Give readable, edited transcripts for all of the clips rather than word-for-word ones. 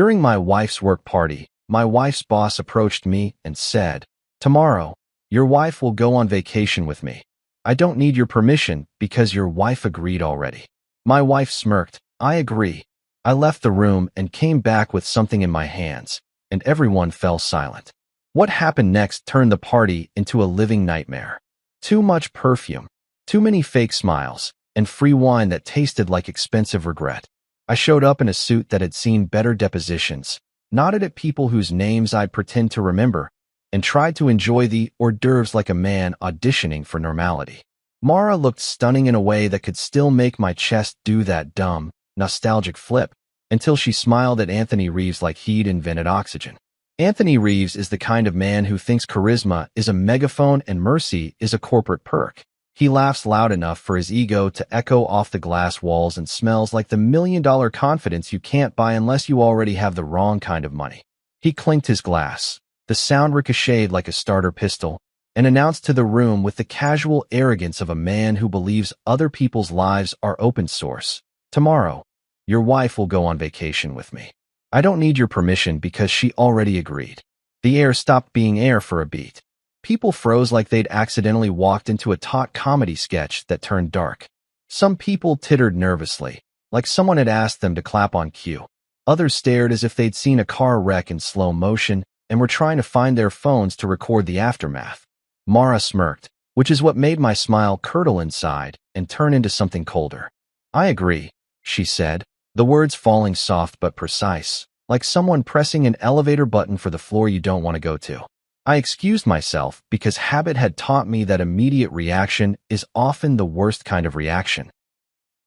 During my wife's work party, my wife's boss approached me and said, "Tomorrow, your wife will go on vacation with me. I don't need your permission because your wife agreed already." My wife smirked. "I agree." I left the room and came back with something in my hands, and everyone fell silent. What happened next turned the party into a living nightmare. Too much perfume, too many fake smiles, and free wine that tasted like expensive regret. I showed up in a suit that had seen better depositions, nodded at people whose names I'd pretend to remember, and tried to enjoy the hors d'oeuvres like a man auditioning for normality. Mara looked stunning in a way that could still make my chest do that dumb, nostalgic flip, until she smiled at Anthony Reeves like he'd invented oxygen. Anthony Reeves is the kind of man who thinks charisma is a megaphone and mercy is a corporate perk. He laughs loud enough for his ego to echo off the glass walls and smells like the million-dollar confidence you can't buy unless you already have the wrong kind of money. He clinked his glass. The sound ricocheted like a starter pistol, and announced to the room with the casual arrogance of a man who believes other people's lives are open source, "Tomorrow, your wife will go on vacation with me. I don't need your permission because she already agreed." The air stopped being air for a beat. People froze like they'd accidentally walked into a taut comedy sketch that turned dark. Some people tittered nervously, like someone had asked them to clap on cue. Others stared as if they'd seen a car wreck in slow motion and were trying to find their phones to record the aftermath. Mara smirked, which is what made my smile curdle inside and turn into something colder. "I agree," she said, the words falling soft but precise, like someone pressing an elevator button for the floor you don't want to go to. I excused myself because habit had taught me that immediate reaction is often the worst kind of reaction.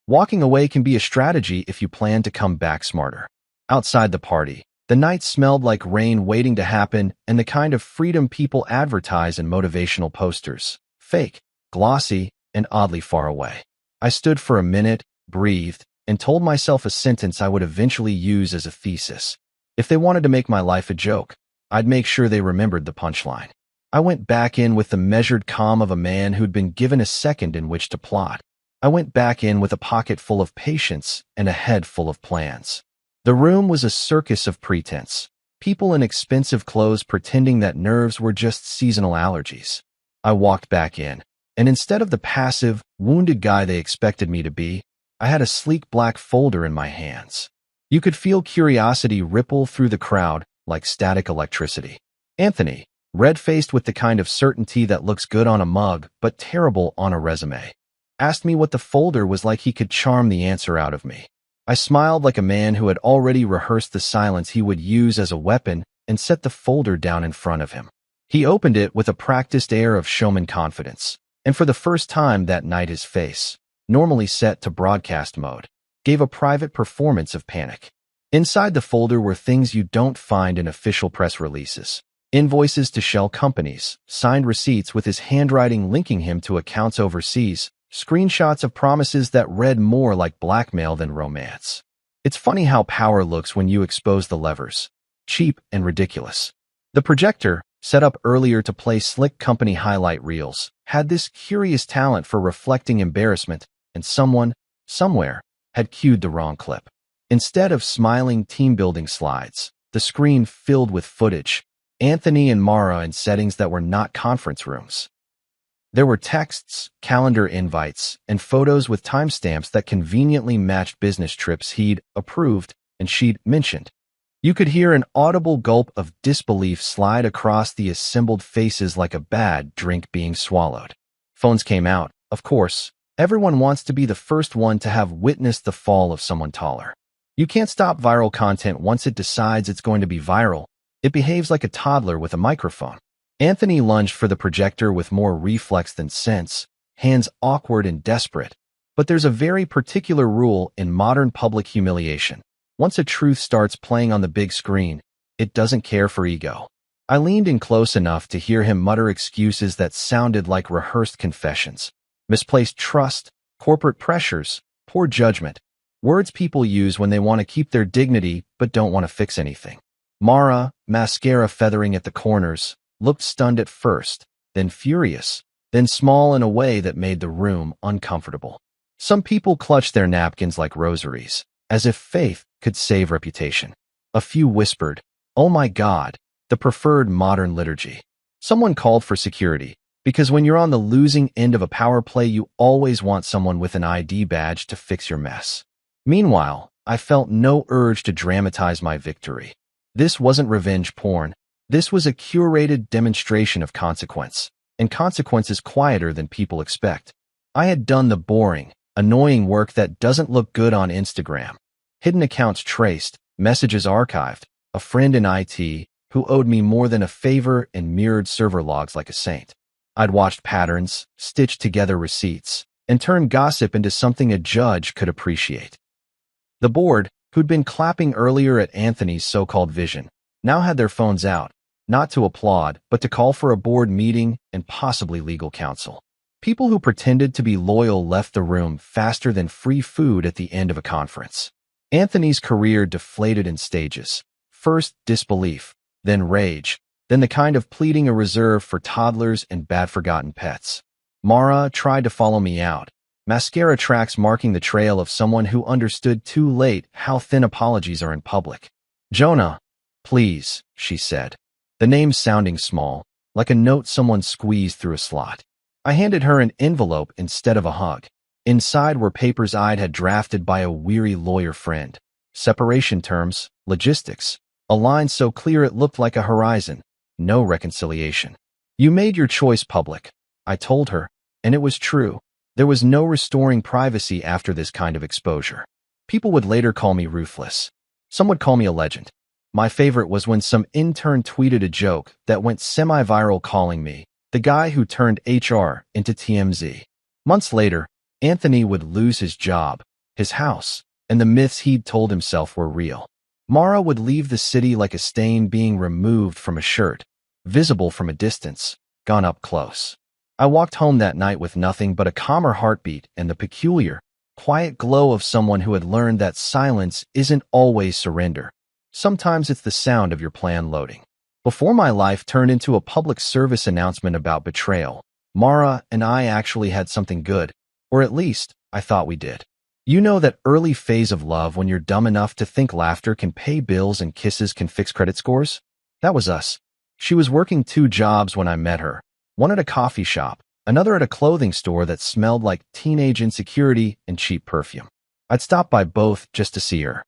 Walking away can be a strategy if you plan to come back smarter. Outside the party, the night smelled like rain waiting to happen and the kind of freedom people advertise in motivational posters. Fake, glossy, and oddly far away. I stood for a minute, breathed, and told myself a sentence I would eventually use as a thesis. If they wanted to make my life a joke, I'd make sure they remembered the punchline. I went back in with the measured calm of a man who'd been given a second in which to plot. I went back in with a pocket full of patience and a head full of plans. The room was a circus of pretense. People in expensive clothes pretending that nerves were just seasonal allergies. I walked back in, and instead of the passive, wounded guy they expected me to be, I had a sleek black folder in my hands. You could feel curiosity ripple through the crowd like static electricity. Anthony, red-faced with the kind of certainty that looks good on a mug but terrible on a resume, asked me what the folder was like he could charm the answer out of me. I smiled like a man who had already rehearsed the silence he would use as a weapon and set the folder down in front of him. He opened it with a practiced air of showman confidence, and for the first time that night his face, normally set to broadcast mode, gave a private performance of panic. Inside the folder were things you don't find in official press releases. Invoices to shell companies, signed receipts with his handwriting linking him to accounts overseas, screenshots of promises that read more like blackmail than romance. It's funny how power looks when you expose the levers. Cheap and ridiculous. The projector, set up earlier to play slick company highlight reels, had this curious talent for reflecting embarrassment, and someone, somewhere, had cued the wrong clip. Instead of smiling team-building slides, the screen filled with footage, Anthony and Mara in settings that were not conference rooms. There were texts, calendar invites, and photos with timestamps that conveniently matched business trips he'd approved and she'd mentioned. You could hear an audible gulp of disbelief slide across the assembled faces like a bad drink being swallowed. Phones came out, of course. Everyone wants to be the first one to have witnessed the fall of someone taller. You can't stop viral content once it decides it's going to be viral. It behaves like a toddler with a microphone. Anthony lunged for the projector with more reflex than sense, hands awkward and desperate. But there's a very particular rule in modern public humiliation. Once a truth starts playing on the big screen, it doesn't care for ego. I leaned in close enough to hear him mutter excuses that sounded like rehearsed confessions. Misplaced trust, corporate pressures, poor judgment. Words people use when they want to keep their dignity but don't want to fix anything. Mara, mascara feathering at the corners, looked stunned at first, then furious, then small in a way that made the room uncomfortable. Some people clutched their napkins like rosaries, as if faith could save reputation. A few whispered, "Oh my God, the preferred modern liturgy." Someone called for security, because when you're on the losing end of a power play, you always want someone with an ID badge to fix your mess. Meanwhile, I felt no urge to dramatize my victory. This wasn't revenge porn. This was a curated demonstration of consequence, and consequence is quieter than people expect. I had done the boring, annoying work that doesn't look good on Instagram. Hidden accounts traced, messages archived, a friend in IT who owed me more than a favor and mirrored server logs like a saint. I'd watched patterns, stitched together receipts, and turned gossip into something a judge could appreciate. The board, who'd been clapping earlier at Anthony's so-called vision, now had their phones out, not to applaud, but to call for a board meeting and possibly legal counsel. People who pretended to be loyal left the room faster than free food at the end of a conference. Anthony's career deflated in stages. First, disbelief, then rage, then the kind of pleading a reserve for toddlers and bad-forgotten pets. Mara tried to follow me out, mascara tracks marking the trail of someone who understood too late how thin apologies are in public. "Jonah, please," she said, the name sounding small, like a note someone squeezed through a slot. I handed her an envelope instead of a hug. Inside were papers I'd had drafted by a weary lawyer friend. Separation terms, logistics, a line so clear it looked like a horizon. No reconciliation. "You made your choice public," I told her, and it was true. There was no restoring privacy after this kind of exposure. People would later call me ruthless. Some would call me a legend. My favorite was when some intern tweeted a joke that went semi-viral calling me the guy who turned HR into TMZ. Months later, Anthony would lose his job, his house, and the myths he'd told himself were real. Mara would leave the city like a stain being removed from a shirt, visible from a distance, gone up close. I walked home that night with nothing but a calmer heartbeat and the peculiar, quiet glow of someone who had learned that silence isn't always surrender. Sometimes it's the sound of your plan loading. Before my life turned into a public service announcement about betrayal, Mara and I actually had something good, or at least, I thought we did. You know that early phase of love when you're dumb enough to think laughter can pay bills and kisses can fix credit scores? That was us. She was working 2 jobs when I met her. One at a coffee shop, another at a clothing store that smelled like teenage insecurity and cheap perfume. I'd stop by both just to see her.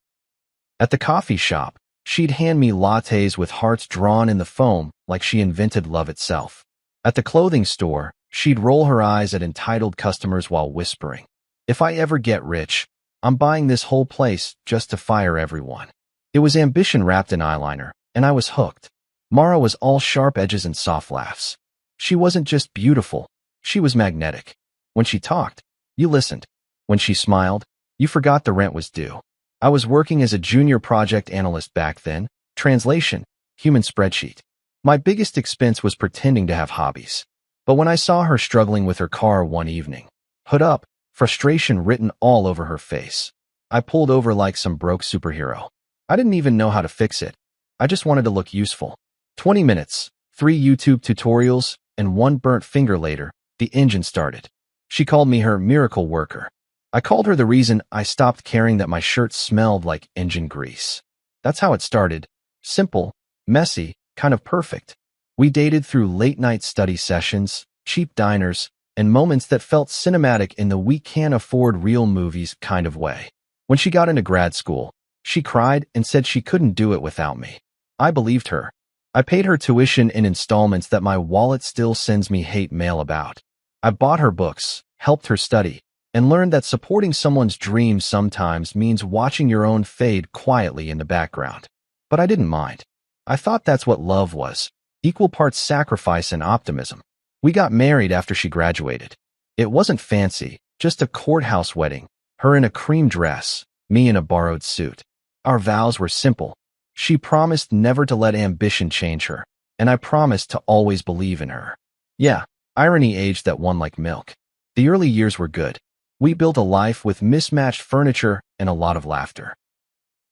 At the coffee shop, she'd hand me lattes with hearts drawn in the foam like she invented love itself. At the clothing store, she'd roll her eyes at entitled customers while whispering, "If I ever get rich, I'm buying this whole place just to fire everyone." It was ambition wrapped in eyeliner, and I was hooked. Mara was all sharp edges and soft laughs. She wasn't just beautiful, she was magnetic. When she talked, you listened. When she smiled, you forgot the rent was due. I was working as a junior project analyst back then, translation, human spreadsheet. My biggest expense was pretending to have hobbies. But when I saw her struggling with her car one evening, hood up, frustration written all over her face, I pulled over like some broke superhero. I didn't even know how to fix it. I just wanted to look useful. 20 minutes, 3 YouTube tutorials, and 1 burnt finger later, the engine started. She called me her miracle worker. I called her the reason I stopped caring that my shirt smelled like engine grease. That's how it started. Simple, messy, kind of perfect. We dated through late-night study sessions, cheap diners, and moments that felt cinematic in the we can't afford real movies kind of way. When she got into grad school, she cried and said she couldn't do it without me. I believed her. I paid her tuition in installments that my wallet still sends me hate mail about. I bought her books, helped her study, and learned that supporting someone's dreams sometimes means watching your own fade quietly in the background. But I didn't mind. I thought that's what love was, equal parts sacrifice and optimism. We got married after she graduated. It wasn't fancy, just a courthouse wedding, her in a cream dress, me in a borrowed suit. Our vows were simple. She promised never to let ambition change her, and I promised to always believe in her. Yeah, irony aged that one like milk. The early years were good. We built a life with mismatched furniture and a lot of laughter.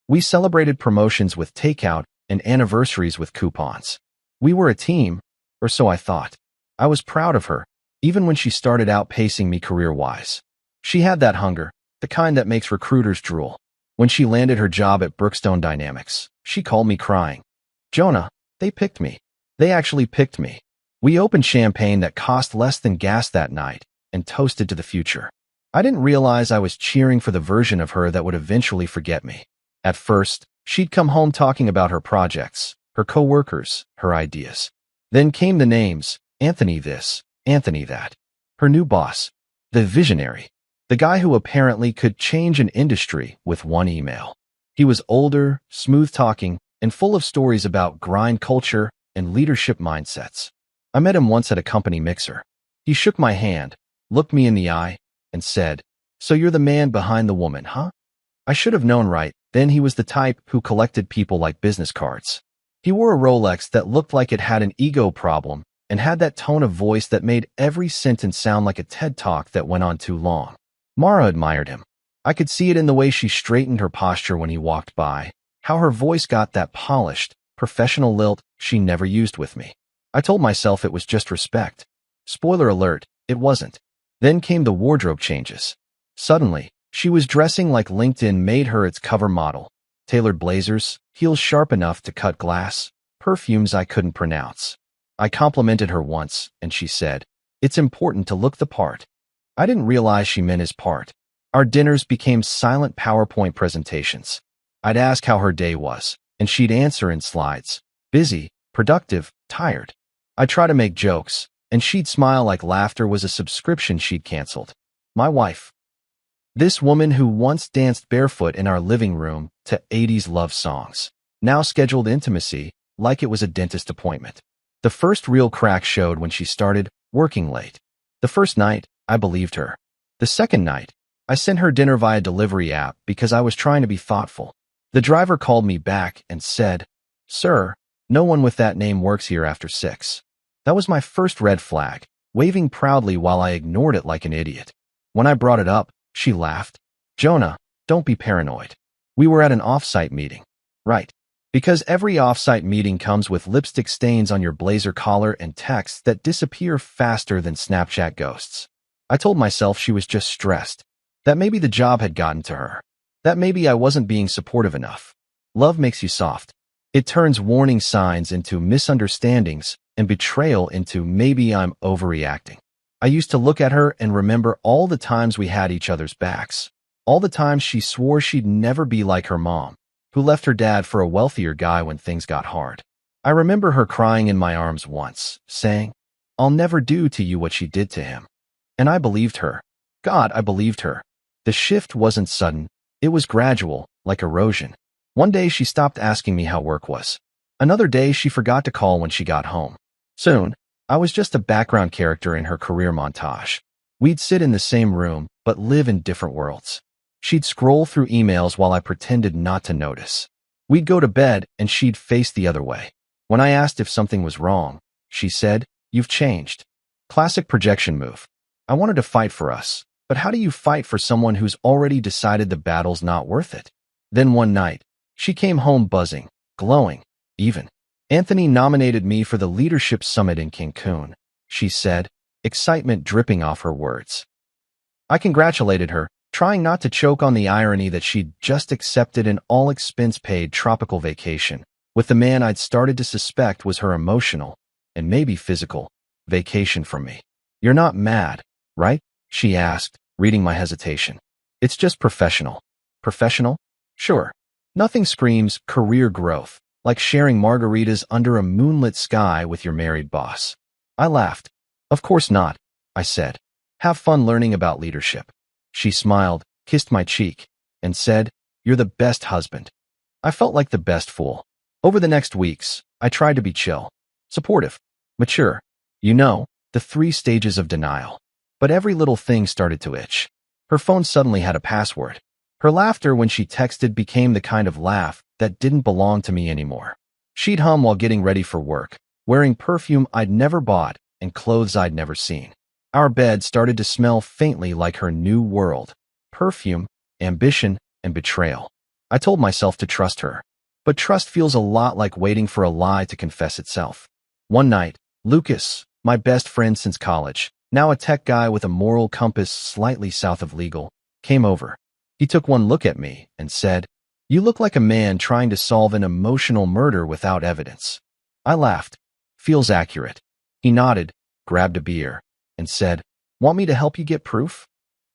We celebrated promotions with takeout and anniversaries with coupons. We were a team, or so I thought. I was proud of her, even when she started outpacing me career-wise. She had that hunger, the kind that makes recruiters drool. When she landed her job at Brookstone Dynamics, she called me crying. Jonah, they picked me. They actually picked me. We opened champagne that cost less than gas that night and toasted to the future. I didn't realize I was cheering for the version of her that would eventually forget me. At first, she'd come home talking about her projects, her coworkers, her ideas. Then came the names, Anthony this, Anthony that. Her new boss, the visionary. The guy who apparently could change an industry with one email. He was older, smooth-talking, and full of stories about grind culture and leadership mindsets. I met him once at a company mixer. He shook my hand, looked me in the eye, and said, "So you're the man behind the woman, huh?" I should have known right then he was the type who collected people like business cards. He wore a Rolex that looked like it had an ego problem and had that tone of voice that made every sentence sound like a TED Talk that went on too long. Mara admired him. I could see it in the way she straightened her posture when he walked by, how her voice got that polished, professional lilt she never used with me. I told myself it was just respect. Spoiler alert, it wasn't. Then came the wardrobe changes. Suddenly, she was dressing like LinkedIn made her its cover model. Tailored blazers, heels sharp enough to cut glass, perfumes I couldn't pronounce. I complimented her once, and she said, "It's important to look the part." I didn't realize she meant his part. Our dinners became silent PowerPoint presentations. I'd ask how her day was, and she'd answer in slides. Busy, productive, tired. I'd try to make jokes, and she'd smile like laughter was a subscription she'd canceled. My wife. This woman who once danced barefoot in our living room to 80s love songs, now scheduled intimacy like it was a dentist appointment. The first real crack showed when she started working late. The first night, I believed her. The second night, I sent her dinner via delivery app because I was trying to be thoughtful. The driver called me back and said, "Sir, no one with that name works here after 6. That was my first red flag, waving proudly while I ignored it like an idiot. When I brought it up, she laughed. "Jonah, don't be paranoid. We were at an off-site meeting." Right. Because every off-site meeting comes with lipstick stains on your blazer collar and texts that disappear faster than Snapchat ghosts. I told myself she was just stressed, that maybe the job had gotten to her, that maybe I wasn't being supportive enough. Love makes you soft. It turns warning signs into misunderstandings and betrayal into maybe I'm overreacting. I used to look at her and remember all the times we had each other's backs, all the times she swore she'd never be like her mom, who left her dad for a wealthier guy when things got hard. I remember her crying in my arms once, saying, "I'll never do to you what she did to him." And I believed her. God, I believed her. The shift wasn't sudden. It was gradual, like erosion. One day she stopped asking me how work was. Another day she forgot to call when she got home. Soon, I was just a background character in her career montage. We'd sit in the same room, but live in different worlds. She'd scroll through emails while I pretended not to notice. We'd go to bed and she'd face the other way. When I asked if something was wrong, she said, "You've changed." Classic projection move. I wanted to fight for us, but how do you fight for someone who's already decided the battle's not worth it? Then one night, she came home buzzing, glowing, even. "Anthony nominated me for the Leadership Summit in Cancun," she said, excitement dripping off her words. I congratulated her, trying not to choke on the irony that she'd just accepted an all-expense-paid tropical vacation with the man I'd started to suspect was her emotional, and maybe physical, vacation from me. "You're not mad, right?" she asked, reading my hesitation. "It's just professional." Professional? Sure. Nothing screams career growth like sharing margaritas under a moonlit sky with your married boss. I laughed. "Of course not," I said. "Have fun learning about leadership." She smiled, kissed my cheek, and said, "You're the best husband." I felt like the best fool. Over the next weeks, I tried to be chill, supportive, mature. You know, the 3 stages of denial. But every little thing started to itch. Her phone suddenly had a password. Her laughter when she texted became the kind of laugh that didn't belong to me anymore. She'd hum while getting ready for work, wearing perfume I'd never bought and clothes I'd never seen. Our bed started to smell faintly like her new world. Perfume, ambition, and betrayal. I told myself to trust her. But trust feels a lot like waiting for a lie to confess itself. One night, Lucas, my best friend since college, now a tech guy with a moral compass slightly south of legal, came over. He took one look at me and said, "You look like a man trying to solve an emotional murder without evidence." I laughed. "Feels accurate." He nodded, grabbed a beer, and said, "Want me to help you get proof?"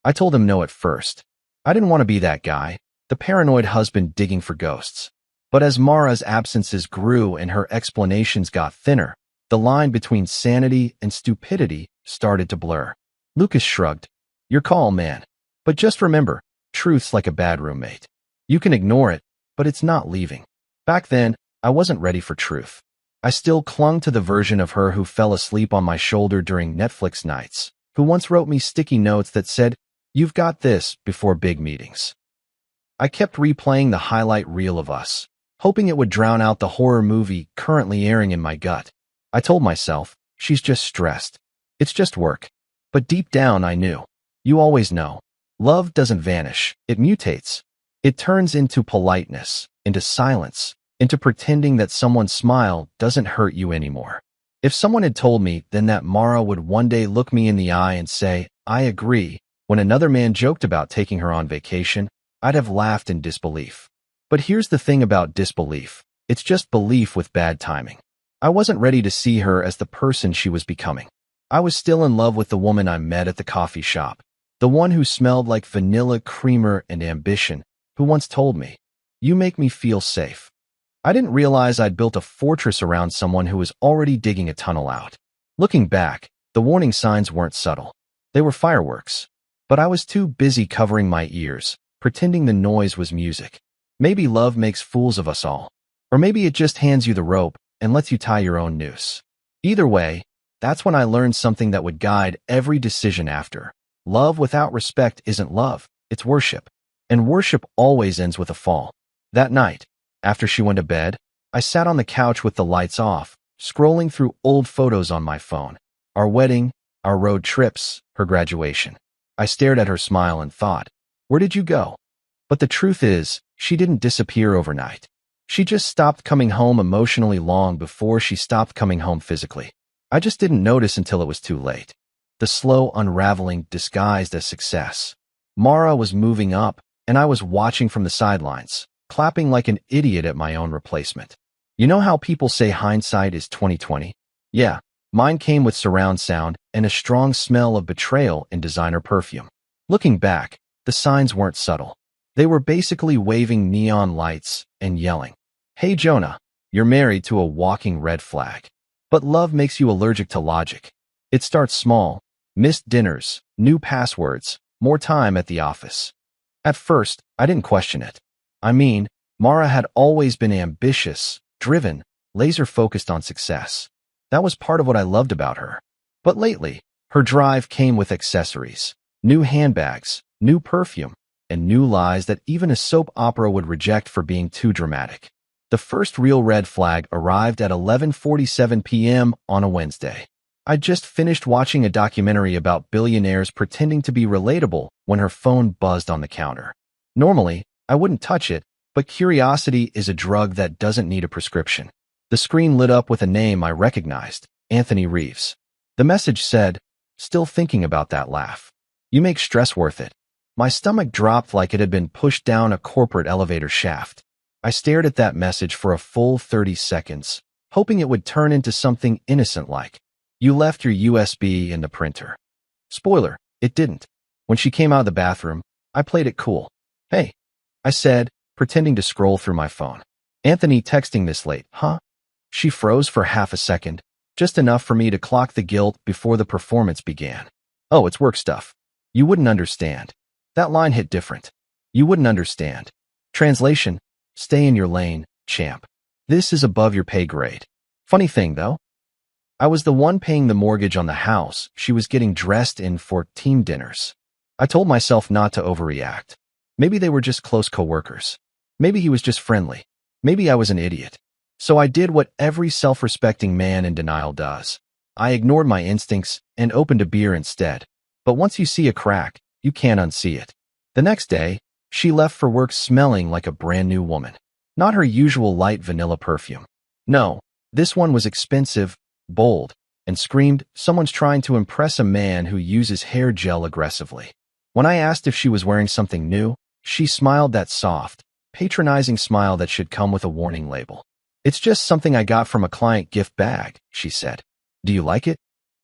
I told him no at first. I didn't want to be that guy, the paranoid husband digging for ghosts. But as Mara's absences grew and her explanations got thinner, the line between sanity and stupidity started to blur. Lucas shrugged. "Your call, man. But just remember, truth's like a bad roommate. You can ignore it, but it's not leaving." Back then, I wasn't ready for truth. I still clung to the version of her who fell asleep on my shoulder during Netflix nights, who once wrote me sticky notes that said, "You've got this," before big meetings. I kept replaying the highlight reel of us, hoping it would drown out the horror movie currently airing in my gut. I told myself, she's just stressed. It's just work. But deep down I knew. You always know. Love doesn't vanish. It mutates. It turns into politeness, into silence, into pretending that someone's smile doesn't hurt you anymore. If someone had told me then that Mara would one day look me in the eye and say, "I agree," when another man joked about taking her on vacation, I'd have laughed in disbelief. But here's the thing about disbelief. It's just belief with bad timing. I wasn't ready to see her as the person she was becoming. I was still in love with the woman I met at the coffee shop, the one who smelled like vanilla creamer and ambition, who once told me, "You make me feel safe." I didn't realize I'd built a fortress around someone who was already digging a tunnel out. Looking back, the warning signs weren't subtle. They were fireworks. But I was too busy covering my ears, pretending the noise was music. Maybe love makes fools of us all. Or maybe it just hands you the rope and lets you tie your own noose. Either way, that's when I learned something that would guide every decision after. Love without respect isn't love, it's worship. And worship always ends with a fall. That night, after she went to bed, I sat on the couch with the lights off, scrolling through old photos on my phone. Our wedding, our road trips, her graduation. I stared at her smile and thought, "Where did you go?" But the truth is, she didn't disappear overnight. She just stopped coming home emotionally long before she stopped coming home physically. I just didn't notice until it was too late. The slow unraveling disguised as success. Mara was moving up, and I was watching from the sidelines, clapping like an idiot at my own replacement. You know how people say hindsight is 20/20? Yeah, mine came with surround sound and a strong smell of betrayal in designer perfume. Looking back, the signs weren't subtle. They were basically waving neon lights and yelling, "Hey Jonah, you're married to a walking red flag." But love makes you allergic to logic. It starts small: missed dinners, new passwords, more time at the office. At first, I didn't question it. I mean, Mara had always been ambitious, driven, laser-focused on success. That was part of what I loved about her. But lately, her drive came with accessories, new handbags, new perfume, and new lies that even a soap opera would reject for being too dramatic. The first real red flag arrived at 11:47 p.m. on a Wednesday. I'd just finished watching a documentary about billionaires pretending to be relatable when her phone buzzed on the counter. Normally, I wouldn't touch it, but curiosity is a drug that doesn't need a prescription. The screen lit up with a name I recognized, Anthony Reeves. The message said, "Still thinking about that laugh. You make stress worth it." My stomach dropped like it had been pushed down a corporate elevator shaft. I stared at that message for a full 30 seconds, hoping it would turn into something innocent like, "You left your USB in the printer." Spoiler, it didn't. When she came out of the bathroom, I played it cool. "Hey," I said, pretending to scroll through my phone. "Anthony texting this late, huh?" She froze for half a second, just enough for me to clock the guilt before the performance began. "Oh, it's work stuff. You wouldn't understand." That line hit different. You wouldn't understand. Translation: stay in your lane, champ. This is above your pay grade. Funny thing, though, I was the one paying the mortgage on the house she was getting dressed in for team dinners. I told myself not to overreact. Maybe they were just close coworkers. Maybe he was just friendly. Maybe I was an idiot. So I did what every self-respecting man in denial does. I ignored my instincts and opened a beer instead. But once you see a crack, you can't unsee it. The next day, she left for work smelling like a brand new woman. Not her usual light vanilla perfume. No, this one was expensive, bold, and screamed, "Someone's trying to impress a man who uses hair gel aggressively." When I asked if she was wearing something new, She smiled, that soft, patronizing smile that should come with a warning label. "It's just something I got from a client gift bag," she said. "Do you like it?"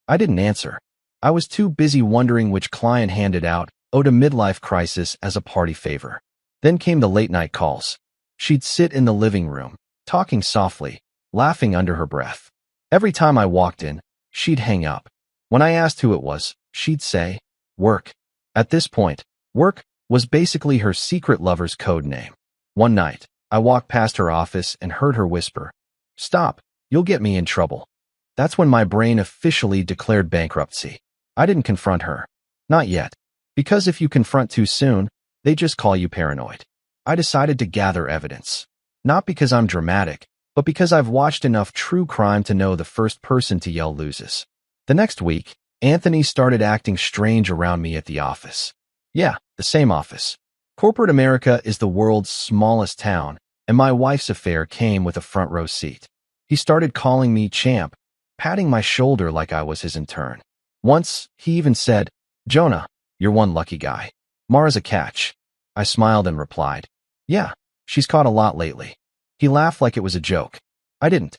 I didn't answer. I was too busy wondering which client handed out "Ode to Midlife Crisis" as a party favor. Then came the late-night calls. She'd sit in the living room, talking softly, laughing under her breath. Every time I walked in, she'd hang up. When I asked who it was, she'd say, "Work." At this point, work was basically her secret lover's code name. One night, I walked past her office and heard her whisper, "Stop, you'll get me in trouble." That's when my brain officially declared bankruptcy. I didn't confront her. Not yet. Because if you confront too soon, they just call you paranoid. I decided to gather evidence. Not because I'm dramatic, but because I've watched enough true crime to know the first person to yell loses. The next week, Anthony started acting strange around me at the office. Yeah, the same office. Corporate America is the world's smallest town, and my wife's affair came with a front row seat. He started calling me champ, patting my shoulder like I was his intern. Once, he even said, "Jonah, you're one lucky guy. Mara's a catch." I smiled and replied, "Yeah, she's caught a lot lately." He laughed like it was a joke. I didn't.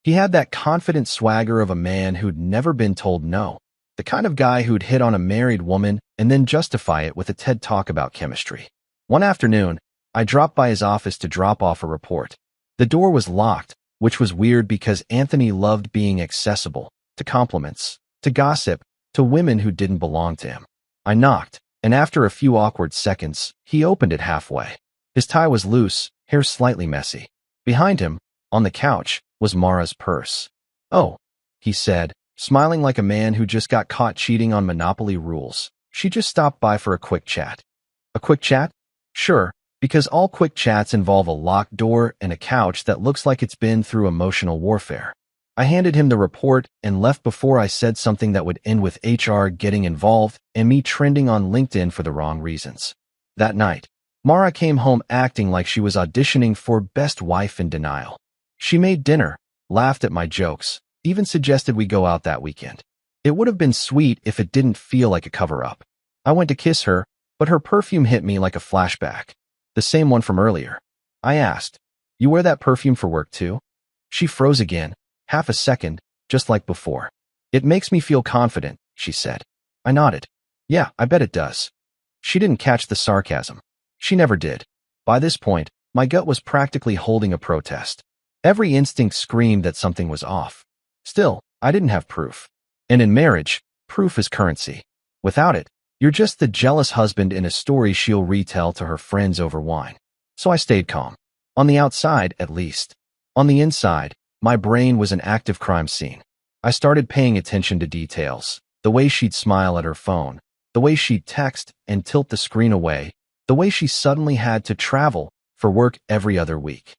He had that confident swagger of a man who'd never been told no, the kind of guy who'd hit on a married woman and then justify it with a TED Talk about chemistry. One afternoon, I dropped by his office to drop off a report. The door was locked, which was weird because Anthony loved being accessible to compliments, to gossip, to women who didn't belong to him. I knocked, and after a few awkward seconds, he opened it halfway. His tie was loose, hair slightly messy. Behind him, on the couch, was Mara's purse. "Oh," he said, smiling like a man who just got caught cheating on Monopoly rules. "She just stopped by for a quick chat." A quick chat? Sure, because all quick chats involve a locked door and a couch that looks like it's been through emotional warfare. I handed him the report and left before I said something that would end with HR getting involved and me trending on LinkedIn for the wrong reasons. That night, Mara came home acting like she was auditioning for Best Wife in Denial. She made dinner, laughed at my jokes, even suggested we go out that weekend. It would have been sweet if it didn't feel like a cover-up. I went to kiss her, but her perfume hit me like a flashback. The same one from earlier. I asked, "You wear that perfume for work too?" She froze again, half a second, just like before. "It makes me feel confident," she said. I nodded. "Yeah, I bet it does." She didn't catch the sarcasm. She never did. By this point, my gut was practically holding a protest. Every instinct screamed that something was off. Still, I didn't have proof. And in marriage, proof is currency. Without it, you're just the jealous husband in a story she'll retell to her friends over wine. So I stayed calm. On the outside, at least. On the inside, my brain was an active crime scene. I started paying attention to details. The way she'd smile at her phone. The way she'd text and tilt the screen away. The way she suddenly had to travel for work every other week.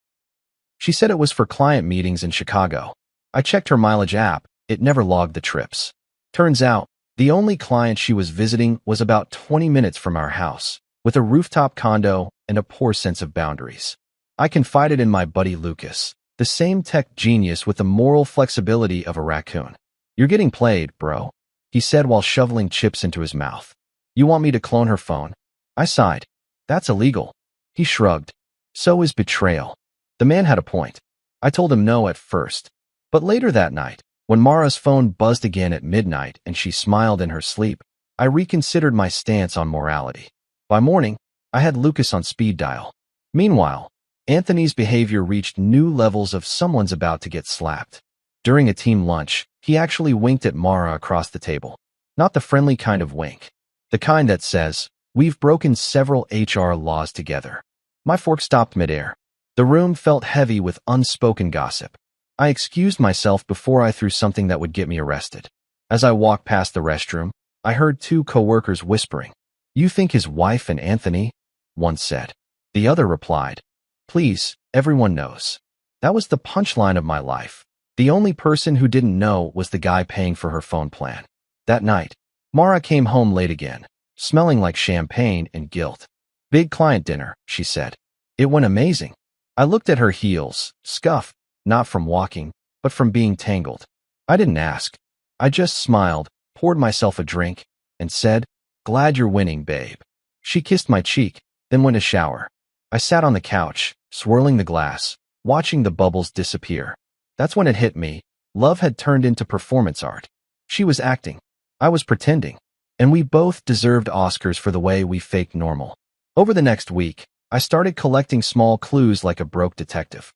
She said it was for client meetings in Chicago. I checked her mileage app. It never logged the trips. Turns out, the only client she was visiting was about 20 minutes from our house, with a rooftop condo and a poor sense of boundaries. I confided in my buddy Lucas, the same tech genius with the moral flexibility of a raccoon. "You're getting played, bro," he said while shoveling chips into his mouth. "You want me to clone her phone?" I sighed. "That's illegal." He shrugged. "So is betrayal." The man had a point. I told him no at first. But later that night, when Mara's phone buzzed again at midnight and she smiled in her sleep, I reconsidered my stance on morality. By morning, I had Lucas on speed dial. Meanwhile, Anthony's behavior reached new levels of someone's about to get slapped. During a team lunch, he actually winked at Mara across the table. Not the friendly kind of wink. The kind that says, "We've broken several HR laws together." My fork stopped midair. The room felt heavy with unspoken gossip. I excused myself before I threw something that would get me arrested. As I walked past the restroom, I heard two coworkers whispering. "You think his wife and Anthony?" one said. The other replied, "Please, everyone knows." That was the punchline of my life. The only person who didn't know was the guy paying for her phone plan. That night, Mara came home late again, smelling like champagne and guilt. "Big client dinner," she said. "It went amazing." I looked at her heels, scuffed, not from walking, but from being tangled. I didn't ask. I just smiled, poured myself a drink, and said, "Glad you're winning, babe." She kissed my cheek. then went to shower. I sat on the couch, swirling the glass, watching the bubbles disappear. That's when it hit me. Love had turned into performance art. She was acting. I was pretending. And we both deserved Oscars for the way we faked normal. Over the next week, I started collecting small clues like a broke detective.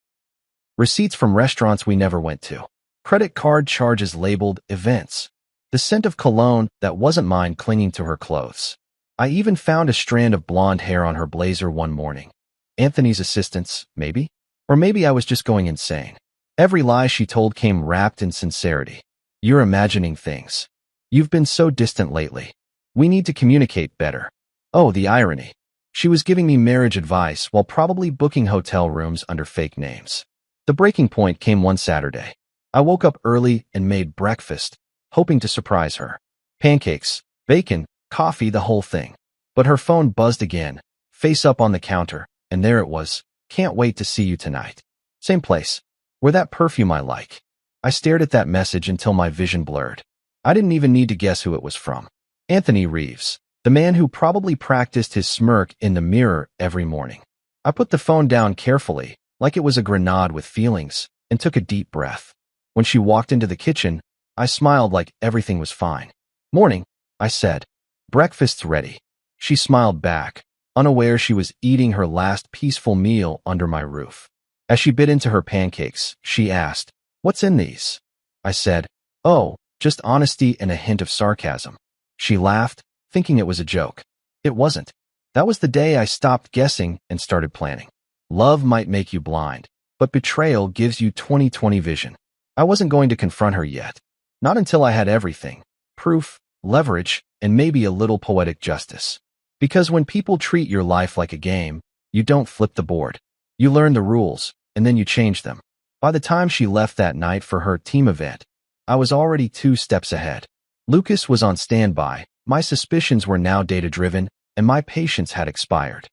Receipts from restaurants we never went to. Credit card charges labeled events. The scent of cologne that wasn't mine clinging to her clothes. I even found a strand of blonde hair on her blazer one morning. Anthony's assistance, maybe? Or maybe I was just going insane. Every lie she told came wrapped in sincerity. You're imagining things. You've been so distant lately. We need to communicate better. Oh, the irony. She was giving me marriage advice while probably booking hotel rooms under fake names. The breaking point came one Saturday. I woke up early and made breakfast, hoping to surprise her. Pancakes, bacon, coffee, the whole thing. But her phone buzzed again, face up on the counter, and there it was. Can't wait to see you tonight. Same place. Where that perfume I like. I stared at that message until my vision blurred. I didn't even need to guess who it was from. Anthony Reeves, the man who probably practiced his smirk in the mirror every morning. I put the phone down carefully, like it was a grenade with feelings, and took a deep breath. When she walked into the kitchen, I smiled like everything was fine. Morning, I said. Breakfast's ready. She smiled back, unaware she was eating her last peaceful meal under my roof. As she bit into her pancakes, she asked, "What's in these?" I said, "Oh, just honesty and a hint of sarcasm." She laughed, thinking it was a joke. It wasn't. That was the day I stopped guessing and started planning. Love might make you blind, but betrayal gives you 20/20 vision. I wasn't going to confront her yet. Not until I had everything. Proof, leverage, and maybe a little poetic justice. Because when people treat your life like a game, you don't flip the board. You learn the rules, and then you change them. By the time she left that night for her team event, I was already 2 steps ahead. Lucas was on standby, my suspicions were now data-driven, and my patience had expired.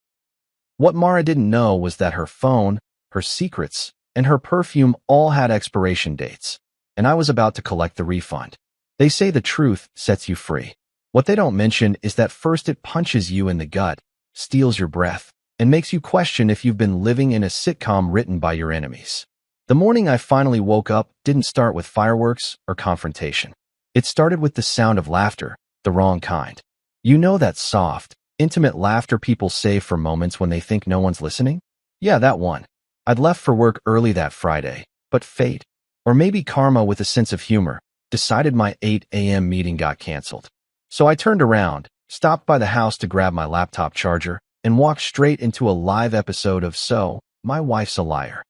What Mara didn't know was that her phone, her secrets, and her perfume all had expiration dates, and I was about to collect the refund. They say the truth sets you free. What they don't mention is that first it punches you in the gut, steals your breath, and makes you question if you've been living in a sitcom written by your enemies. The morning I finally woke up didn't start with fireworks or confrontation. It started with the sound of laughter, the wrong kind. You know that soft, intimate laughter people save for moments when they think no one's listening? Yeah, that one. I'd left for work early that Friday, but fate, or maybe karma with a sense of humor, decided my 8 a.m. meeting got canceled. So I turned around, stopped by the house to grab my laptop charger, and walked straight into a live episode of So, My Wife's a Liar.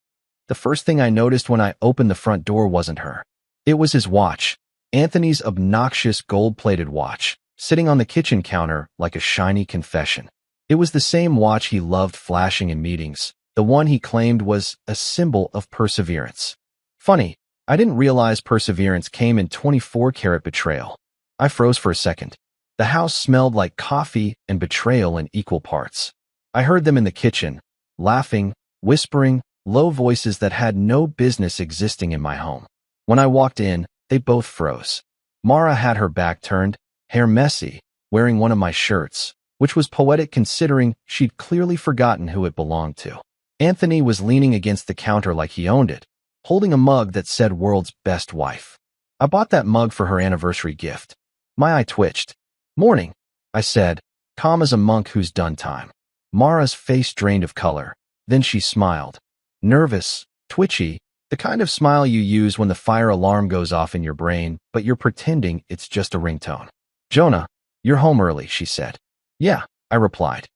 The first thing I noticed when I opened the front door wasn't her. It was his watch, Anthony's obnoxious gold-plated watch, sitting on the kitchen counter like a shiny confession. It was the same watch he loved flashing in meetings, the one he claimed was a symbol of perseverance. Funny, I didn't realize perseverance came in 24-karat betrayal. I froze for a second. The house smelled like coffee and betrayal in equal parts. I heard them in the kitchen, laughing, whispering, low voices that had no business existing in my home. When I walked in, they both froze. Mara had her back turned, hair messy, wearing one of my shirts, which was poetic considering she'd clearly forgotten who it belonged to. Anthony was leaning against the counter like he owned it, holding a mug that said "World's Best Wife." I bought that mug for her anniversary gift. My eye twitched. "Morning," I said, calm as a monk who's done time. Mara's face drained of color. Then she smiled. Nervous, twitchy, the kind of smile you use when the fire alarm goes off in your brain, but you're pretending it's just a ringtone. "Jonah, you're home early," she said. "Yeah," I replied.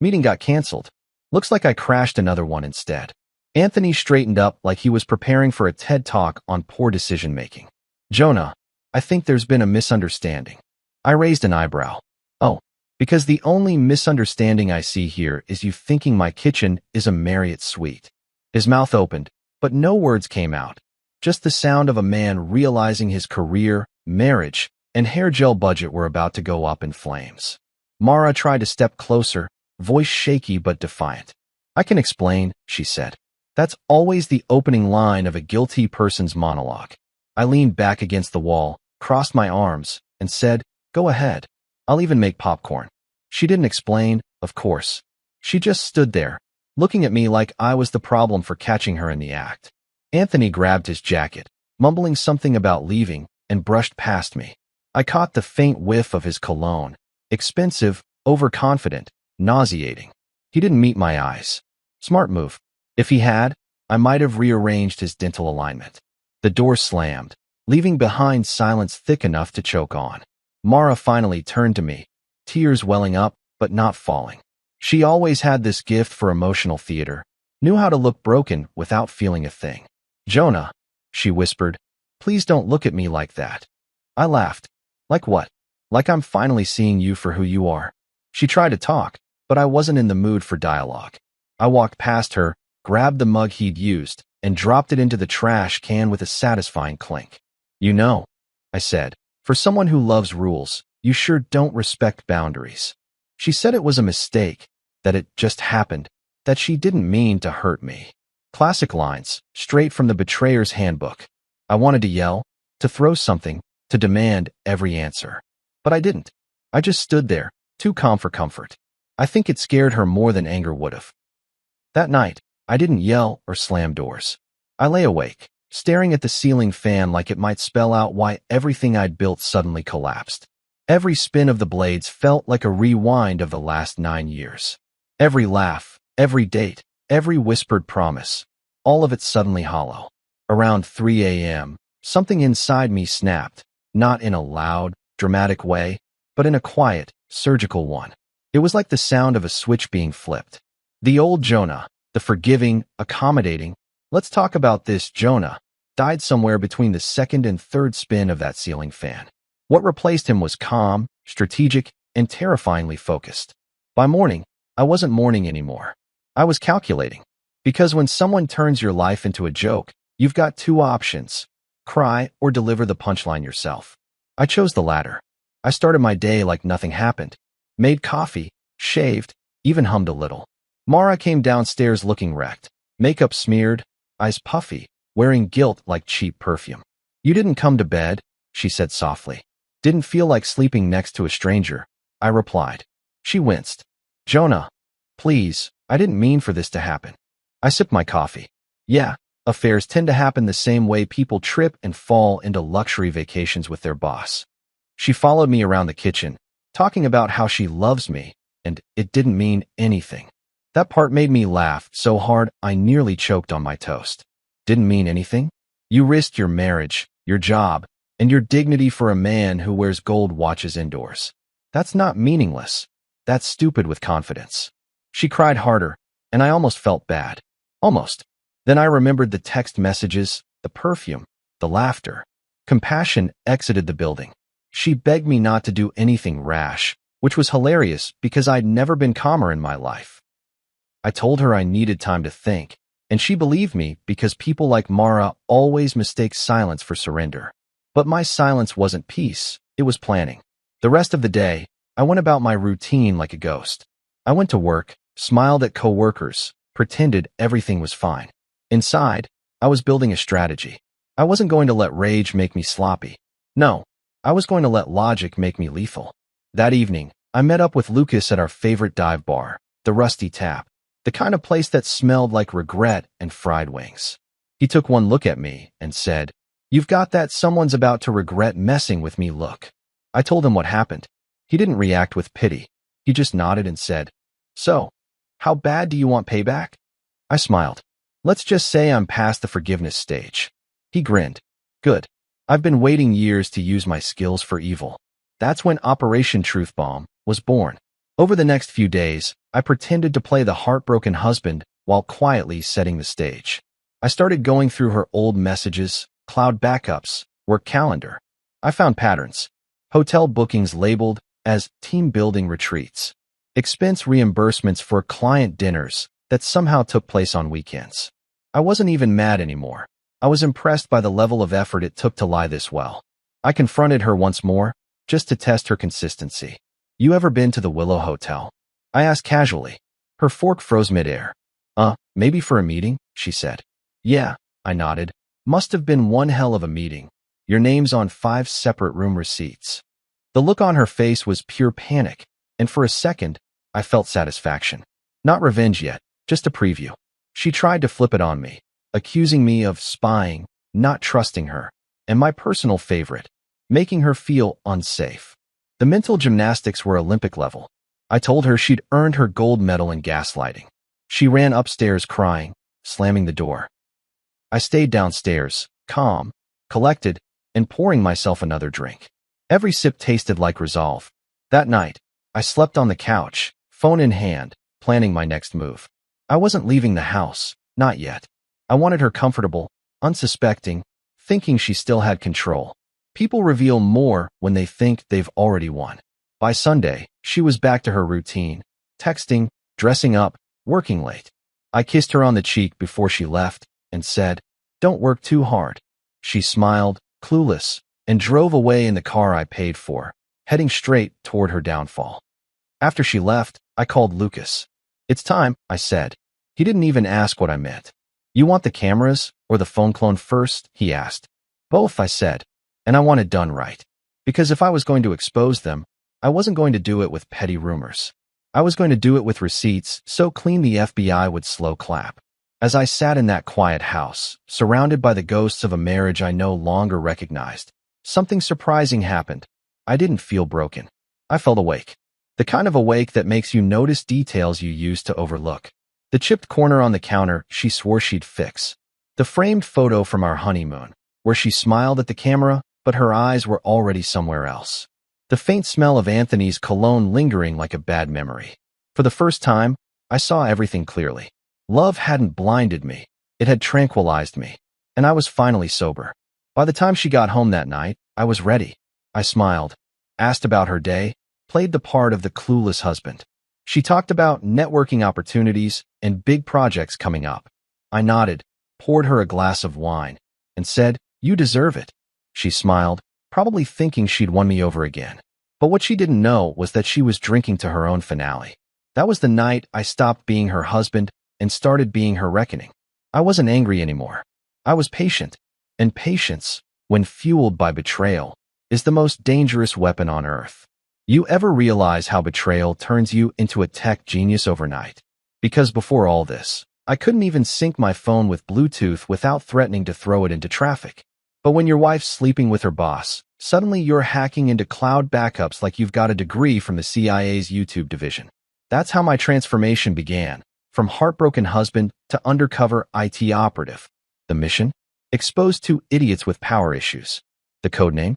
"Meeting got canceled. Looks like I crashed another one instead." Anthony straightened up like he was preparing for a TED Talk on poor decision-making. "Jonah, I think there's been a misunderstanding." I raised an eyebrow. "Oh, because the only misunderstanding I see here is you thinking my kitchen is a Marriott suite." His mouth opened, but no words came out. Just the sound of a man realizing his career, marriage, and hair gel budget were about to go up in flames. Mara tried to step closer, voice shaky but defiant. "I can explain," she said. That's always the opening line of a guilty person's monologue. I leaned back against the wall, crossed my arms, and said, "Go ahead. I'll even make popcorn." She didn't explain, of course. She just stood there, looking at me like I was the problem for catching her in the act. Anthony grabbed his jacket, mumbling something about leaving, and brushed past me. I caught the faint whiff of his cologne. Expensive, overconfident, nauseating. He didn't meet my eyes. Smart move. If he had, I might have rearranged his dental alignment. The door slammed, leaving behind silence thick enough to choke on. Mara finally turned to me, tears welling up but not falling. She always had this gift for emotional theater, knew how to look broken without feeling a thing. "Jonah," she whispered, "please don't look at me like that." I laughed. "Like what?" "Like I'm finally seeing you for who you are." She tried to talk, but I wasn't in the mood for dialogue. I walked past her, grabbed the mug he'd used, and dropped it into the trash can with a satisfying clink. "You know," I said, "for someone who loves rules, you sure don't respect boundaries." She said it was a mistake, that it just happened, that she didn't mean to hurt me. Classic lines, straight from the betrayer's handbook. I wanted to yell, to throw something, to demand every answer. But I didn't. I just stood there, too calm for comfort. I think it scared her more than anger would have. That night, I didn't yell or slam doors. I lay awake, staring at the ceiling fan like it might spell out why everything I'd built suddenly collapsed. Every spin of the blades felt like a rewind of the last 9 years. Every laugh, every date, every whispered promise, all of it suddenly hollow. Around 3 a.m., something inside me snapped, not in a loud, dramatic way, but in a quiet, surgical one. It was like the sound of a switch being flipped. The old Jonah, the forgiving, accommodating, "let's talk about this" Jonah, died somewhere between the second and third spin of that ceiling fan. What replaced him was calm, strategic, and terrifyingly focused. By morning, I wasn't mourning anymore. I was calculating. Because when someone turns your life into a joke, you've got two options: cry or deliver the punchline yourself. I chose the latter. I started my day like nothing happened. Made coffee, shaved, even hummed a little. Mara came downstairs looking wrecked, makeup smeared, eyes puffy, wearing guilt like cheap perfume. "You didn't come to bed," she said softly. "Didn't feel like sleeping next to a stranger," I replied. She winced. "Jonah, please, I didn't mean for this to happen." I sipped my coffee. "Yeah, affairs tend to happen the same way people trip and fall into luxury vacations with their boss." She followed me around the kitchen, talking about how she loves me, and it didn't mean anything. That part made me laugh so hard I nearly choked on my toast. Didn't mean anything? You risked your marriage, your job, and your dignity for a man who wears gold watches indoors. That's not meaningless. That's stupid with confidence. She cried harder, and I almost felt bad. Almost. Then I remembered the text messages, the perfume, the laughter. Compassion exited the building. She begged me not to do anything rash, which was hilarious because I'd never been calmer in my life. I told her I needed time to think, and she believed me because people like Mara always mistake silence for surrender. But my silence wasn't peace, it was planning. The rest of the day, I went about my routine like a ghost. I went to work, smiled at coworkers, pretended everything was fine. Inside, I was building a strategy. I wasn't going to let rage make me sloppy. No, I was going to let logic make me lethal. That evening, I met up with Lucas at our favorite dive bar, the Rusty Tap, the kind of place that smelled like regret and fried wings. He took one look at me and said, "You've got that someone's about to regret messing with me look." I told him what happened. He didn't react with pity. He just nodded and said, "So, how bad do you want payback?" I smiled. "Let's just say I'm past the forgiveness stage." He grinned. "Good. I've been waiting years to use my skills for evil." That's when Operation Truth Bomb was born. Over the next few days, I pretended to play the heartbroken husband while quietly setting the stage. I started going through her old messages, cloud backups, work calendar. I found patterns. Hotel bookings labeled as team building retreats. Expense reimbursements for client dinners that somehow took place on weekends. I wasn't even mad anymore. I was impressed by the level of effort it took to lie this well. I confronted her once more, just to test her consistency. "You ever been to the Willow Hotel?" I asked casually. Her fork froze midair. Maybe for a meeting," she said. "Yeah," I nodded. "Must have been one hell of a meeting. Your name's on 5 separate room receipts." The look on her face was pure panic, and for a second, I felt satisfaction. Not revenge yet, just a preview. She tried to flip it on me, accusing me of spying, not trusting her, and my personal favorite, making her feel unsafe. The mental gymnastics were Olympic level. I told her she'd earned her gold medal in gaslighting. She ran upstairs crying, slamming the door. I stayed downstairs, calm, collected, and pouring myself another drink. Every sip tasted like resolve. That night, I slept on the couch, phone in hand, planning my next move. I wasn't leaving the house, not yet. I wanted her comfortable, unsuspecting, thinking she still had control. People reveal more when they think they've already won. By Sunday, she was back to her routine, texting, dressing up, working late. I kissed her on the cheek before she left and said, "Don't work too hard." She smiled, clueless, and drove away in the car I paid for, heading straight toward her downfall. After she left, I called Lucas. "It's time," I said. He didn't even ask what I meant. "You want the cameras or the phone clone first?" he asked. "Both," I said, and I want it done right. Because if I was going to expose them, I wasn't going to do it with petty rumors. I was going to do it with receipts so clean the FBI would slow clap. As I sat in that quiet house, surrounded by the ghosts of a marriage I no longer recognized, something surprising happened. I didn't feel broken. I felt awake. The kind of awake that makes you notice details you used to overlook. The chipped corner on the counter she swore she'd fix. The framed photo from our honeymoon, where she smiled at the camera, but her eyes were already somewhere else. The faint smell of Anthony's cologne lingering like a bad memory. For the first time, I saw everything clearly. Love hadn't blinded me. It had tranquilized me. And I was finally sober. By the time she got home that night, I was ready. I smiled, asked about her day, played the part of the clueless husband. She talked about networking opportunities and big projects coming up. I nodded, poured her a glass of wine, and said, "You deserve it." She smiled, probably thinking she'd won me over again. But what she didn't know was that she was drinking to her own finale. That was the night I stopped being her husband and started being her reckoning. I wasn't angry anymore. I was patient. And patience, when fueled by betrayal, is the most dangerous weapon on earth. You ever realize how betrayal turns you into a tech genius overnight? Because before all this, I couldn't even sync my phone with Bluetooth without threatening to throw it into traffic. But when your wife's sleeping with her boss, suddenly you're hacking into cloud backups like you've got a degree from the CIA's YouTube division. That's how my transformation began, from heartbroken husband to undercover IT operative. The mission? Exposed two idiots with power issues. The codename?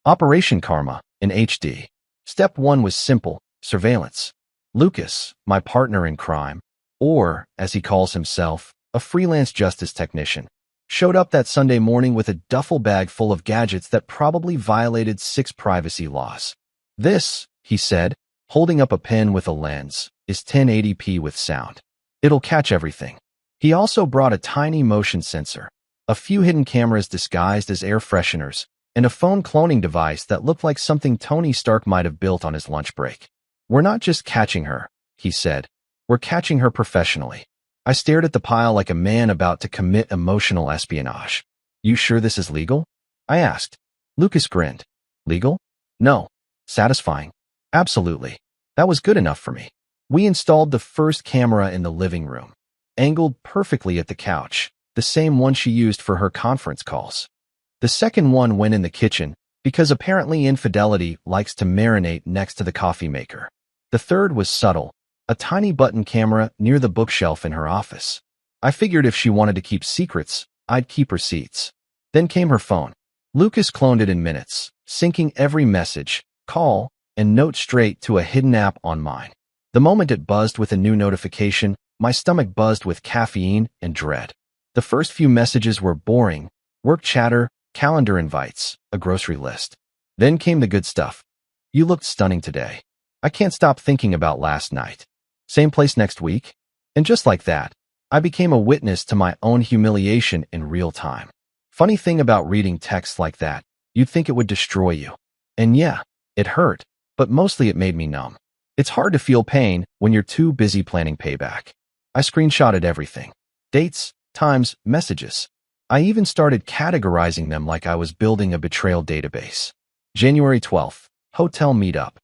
Operation Karma, in HD. Step 1 was simple, surveillance. Lucas, my partner in crime, or, as he calls himself, a freelance justice technician, showed up that Sunday morning with a duffel bag full of gadgets that probably violated 6 privacy laws. "This," he said, holding up a pen with a lens, "is 1080p with sound. It'll catch everything." He also brought a tiny motion sensor, a few hidden cameras disguised as air fresheners, and a phone cloning device that looked like something Tony Stark might have built on his lunch break. "We're not just catching her," he said. "We're catching her professionally." I stared at the pile like a man about to commit emotional espionage. "You sure this is legal?" I asked. Lucas grinned. "Legal? No. Satisfying. Absolutely." That was good enough for me. We installed the first camera in the living room, angled perfectly at the couch, the same one she used for her conference calls. The second one went in the kitchen, because apparently infidelity likes to marinate next to the coffee maker. The third was subtle, a tiny button camera near the bookshelf in her office. I figured if she wanted to keep secrets, I'd keep receipts. Then came her phone. Lucas cloned it in minutes, syncing every message, call, and note straight to a hidden app on mine. The moment it buzzed with a new notification, my stomach buzzed with caffeine and dread. The first few messages were boring, work chatter, calendar invites, a grocery list. Then came the good stuff. "You looked stunning today. I can't stop thinking about last night. Same place next week?" And just like that, I became a witness to my own humiliation in real time. Funny thing about reading texts like that, you'd think it would destroy you. And yeah, it hurt, but mostly it made me numb. It's hard to feel pain when you're too busy planning payback. I screenshotted everything. Dates, times, messages. I even started categorizing them like I was building a betrayal database. January 12th, hotel meetup.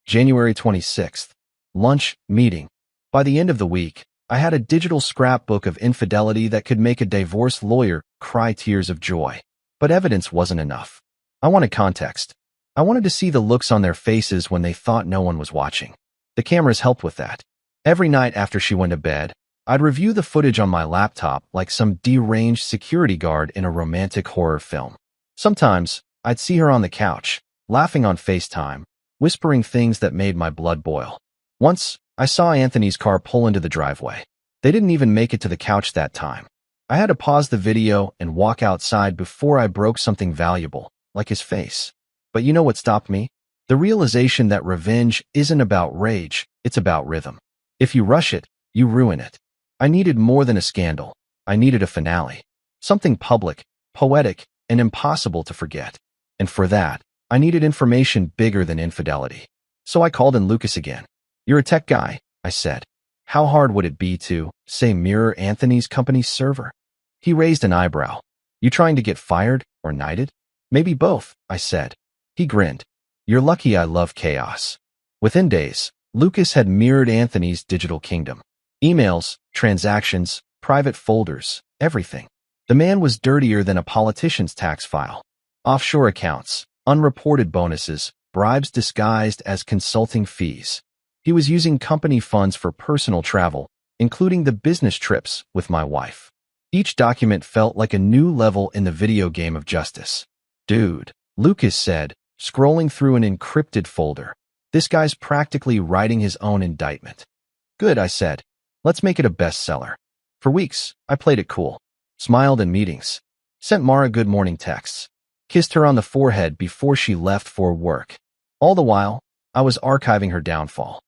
January 26th, lunch, meeting. By the end of the week, I had a digital scrapbook of infidelity that could make a divorce lawyer cry tears of joy. But evidence wasn't enough. I wanted context. I wanted to see the looks on their faces when they thought no one was watching. The cameras helped with that. Every night after she went to bed, I'd review the footage on my laptop like some deranged security guard in a romantic horror film. Sometimes, I'd see her on the couch, laughing on FaceTime, whispering things that made my blood boil. Once, I saw Anthony's car pull into the driveway. They didn't even make it to the couch that time. I had to pause the video and walk outside before I broke something valuable, like his face. But you know what stopped me? The realization that revenge isn't about rage, it's about rhythm. If you rush it, you ruin it. I needed more than a scandal. I needed a finale. Something public, poetic, and impossible to forget. And for that, I needed information bigger than infidelity. So I called in Lucas again. "You're a tech guy," I said. "How hard would it be to, say, mirror Anthony's company's server?" He raised an eyebrow. "You trying to get fired or knighted?" "Maybe both," I said. He grinned. "You're lucky I love chaos." Within days, Lucas had mirrored Anthony's digital kingdom. Emails, transactions, private folders, everything. The man was dirtier than a politician's tax file. Offshore accounts, unreported bonuses, bribes disguised as consulting fees. He was using company funds for personal travel, including the business trips with my wife. Each document felt like a new level in the video game of justice. "Dude," Lucas said, scrolling through an encrypted folder. "This guy's practically writing his own indictment." "Good," I said. "Let's make it a bestseller." For weeks, I played it cool, smiled in meetings, sent Mara good morning texts, kissed her on the forehead before she left for work. All the while, I was archiving her downfall.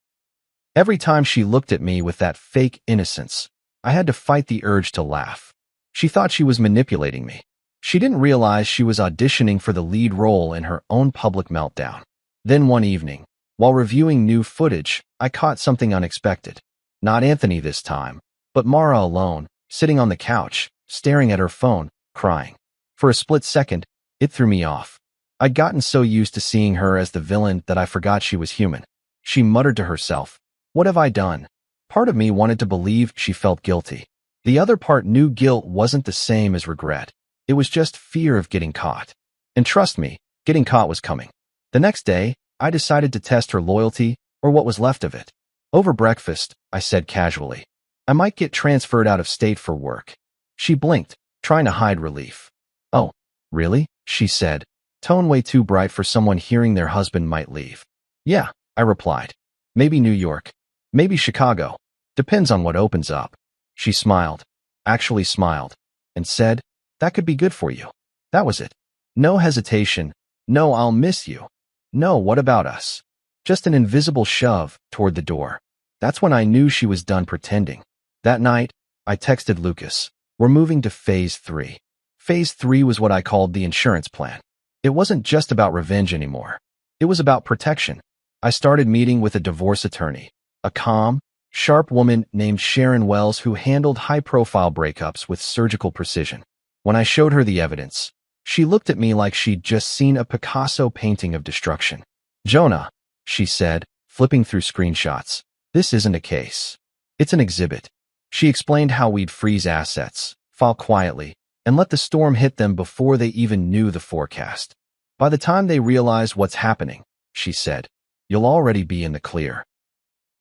Every time she looked at me with that fake innocence, I had to fight the urge to laugh. She thought she was manipulating me. She didn't realize she was auditioning for the lead role in her own public meltdown. Then one evening, while reviewing new footage, I caught something unexpected. Not Anthony this time, but Mara alone, sitting on the couch, staring at her phone, crying. For a split second, it threw me off. I'd gotten so used to seeing her as the villain that I forgot she was human. She muttered to herself, "What have I done?" Part of me wanted to believe she felt guilty. The other part knew guilt wasn't the same as regret. It was just fear of getting caught. And trust me, getting caught was coming. The next day, I decided to test her loyalty, or what was left of it. Over breakfast, I said casually, "I might get transferred out of state for work." She blinked, trying to hide relief. "Oh, really?" she said, tone way too bright for someone hearing their husband might leave. "Yeah," I replied. "Maybe New York. Maybe Chicago. Depends on what opens up." She smiled, actually smiled, and said, "That could be good for you." That was it. No hesitation. No, "I'll miss you." No, "What about us?" Just an invisible shove toward the door. That's when I knew she was done pretending. That night, I texted Lucas, "We're moving to Phase 3. Phase 3 was what I called the insurance plan. It wasn't just about revenge anymore. It was about protection. I started meeting with a divorce attorney, a calm, sharp woman named Sharon Wells who handled high-profile breakups with surgical precision. When I showed her the evidence, she looked at me like she'd just seen a Picasso painting of destruction. "Jonah," she said, flipping through screenshots, "this isn't a case. It's an exhibit." She explained how we'd freeze assets, file quietly, and let the storm hit them before they even knew the forecast. "By the time they realize what's happening," she said, "you'll already be in the clear."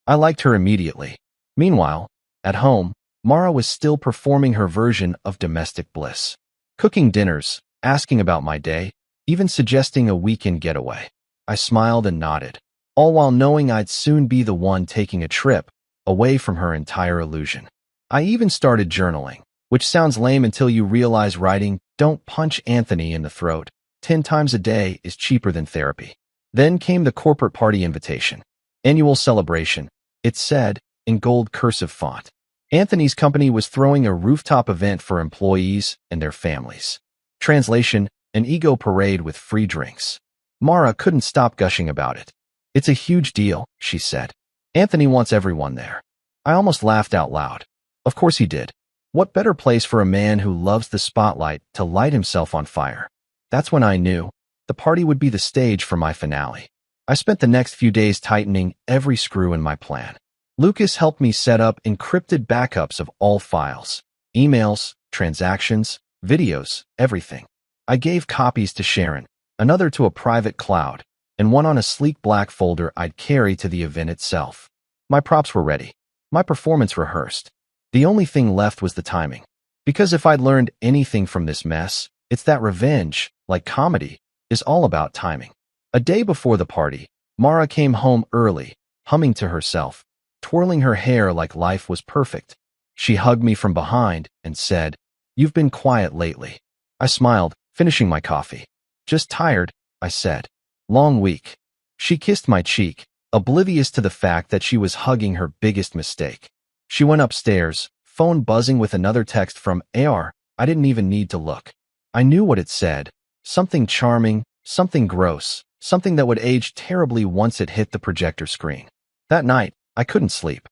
I liked her immediately. Meanwhile, at home, Mara was still performing her version of domestic bliss. Cooking dinners, asking about my day, even suggesting a weekend getaway. I smiled and nodded, all while knowing I'd soon be the one taking a trip away from her entire illusion. I even started journaling, which sounds lame until you realize writing "Don't punch Anthony in the throat 10 times a day" is cheaper than therapy. Then came the corporate party invitation. Annual celebration, it said, in gold cursive font. Anthony's company was throwing a rooftop event for employees and their families. Translation, an ego parade with free drinks. Mara couldn't stop gushing about it. "It's a huge deal," she said. "Anthony wants everyone there." I almost laughed out loud. Of course he did. What better place for a man who loves the spotlight to light himself on fire? That's when I knew the party would be the stage for my finale. I spent the next few days tightening every screw in my plan. Lucas helped me set up encrypted backups of all files, emails, transactions, videos, everything. I gave copies to Sharon, another to a private cloud, and one on a sleek black folder I'd carry to the event itself. My props were ready. My performance rehearsed. The only thing left was the timing. Because if I'd learned anything from this mess, it's that revenge, like comedy, is all about timing. A day before the party, Mara came home early, humming to herself, twirling her hair like life was perfect. She hugged me from behind and said, "You've been quiet lately." I smiled, finishing my coffee. "Just tired," I said. "Long week." She kissed my cheek, oblivious to the fact that she was hugging her biggest mistake. She went upstairs, phone buzzing with another text from AR. I didn't even need to look. I knew what it said. Something charming, something gross, something that would age terribly once it hit the projector screen. That night, I couldn't sleep.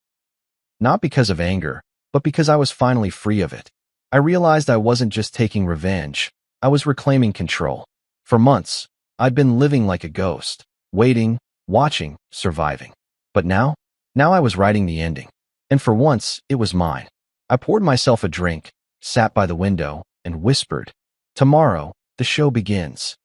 Not because of anger, but because I was finally free of it. I realized I wasn't just taking revenge. I was reclaiming control. For months, I'd been living like a ghost, waiting, watching, surviving. But now I was writing the ending. And for once, it was mine. I poured myself a drink, sat by the window, and whispered, "Tomorrow, the show begins."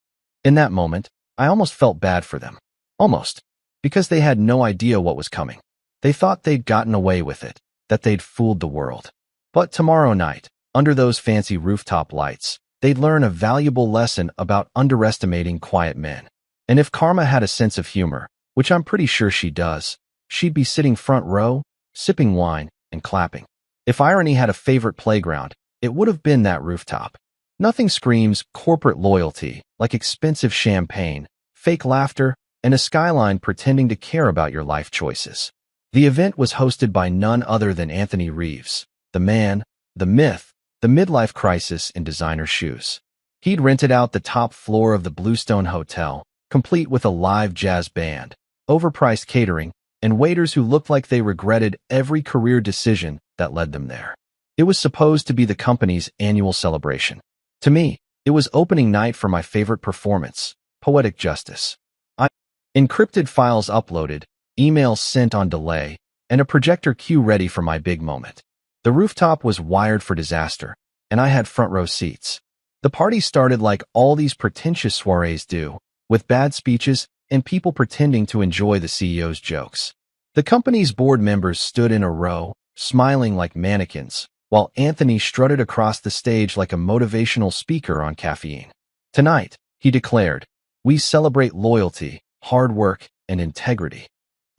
In that moment, I almost felt bad for them. Almost. Because they had no idea what was coming. They thought they'd gotten away with it, that they'd fooled the world. But tomorrow night, under those fancy rooftop lights, they'd learn a valuable lesson about underestimating quiet men. And if Karma had a sense of humor, which I'm pretty sure she does, she'd be sitting front row, sipping wine, and clapping. If irony had a favorite playground, it would have been that rooftop. Nothing screams corporate loyalty like expensive champagne, fake laughter, and a skyline pretending to care about your life choices. The event was hosted by none other than Anthony Reeves, the man, the myth, the midlife crisis in designer shoes. He'd rented out the top floor of the Bluestone Hotel, complete with a live jazz band, overpriced catering, and waiters who looked like they regretted every career decision that led them there. It was supposed to be the company's annual celebration. To me, it was opening night for my favorite performance, Poetic Justice. Encrypted files uploaded, emails sent on delay, and a projector cue ready for my big moment. The rooftop was wired for disaster, and I had front row seats. The party started like all these pretentious soirees do, with bad speeches and people pretending to enjoy the CEO's jokes. The company's board members stood in a row, smiling like mannequins, while Anthony strutted across the stage like a motivational speaker on caffeine. "Tonight," he declared, "we celebrate loyalty, hard work, and integrity."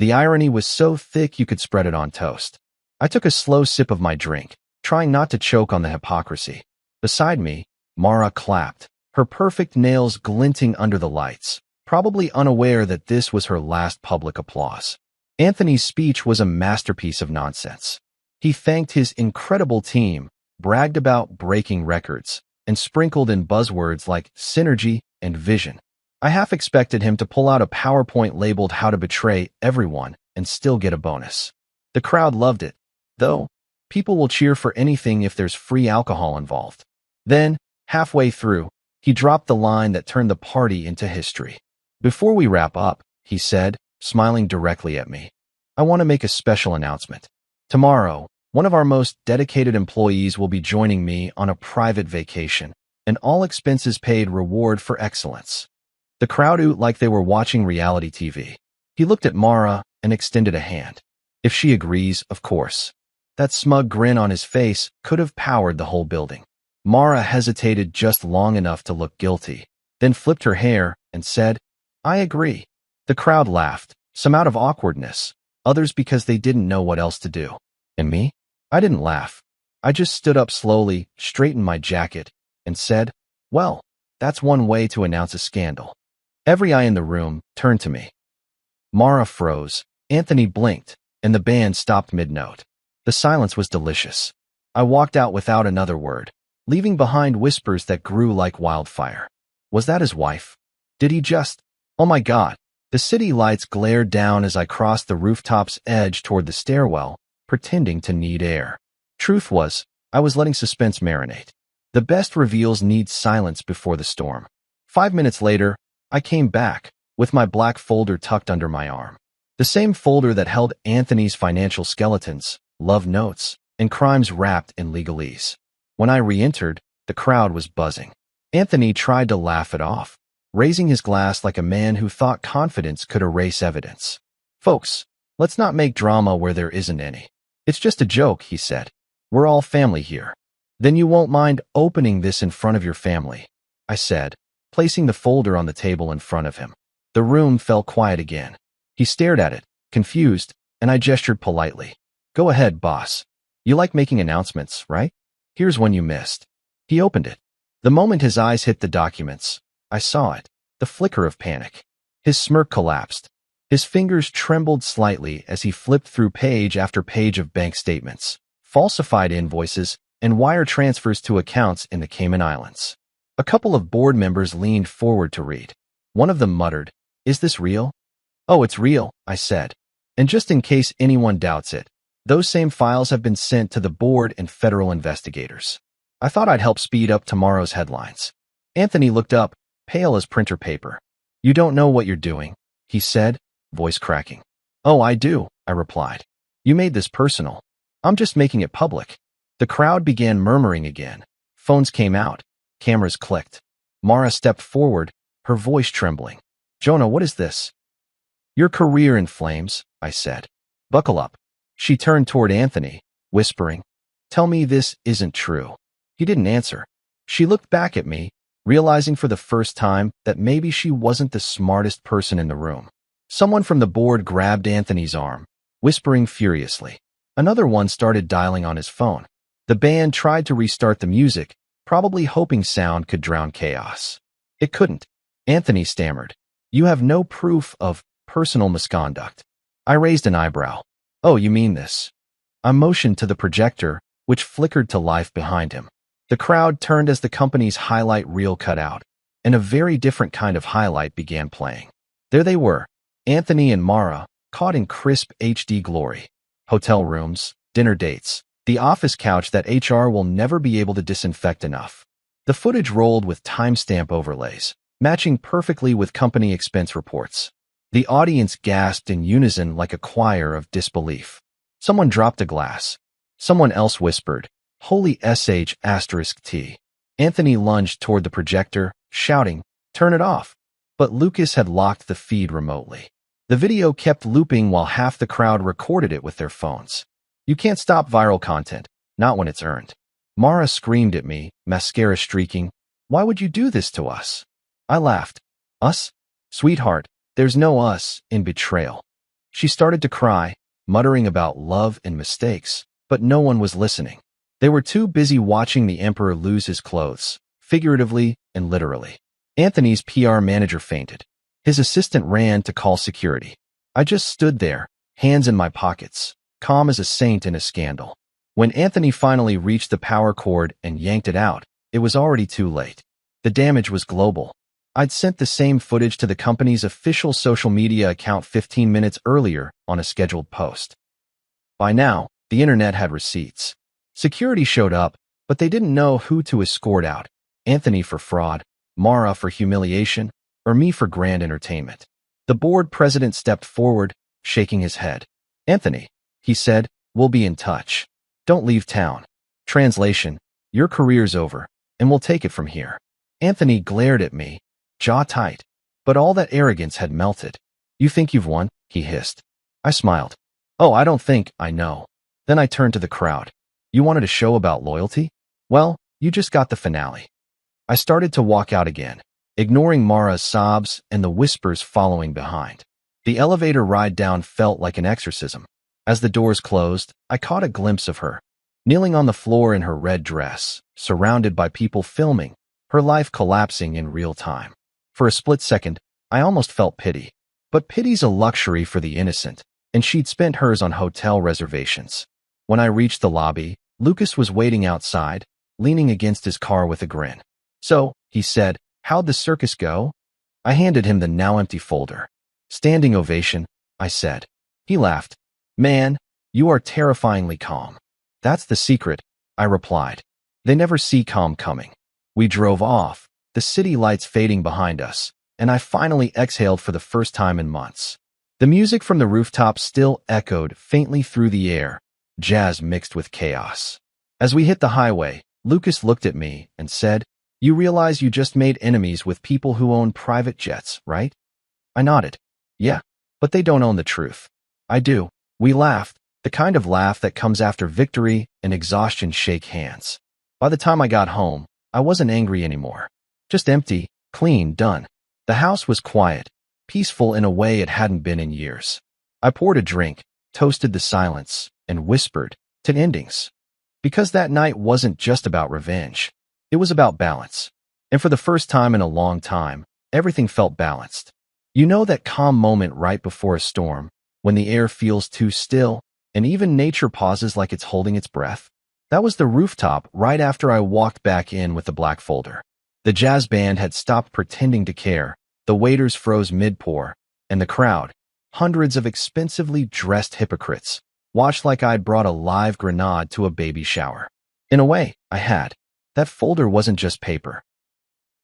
The irony was so thick you could spread it on toast. I took a slow sip of my drink, trying not to choke on the hypocrisy. Beside me, Mara clapped, her perfect nails glinting under the lights, probably unaware that this was her last public applause. Anthony's speech was a masterpiece of nonsense. He thanked his incredible team, bragged about breaking records, and sprinkled in buzzwords like synergy and vision. I half expected him to pull out a PowerPoint labeled "How to Betray Everyone" and still get a bonus. The crowd loved it, though. People will cheer for anything if there's free alcohol involved. Then, halfway through, he dropped the line that turned the party into history. "Before we wrap up," he said, smiling directly at me, "I want to make a special announcement. Tomorrow, one of our most dedicated employees will be joining me on a private vacation, an all-expenses paid reward for excellence." The crowd oohed like they were watching reality TV. He looked at Mara and extended a hand. "If she agrees, of course." That smug grin on his face could have powered the whole building. Mara hesitated just long enough to look guilty, then flipped her hair and said, "I agree." The crowd laughed, some out of awkwardness, others because they didn't know what else to do. And me? I didn't laugh. I just stood up slowly, straightened my jacket, and said, "Well, that's one way to announce a scandal." Every eye in the room turned to me. Mara froze, Anthony blinked, and the band stopped mid-note. The silence was delicious. I walked out without another word, leaving behind whispers that grew like wildfire. Was that his wife? Did he just— Oh my God! The city lights glared down as I crossed the rooftop's edge toward the stairwell, pretending to need air. Truth was, I was letting suspense marinate. The best reveals need silence before the storm. 5 minutes later, I came back, with my black folder tucked under my arm. The same folder that held Anthony's financial skeletons, love notes, and crimes wrapped in legalese. When I re-entered, the crowd was buzzing. Anthony tried to laugh it off, raising his glass like a man who thought confidence could erase evidence. "Folks, let's not make drama where there isn't any. It's just a joke," he said. "We're all family here." "Then you won't mind opening this in front of your family," I said, placing the folder on the table in front of him. The room fell quiet again. He stared at it, confused, and I gestured politely. "Go ahead, boss. You like making announcements, right? Here's one you missed." He opened it. The moment his eyes hit the documents, I saw it, the flicker of panic. His smirk collapsed. His fingers trembled slightly as he flipped through page after page of bank statements, falsified invoices, and wire transfers to accounts in the Cayman Islands. A couple of board members leaned forward to read. One of them muttered, "Is this real?" "Oh, it's real," I said. "And just in case anyone doubts it, those same files have been sent to the board and federal investigators. I thought I'd help speed up tomorrow's headlines." Anthony looked up, pale as printer paper. "You don't know what you're doing," he said, voice cracking. "Oh, I do," I replied. "You made this personal. I'm just making it public." The crowd began murmuring again. Phones came out. Cameras clicked. Mara stepped forward, her voice trembling. "Jonah, what is this?" "Your career in flames," I said. "Buckle up." She turned toward Anthony, whispering, "Tell me this isn't true." He didn't answer. She looked back at me, realizing for the first time that maybe she wasn't the smartest person in the room. Someone from the board grabbed Anthony's arm, whispering furiously. Another one started dialing on his phone. The band tried to restart the music, probably hoping sound could drown chaos. It couldn't. Anthony stammered, "You have no proof of personal misconduct." I raised an eyebrow. "Oh, you mean this?" I motioned to the projector, which flickered to life behind him. The crowd turned as the company's highlight reel cut out, and a very different kind of highlight began playing. There they were, Anthony and Mara, caught in crisp HD glory. Hotel rooms, dinner dates, the office couch that HR will never be able to disinfect enough. The footage rolled with timestamp overlays, matching perfectly with company expense reports. The audience gasped in unison like a choir of disbelief. Someone dropped a glass. Someone else whispered, "Holy sh**T." Anthony lunged toward the projector, shouting, "Turn it off." But Lucas had locked the feed remotely. The video kept looping while half the crowd recorded it with their phones. You can't stop viral content, not when it's earned. Mara screamed at me, mascara streaking, "Why would you do this to us?" I laughed. "Us? Sweetheart, there's no us in betrayal." She started to cry, muttering about love and mistakes, but no one was listening. They were too busy watching the emperor lose his clothes, figuratively and literally. Anthony's PR manager fainted. His assistant ran to call security. I just stood there, hands in my pockets, calm as a saint in a scandal. When Anthony finally reached the power cord and yanked it out, it was already too late. The damage was global. I'd sent the same footage to the company's official social media account 15 minutes earlier on a scheduled post. By now, the internet had receipts. Security showed up, but they didn't know who to escort out. Anthony for fraud, Mara for humiliation, or me for grand entertainment. The board president stepped forward, shaking his head. "Anthony," he said, "we'll be in touch. Don't leave town." Translation, "Your career's over, and we'll take it from here." Anthony glared at me, jaw tight, but all that arrogance had melted. "You think you've won?" he hissed. I smiled. "Oh, I don't think I know." Then I turned to the crowd. "You wanted a show about loyalty? Well, you just got the finale." I started to walk out again, ignoring Mara's sobs and the whispers following behind. The elevator ride down felt like an exorcism. As the doors closed, I caught a glimpse of her, kneeling on the floor in her red dress, surrounded by people filming, her life collapsing in real time. For a split second, I almost felt pity. But pity's a luxury for the innocent, and she'd spent hers on hotel reservations. When I reached the lobby, Lucas was waiting outside, leaning against his car with a grin. "So," he said, "how'd the circus go?" I handed him the now empty folder. "Standing ovation," I said. He laughed. "Man, you are terrifyingly calm." "That's the secret," I replied. "They never see calm coming." We drove off, the city lights fading behind us, and I finally exhaled for the first time in months. The music from the rooftop still echoed faintly through the air, jazz mixed with chaos. As we hit the highway, Lucas looked at me and said, "You realize you just made enemies with people who own private jets, right?" I nodded. "Yeah, but they don't own the truth." "I do." We laughed, the kind of laugh that comes after victory and exhaustion shake hands. By the time I got home, I wasn't angry anymore. Just empty, clean, done. The house was quiet, peaceful in a way it hadn't been in years. I poured a drink, toasted the silence, and whispered, "To endings." Because that night wasn't just about revenge. It was about balance. And for the first time in a long time, everything felt balanced. You know that calm moment right before a storm, when the air feels too still, and even nature pauses like it's holding its breath? That was the rooftop right after I walked back in with the black folder. The jazz band had stopped pretending to care, the waiters froze mid-pour, and the crowd, hundreds of expensively dressed hypocrites, watched like I'd brought a live grenade to a baby shower. In a way, I had. That folder wasn't just paper.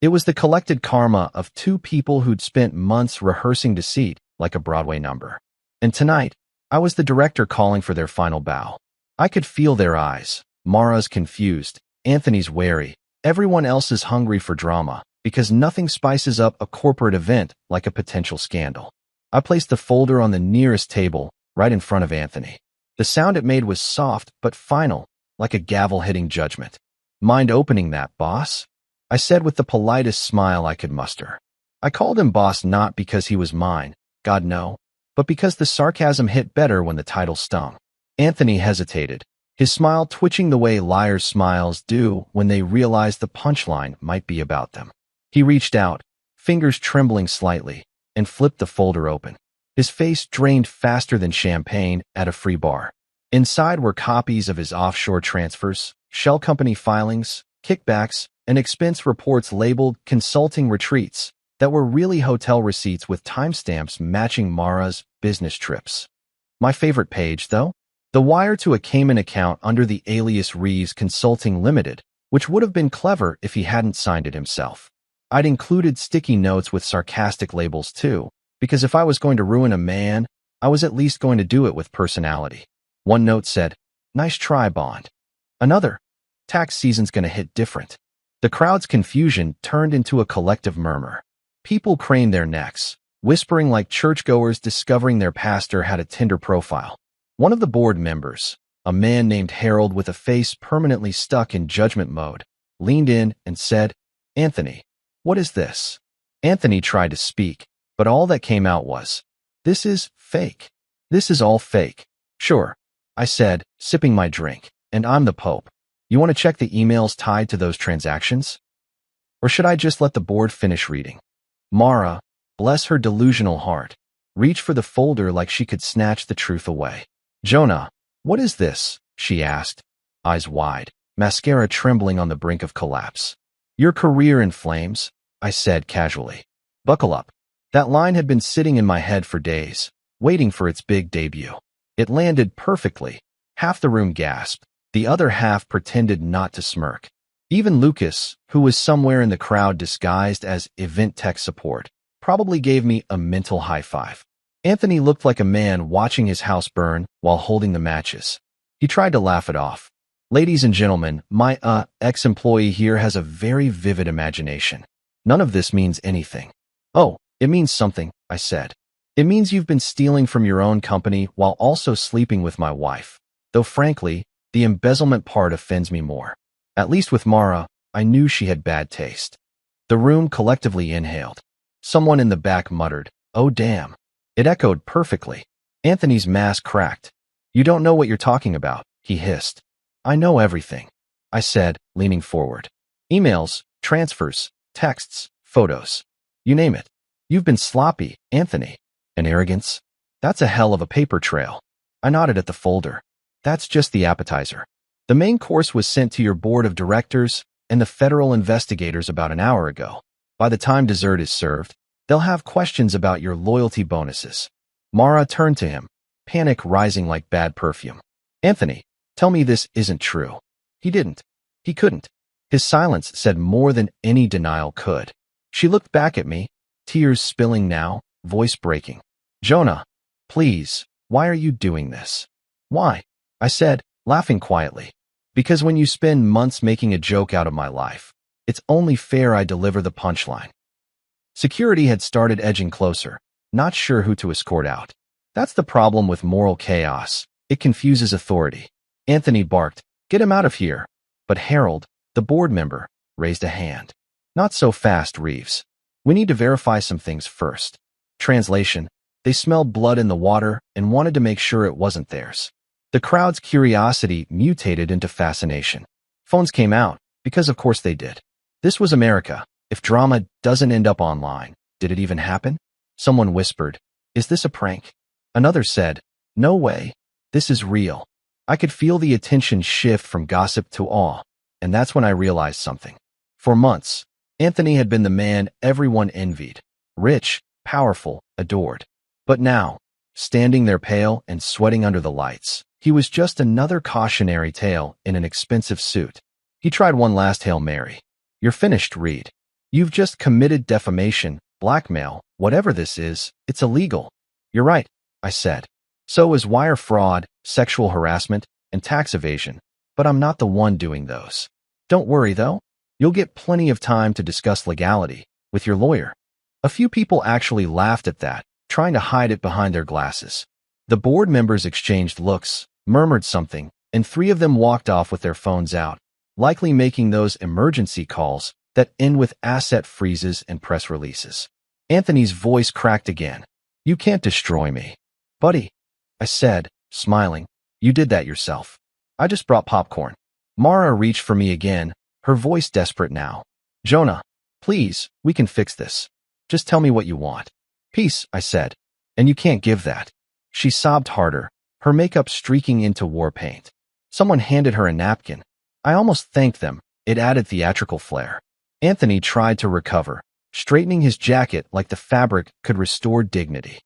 It was the collected karma of two people who'd spent months rehearsing deceit like a Broadway number. And tonight, I was the director calling for their final bow. I could feel their eyes. Mara's confused, Anthony's wary, everyone else is hungry for drama, because nothing spices up a corporate event like a potential scandal. I placed the folder on the nearest table, right in front of Anthony. The sound it made was soft but final, like a gavel hitting judgment. "Mind opening that, boss?" I said with the politest smile I could muster. I called him boss not because he was mine, God no, but because the sarcasm hit better when the title stung. Anthony hesitated, his smile twitching the way liars' smiles do when they realize the punchline might be about them. He reached out, fingers trembling slightly, and flipped the folder open. His face drained faster than champagne at a free bar. Inside were copies of his offshore transfers, shell company filings, kickbacks, and expense reports labeled consulting retreats that were really hotel receipts with timestamps matching Mara's business trips. My favorite page, though? The wire to a Cayman account under the alias Reeves Consulting Limited, which would have been clever if he hadn't signed it himself. I'd included sticky notes with sarcastic labels too, because if I was going to ruin a man, I was at least going to do it with personality. One note said, "Nice try, Bond." Another, "Tax season's gonna hit different." The crowd's confusion turned into a collective murmur. People craned their necks, whispering like churchgoers discovering their pastor had a Tinder profile. One of the board members, a man named Harold with a face permanently stuck in judgment mode, leaned in and said, "Anthony, what is this?" Anthony tried to speak, but all that came out was, "This is fake. This is all fake." "Sure," I said, sipping my drink, "and I'm the Pope. You want to check the emails tied to those transactions? Or should I just let the board finish reading?" Mara, bless her delusional heart, reached for the folder like she could snatch the truth away. "Jonah, what is this?" she asked, eyes wide, mascara trembling on the brink of collapse. "Your career in flames," I said casually. "Buckle up." That line had been sitting in my head for days, waiting for its big debut. It landed perfectly. Half the room gasped. The other half pretended not to smirk. Even Lucas, who was somewhere in the crowd disguised as event tech support, probably gave me a mental high five. Anthony looked like a man watching his house burn while holding the matches. He tried to laugh it off. "Ladies and gentlemen, my ex-employee here has a very vivid imagination. None of this means anything." "Oh, it means something," I said. "It means you've been stealing from your own company while also sleeping with my wife. Though frankly, the embezzlement part offends me more. At least with Mara, I knew she had bad taste." The room collectively inhaled. Someone in the back muttered, "Oh damn." It echoed perfectly. Anthony's mask cracked. "You don't know what you're talking about," he hissed. "I know everything," I said, leaning forward. "Emails, transfers, texts, photos. You name it. You've been sloppy, Anthony. And arrogance? That's a hell of a paper trail." I nodded at the folder. "That's just the appetizer. The main course was sent to your board of directors and the federal investigators about an hour ago. By the time dessert is served, they'll have questions about your loyalty bonuses." Mara turned to him, panic rising like bad perfume. "Anthony, tell me this isn't true." He didn't. He couldn't. His silence said more than any denial could. She looked back at me, tears spilling now, voice breaking. "Jonah, Please, why are you doing this? Why? I said, laughing quietly. Because when you spend months making a joke out of my life, it's only fair I deliver the punchline. Security had started edging closer, not sure who to escort out. That's the problem with moral chaos. It confuses authority. Anthony barked, "Get him out of here." But Harold, the board member, raised a hand. "Not so fast, Reeves. We need to verify some things first." Translation: they smelled blood in the water and wanted to make sure it wasn't theirs. The crowd's curiosity mutated into fascination. Phones came out, because of course they did. This was America. If drama doesn't end up online, did it even happen? Someone whispered, "Is this a prank?" Another said, "No way. This is real." I could feel the attention shift from gossip to awe, and that's when I realized something. For months, Anthony had been the man everyone envied. Rich, powerful, adored. But now, standing there pale and sweating under the lights, he was just another cautionary tale in an expensive suit. He tried one last Hail Mary. "You're finished, Reed. You've just committed defamation, blackmail, whatever this is, it's illegal." "You're right," I said. "So is wire fraud, sexual harassment, and tax evasion, but I'm not the one doing those. Don't worry, though. You'll get plenty of time to discuss legality with your lawyer." A few people actually laughed at that, trying to hide it behind their glasses. The board members exchanged looks, murmured something, and 3 of them walked off with their phones out, likely making those emergency calls that end with asset freezes and press releases. Anthony's voice cracked again. "You can't destroy me." "Buddy," I said, smiling, "you did that yourself. I just brought popcorn." Mara reached for me again, her voice desperate now. "Jonah, please, we can fix this. Just tell me what you want." "Peace," I said. "And you can't give that." She sobbed harder, her makeup streaking into war paint. Someone handed her a napkin. I almost thanked them. It added theatrical flair. Anthony tried to recover, straightening his jacket like the fabric could restore dignity.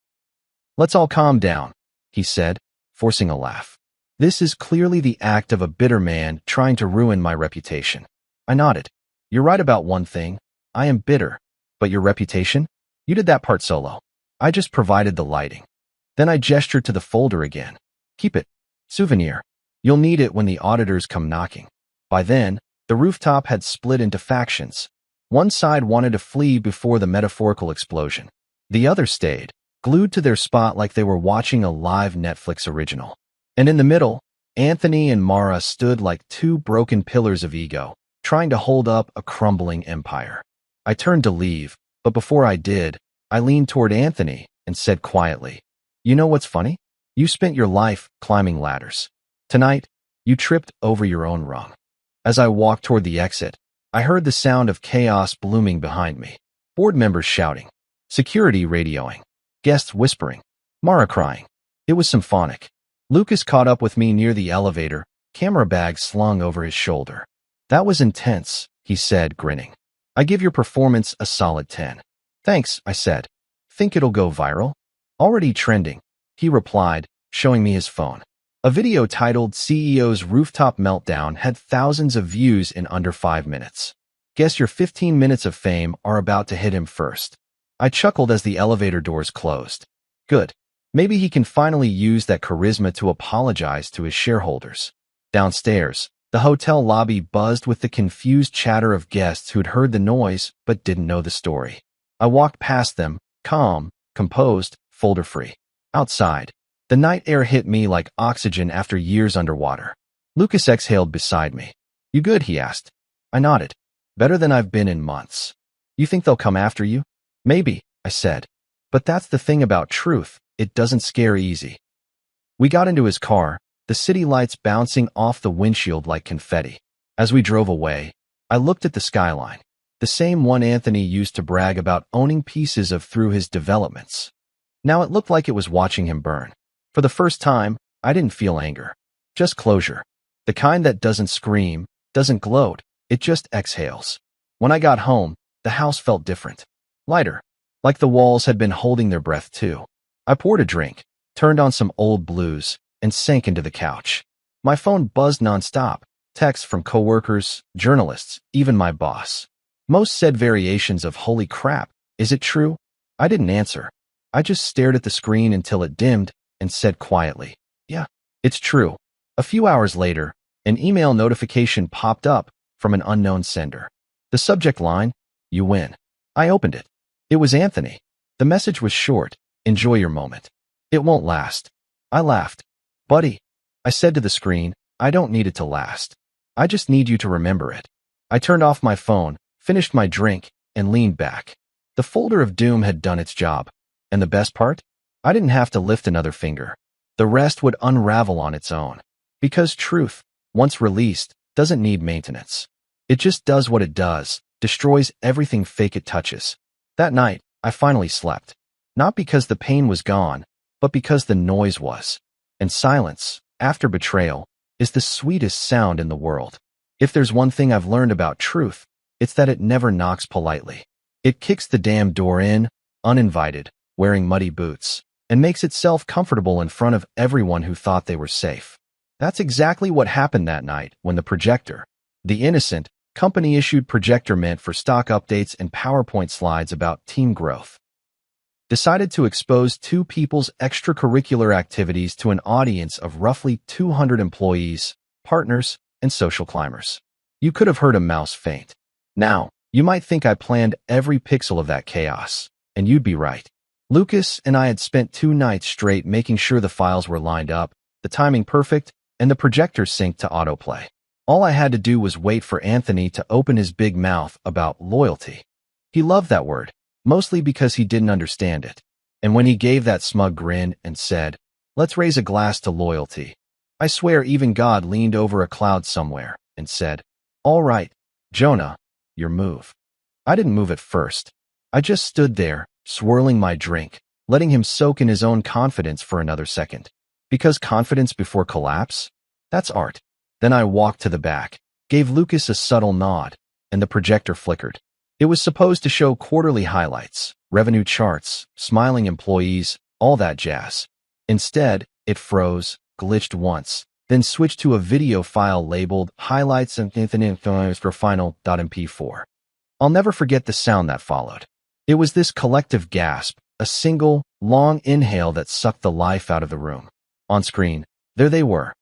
"Let's all calm down," he said, forcing a laugh. "This is clearly the act of a bitter man trying to ruin my reputation." I nodded. "You're right about one thing. I am bitter. But your reputation? You did that part solo. I just provided the lighting." Then I gestured to the folder again. "Keep it. Souvenir. You'll need it when the auditors come knocking." By then, the rooftop had split into factions. One side wanted to flee before the metaphorical explosion. The other stayed, glued to their spot like they were watching a live Netflix original. And in the middle, Anthony and Mara stood like 2 broken pillars of ego, trying to hold up a crumbling empire. I turned to leave, but before I did, I leaned toward Anthony and said quietly, "You know what's funny? You spent your life climbing ladders. Tonight, you tripped over your own rung." As I walked toward the exit, I heard the sound of chaos blooming behind me. Board members shouting, security radioing, guests whispering, Mara crying. It was symphonic. Lucas caught up with me near the elevator, camera bag slung over his shoulder. "That was intense," he said, grinning. "I give your performance a solid 10. "Thanks," I said. "Think it'll go viral?" "Already trending," he replied, showing me his phone. A video titled CEO's Rooftop Meltdown had thousands of views in under 5 minutes. Guess your 15 minutes of fame are about to hit him first. I chuckled as the elevator doors closed. Good. Maybe he can finally use that charisma to apologize to his shareholders. Downstairs, the hotel lobby buzzed with the confused chatter of guests who'd heard the noise but didn't know the story. I walked past them, calm, composed, folder-free. Outside, the night air hit me like oxygen after years underwater. Lucas exhaled beside me. "You good?" he asked. I nodded. "Better than I've been in months." "You think they'll come after you?" "Maybe," I said. "But that's the thing about truth. It doesn't scare easy." We got into his car, the city lights bouncing off the windshield like confetti. As we drove away, I looked at the skyline, the same one Anthony used to brag about owning pieces of through his developments. Now it looked like it was watching him burn. For the first time, I didn't feel anger, just closure. The kind that doesn't scream, doesn't gloat, it just exhales. When I got home, the house felt different. Lighter, like the walls had been holding their breath too. I poured a drink, turned on some old blues, and sank into the couch. My phone buzzed nonstop, texts from coworkers, journalists, even my boss. Most said variations of "holy crap, is it true?" I didn't answer. I just stared at the screen until it dimmed and said quietly, "Yeah, it's true." A few hours later, an email notification popped up from an unknown sender. The subject line, "You win." I opened it. It was Anthony. The message was short, "Enjoy your moment. It won't last." I laughed. "Buddy," I said to the screen, "I don't need it to last. I just need you to remember it." I turned off my phone, finished my drink, and leaned back. The folder of doom had done its job. And the best part? I didn't have to lift another finger. The rest would unravel on its own. Because truth, once released, doesn't need maintenance. It just does what it does, destroys everything fake it touches. That night, I finally slept. Not because the pain was gone, but because the noise was. And silence, after betrayal, is the sweetest sound in the world. If there's one thing I've learned about truth, it's that it never knocks politely. It kicks the damn door in, uninvited, wearing muddy boots, and makes itself comfortable in front of everyone who thought they were safe. That's exactly what happened that night when the projector, the innocent, company-issued projector meant for stock updates and PowerPoint slides about team growth, decided to expose two people's extracurricular activities to an audience of roughly 200 employees, partners, and social climbers. You could have heard a mouse faint. Now, you might think I planned every pixel of that chaos, and you'd be right. Lucas and I had spent 2 nights straight making sure the files were lined up, the timing perfect, and the projector synced to autoplay. All I had to do was wait for Anthony to open his big mouth about loyalty. He loved that word, mostly because he didn't understand it. And when he gave that smug grin and said, "Let's raise a glass to loyalty," I swear even God leaned over a cloud somewhere and said, "All right, Jonah, your move." I didn't move at first. I just stood there, swirling my drink, letting him soak in his own confidence for another second. Because confidence before collapse? That's art. Then I walked to the back, gave Lucas a subtle nod, and the projector flickered. It was supposed to show quarterly highlights, revenue charts, smiling employees, all that jazz. Instead, it froze, glitched once, then switched to a video file labeled highlights and for final.mp4. I'll never forget the sound that followed. It was this collective gasp, a single, long inhale that sucked the life out of the room. On screen, there they were.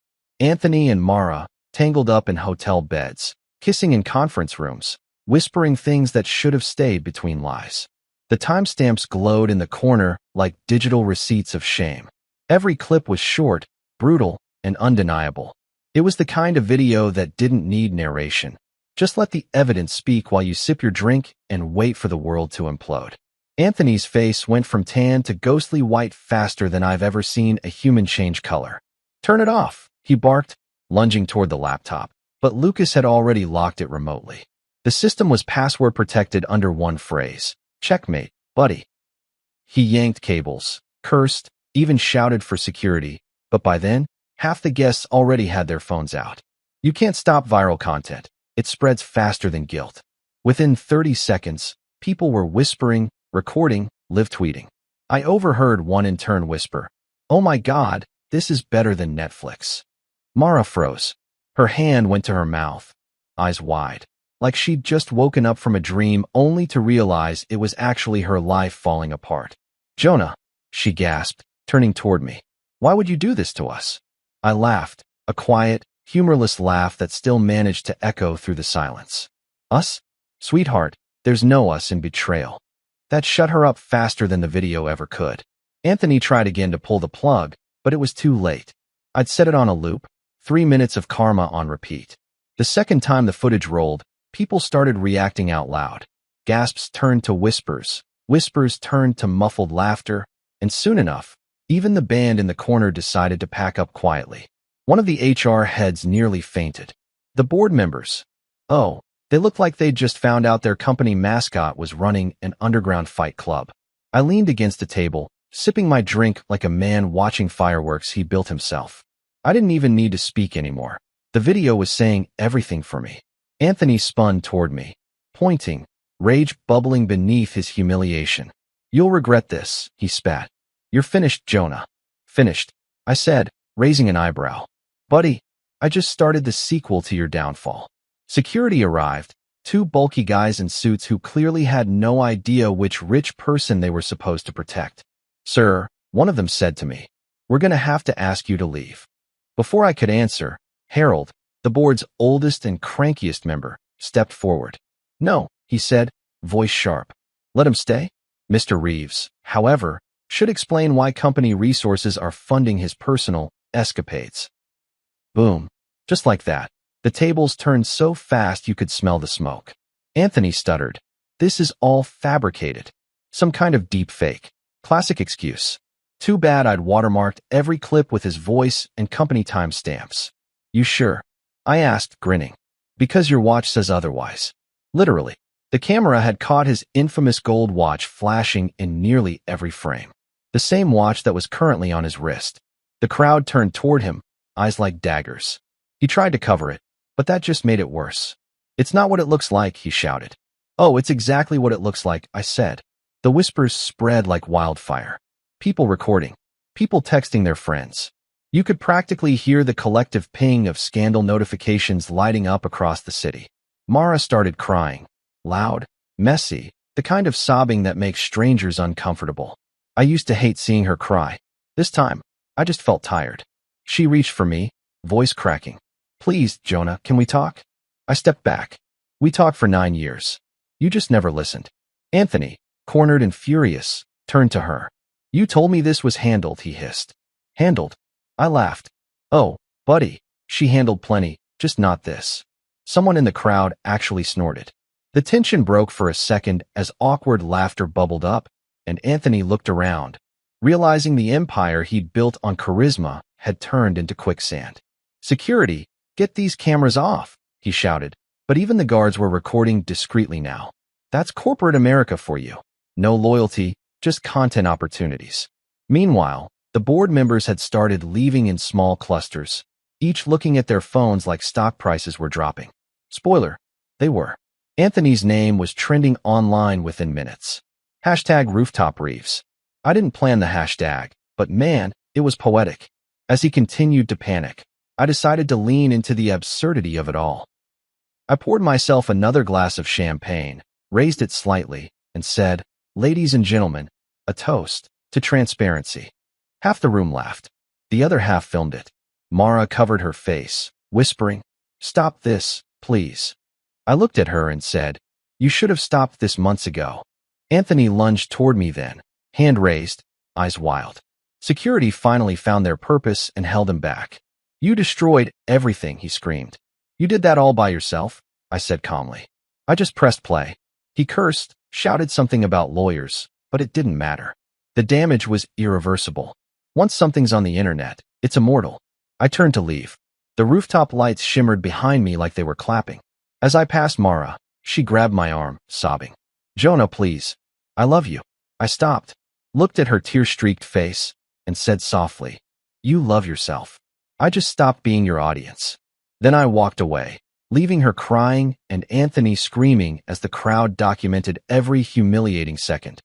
Anthony and Mara, tangled up in hotel beds, kissing in conference rooms, whispering things that should have stayed between lies. The timestamps glowed in the corner like digital receipts of shame. Every clip was short, brutal, and undeniable. It was the kind of video that didn't need narration. Just let the evidence speak while you sip your drink and wait for the world to implode. Anthony's face went from tan to ghostly white faster than I've ever seen a human change color. "Turn it off," he barked, lunging toward the laptop. But Lucas had already locked it remotely. The system was password protected under one phrase: "Checkmate, buddy." He yanked cables, cursed, even shouted for security, but by then, half the guests already had their phones out. You can't stop viral content. It spreads faster than guilt. Within 30 seconds, people were whispering, recording, live tweeting. I overheard one intern whisper, "Oh my God, this is better than Netflix." Mara froze. Her hand went to her mouth, eyes wide, like she'd just woken up from a dream only to realize it was actually her life falling apart. "Jonah," she gasped, turning toward me. "Why would you do this to us?" I laughed, a quiet, humorless laugh that still managed to echo through the silence. "Us? Sweetheart, there's no us in betrayal." That shut her up faster than the video ever could. Anthony tried again to pull the plug, but it was too late. I'd set it on a loop, 3 minutes of karma on repeat. The second time the footage rolled, people started reacting out loud. Gasps turned to whispers, whispers turned to muffled laughter, and soon enough, even the band in the corner decided to pack up quietly. One of the HR heads nearly fainted. The board members, oh, they looked like they'd just found out their company mascot was running an underground fight club. I leaned against a table, sipping my drink like a man watching fireworks he built himself. I didn't even need to speak anymore. The video was saying everything for me. Anthony spun toward me, pointing, rage bubbling beneath his humiliation. "You'll regret this," he spat. "You're finished, Jonah." "Finished," I said, raising an eyebrow. "Buddy, I just started the sequel to your downfall." Security arrived, 2 bulky guys in suits who clearly had no idea which rich person they were supposed to protect. Sir, one of them said to me, we're going to have to ask you to leave. Before I could answer, Harold, the board's oldest and crankiest member, stepped forward. No, he said, voice sharp. Let him stay? Mr. Reeves, however, should explain why company resources are funding his personal escapades. Boom. Just like that. The tables turned so fast you could smell the smoke. Anthony stuttered. This is all fabricated. Some kind of deep fake. Classic excuse. Too bad I'd watermarked every clip with his voice and company timestamps. You sure? I asked, grinning. Because your watch says otherwise. Literally. The camera had caught his infamous gold watch flashing in nearly every frame. The same watch that was currently on his wrist. The crowd turned toward him, eyes like daggers. He tried to cover it, but that just made it worse. It's not what it looks like, he shouted. Oh, it's exactly what it looks like, I said. The whispers spread like wildfire. People recording. People texting their friends. You could practically hear the collective ping of scandal notifications lighting up across the city. Mara started crying. Loud, messy, the kind of sobbing that makes strangers uncomfortable. I used to hate seeing her cry. This time, I just felt tired. She reached for me, voice cracking. Please, Jonah, can we talk? I stepped back. We talked for 9 years. You just never listened. Anthony, cornered and furious, turned to her. You told me this was handled, he hissed. Handled? I laughed. Oh, buddy, she handled plenty, just not this. Someone in the crowd actually snorted. The tension broke for a second as awkward laughter bubbled up, and Anthony looked around, realizing the empire he'd built on charisma had turned into quicksand. Security, get these cameras off, he shouted, but even the guards were recording discreetly now. That's corporate America for you. No loyalty, just content opportunities. Meanwhile, the board members had started leaving in small clusters, each looking at their phones like stock prices were dropping. Spoiler, they were. Anthony's name was trending online within minutes. #RooftopReeves. I didn't plan the hashtag, but man, it was poetic. As he continued to panic, I decided to lean into the absurdity of it all. I poured myself another glass of champagne, raised it slightly, and said, Ladies and gentlemen, a toast to transparency. Half the room laughed. The other half filmed it. Mara covered her face, whispering, Stop this, please. I looked at her and said, You should have stopped this months ago. Anthony lunged toward me then, hand raised, eyes wild. Security finally found their purpose and held him back. You destroyed everything, he screamed. You did that all by yourself, I said calmly. I just pressed play. He cursed, shouted something about lawyers, but it didn't matter. The damage was irreversible. Once something's on the internet, it's immortal. I turned to leave. The rooftop lights shimmered behind me like they were clapping. As I passed Mara, she grabbed my arm, sobbing. Jonah, please. I love you. I stopped, looked at her tear-streaked face, and said softly, You love yourself. I just stopped being your audience. Then I walked away, leaving her crying and Anthony screaming as the crowd documented every humiliating second.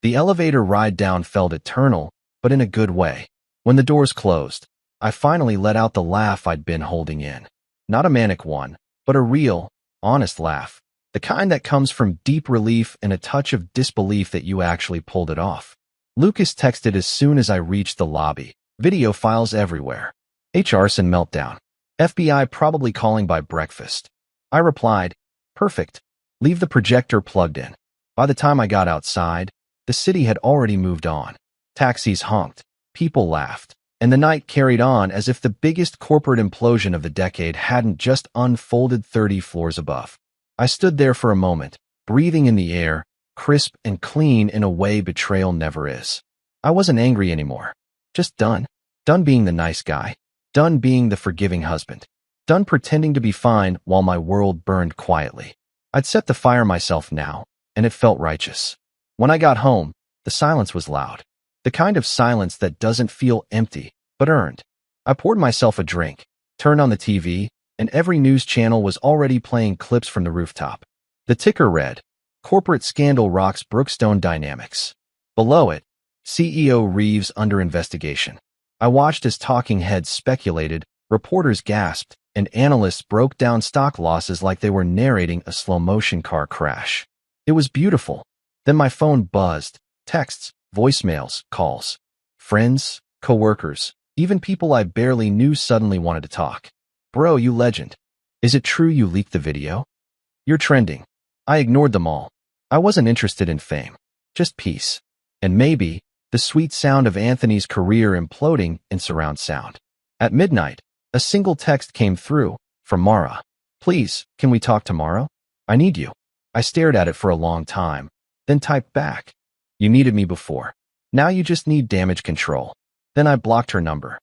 The elevator ride down felt eternal, but in a good way. When the doors closed, I finally let out the laugh I'd been holding in. Not a manic one, but a real, honest laugh. The kind that comes from deep relief and a touch of disbelief that you actually pulled it off. Lucas texted as soon as I reached the lobby. Video files everywhere. Arson meltdown. FBI probably calling by breakfast. I replied, Perfect. Leave the projector plugged in. By the time I got outside, the city had already moved on. Taxis honked. People laughed. And the night carried on as if the biggest corporate implosion of the decade hadn't just unfolded 30 floors above. I stood there for a moment, breathing in the air, crisp and clean in a way betrayal never is. I wasn't angry anymore. Just done. Done being the nice guy. Done being the forgiving husband. Done pretending to be fine while my world burned quietly. I'd set the fire myself now, and it felt righteous. When I got home, the silence was loud. The kind of silence that doesn't feel empty, but earned. I poured myself a drink, turned on the TV, and every news channel was already playing clips from the rooftop. The ticker read, Corporate Scandal Rocks Brookstone Dynamics. Below it, CEO Reeves under investigation. I watched as talking heads speculated, reporters gasped, and analysts broke down stock losses like they were narrating a slow-motion car crash. It was beautiful. Then my phone buzzed. Texts. voicemails, calls. Friends, coworkers, even people I barely knew suddenly wanted to talk. Bro, you legend. Is it true you leaked the video? You're trending. I ignored them all. I wasn't interested in fame. Just peace. And maybe the sweet sound of Anthony's career imploding in surround sound. At midnight, a single text came through from Mara. Please, can we talk tomorrow? I need you. I stared at it for a long time, then typed back. You needed me before. Now you just need damage control. Then I blocked her number.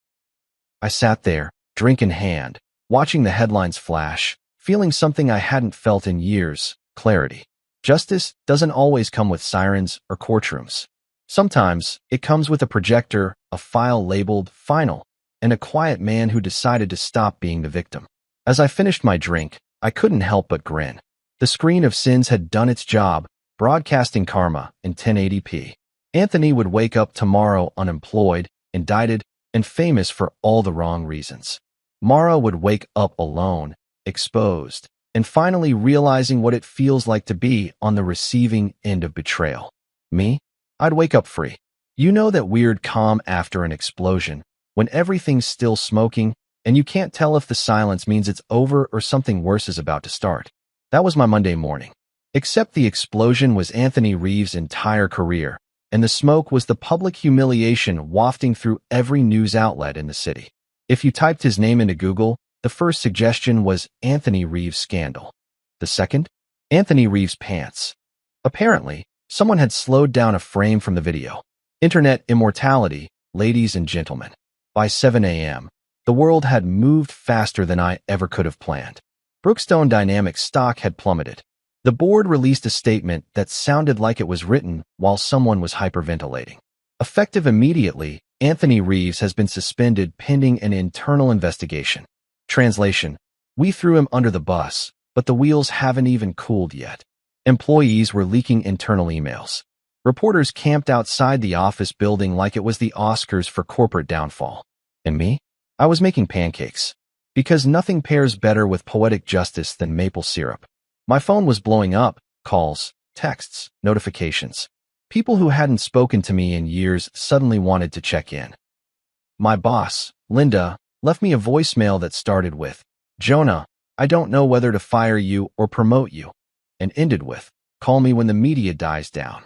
I sat there, drink in hand, watching the headlines flash, feeling something I hadn't felt in years, clarity. Justice doesn't always come with sirens or courtrooms. Sometimes it comes with a projector, a file labeled final, and a quiet man who decided to stop being the victim. As I finished my drink, I couldn't help but grin. The screen of sins had done its job, broadcasting karma in 1080p. Anthony would wake up tomorrow unemployed, indicted, and famous for all the wrong reasons. Mara would wake up alone, exposed, and finally realizing what it feels like to be on the receiving end of betrayal. Me? I'd wake up free. You know that weird calm after an explosion, when everything's still smoking, and you can't tell if the silence means it's over or something worse is about to start. That was my Monday morning. Except the explosion was Anthony Reeves' entire career, and the smoke was the public humiliation wafting through every news outlet in the city. If you typed his name into Google, the first suggestion was Anthony Reeves scandal. The second? Anthony Reeves pants. Apparently, someone had slowed down a frame from the video. Internet immortality, ladies and gentlemen. By 7 a.m., the world had moved faster than I ever could have planned. Brookstone Dynamics stock had plummeted. The board released a statement that sounded like it was written while someone was hyperventilating. Effective immediately, Anthony Reeves has been suspended pending an internal investigation. Translation: we threw him under the bus, but the wheels haven't even cooled yet. Employees were leaking internal emails. Reporters camped outside the office building like it was the Oscars for corporate downfall. And me? I was making pancakes. Because nothing pairs better with poetic justice than maple syrup. My phone was blowing up, calls, texts, notifications. People who hadn't spoken to me in years suddenly wanted to check in. My boss, Linda, left me a voicemail that started with, Jonah, I don't know whether to fire you or promote you, and ended with, call me when the media dies down.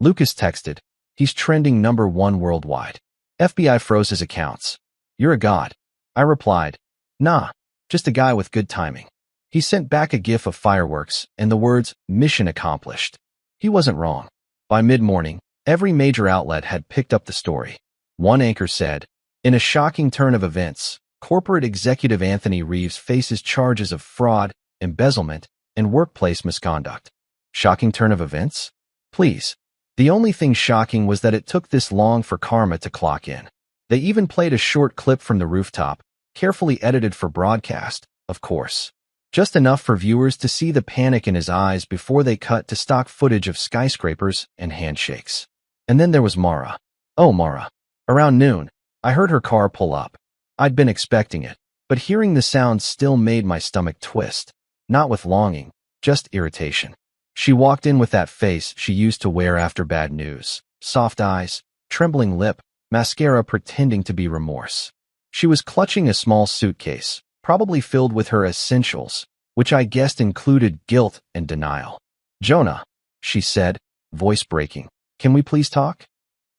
Lucas texted, he's trending #1 worldwide. FBI froze his accounts. You're a god. I replied, nah, just a guy with good timing. He sent back a gif of fireworks and the words, mission accomplished. He wasn't wrong. By mid-morning, every major outlet had picked up the story. One anchor said, in a shocking turn of events, corporate executive Anthony Reeves faces charges of fraud, embezzlement, and workplace misconduct. Shocking turn of events? Please. The only thing shocking was that it took this long for karma to clock in. They even played a short clip from the rooftop, carefully edited for broadcast, of course. Just enough for viewers to see the panic in his eyes before they cut to stock footage of skyscrapers and handshakes. And then there was Mara. Oh, Mara. Around noon, I heard her car pull up. I'd been expecting it, but hearing the sound still made my stomach twist. Not with longing, just irritation. She walked in with that face she used to wear after bad news. Soft eyes, trembling lip, mascara pretending to be remorse. She was clutching a small suitcase, probably filled with her essentials, which I guessed included guilt and denial. Jonah, she said, voice breaking, can we please talk?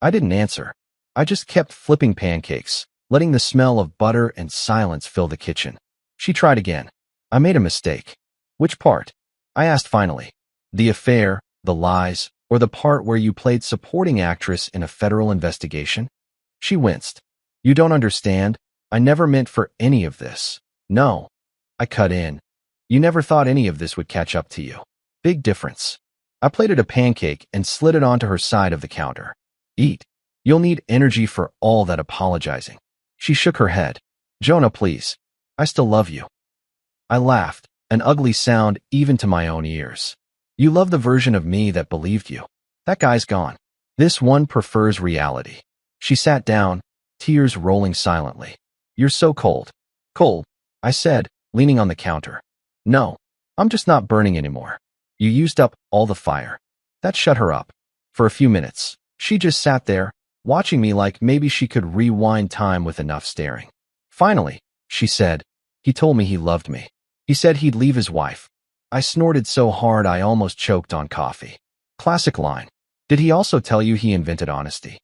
I didn't answer. I just kept flipping pancakes, letting the smell of butter and silence fill the kitchen. She tried again. I made a mistake. Which part? I asked finally. The affair, the lies, or the part where you played supporting actress in a federal investigation? She winced. You don't understand. I never meant for any of this. No. I cut in. You never thought any of this would catch up to you. Big difference. I plated a pancake and slid it onto her side of the counter. Eat. You'll need energy for all that apologizing. She shook her head. Jonah, please. I still love you. I laughed, an ugly sound even to my own ears. You love the version of me that believed you. That guy's gone. This one prefers reality. She sat down, tears rolling silently. You're so cold. Cold, I said, leaning on the counter. No, I'm just not burning anymore. You used up all the fire. That shut her up. For a few minutes. She just sat there, watching me like maybe she could rewind time with enough staring. Finally, she said, "He told me he loved me. He said he'd leave his wife." I snorted so hard I almost choked on coffee. Classic line. Did he also tell you he invented honesty?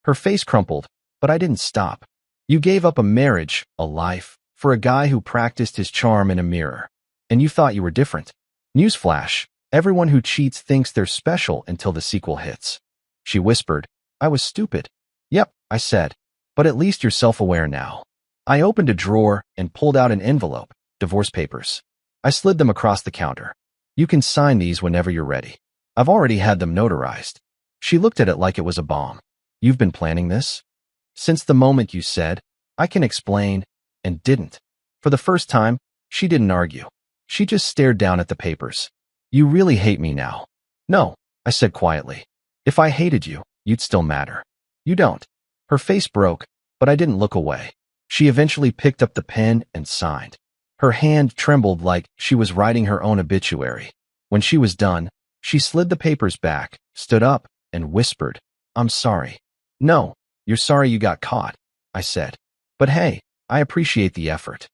Her face crumpled, but I didn't stop. You gave up a marriage, a life, for a guy who practiced his charm in a mirror. And you thought you were different. Newsflash, everyone who cheats thinks they're special until the sequel hits. She whispered, "I was stupid." "Yep," I said, "but at least you're self-aware now." I opened a drawer and pulled out an envelope, divorce papers. I slid them across the counter. "You can sign these whenever you're ready. I've already had them notarized." She looked at it like it was a bomb. "You've been planning this?" "Since the moment you said, I can explain," and didn't. For the first time, she didn't argue. She just stared down at the papers. "You really hate me now." "No," I said quietly. "If I hated you, you'd still matter." "You don't." Her face broke, but I didn't look away. She eventually picked up the pen and signed. Her hand trembled like she was writing her own obituary. When she was done, she slid the papers back, stood up, and whispered, "I'm sorry." "No, you're sorry you got caught," I said. "But hey, I appreciate the effort."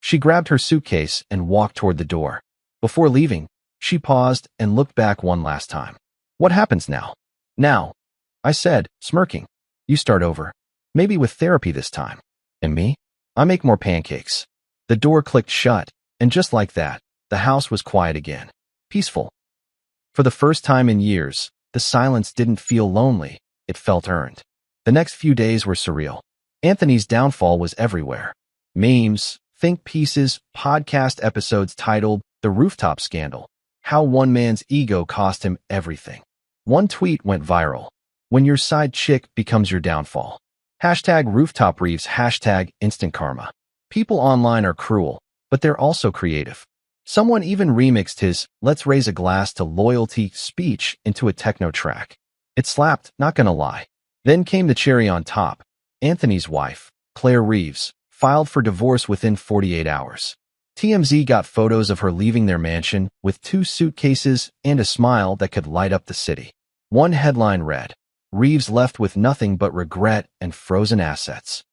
She grabbed her suitcase and walked toward the door. Before leaving, she paused and looked back one last time. "What happens now?" "Now," I said, smirking. "You start over. Maybe with therapy this time." "And me? I make more pancakes." The door clicked shut, and just like that, the house was quiet again. Peaceful. For the first time in years, the silence didn't feel lonely, it felt earned. The next few days were surreal. Anthony's downfall was everywhere. Memes, think pieces, podcast episodes titled "The Rooftop Scandal," how one man's ego cost him everything. One tweet went viral. "When your side chick becomes your downfall." Hashtag rooftop reefs, hashtag instant karma. People online are cruel, but they're also creative. Someone even remixed his "Let's Raise a Glass to Loyalty" speech into a techno track. It slapped, not gonna lie. Then came the cherry on top. Anthony's wife, Claire Reeves, filed for divorce within 48 hours. TMZ got photos of her leaving their mansion with 2 suitcases and a smile that could light up the city. One headline read, "Reeves left with nothing but regret and frozen assets."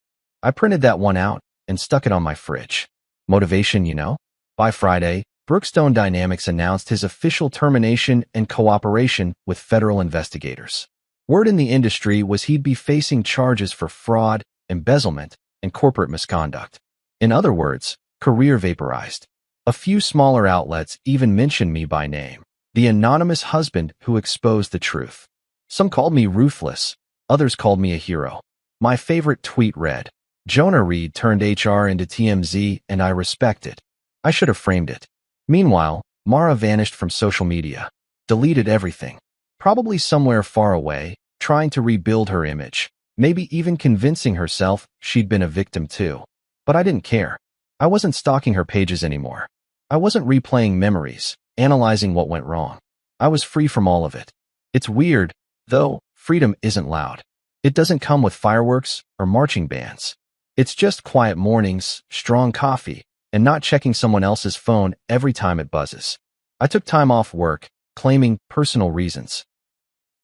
I printed that one out and stuck it on my fridge. Motivation, you know? By Friday, Brookstone Dynamics announced his official termination and cooperation with federal investigators. Word in the industry was he'd be facing charges for fraud, embezzlement, and corporate misconduct. In other words, career vaporized. A few smaller outlets even mentioned me by name, the anonymous husband who exposed the truth. Some called me ruthless, others called me a hero. My favorite tweet read, "Jonah Reed turned HR into TMZ and I respect it. I should have framed it." Meanwhile, Mara vanished from social media, deleted everything. Probably somewhere far away, trying to rebuild her image, maybe even convincing herself she'd been a victim too. But I didn't care. I wasn't stalking her pages anymore. I wasn't replaying memories, analyzing what went wrong. I was free from all of it. It's weird, though, freedom isn't loud. It doesn't come with fireworks or marching bands. It's just quiet mornings, strong coffee, and not checking someone else's phone every time it buzzes. I took time off work, claiming personal reasons.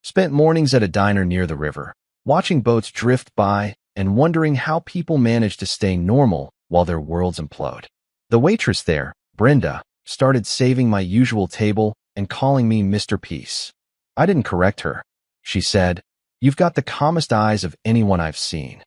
Spent mornings at a diner near the river, watching boats drift by and wondering how people manage to stay normal while their worlds implode. The waitress there, Brenda, started saving my usual table and calling me Mr. Peace. I didn't correct her. She said, "You've got the calmest eyes of anyone I've seen."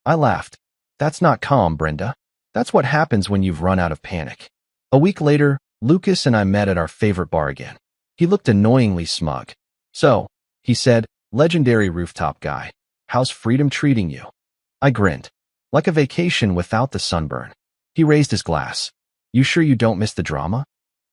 I laughed. "That's not calm, Brenda. That's what happens when you've run out of panic." A week later, Lucas and I met at our favorite bar again. He looked annoyingly smug. "So," he said, "legendary rooftop guy, how's freedom treating you?" I grinned. "Like a vacation without the sunburn." He raised his glass. "You sure you don't miss the drama?"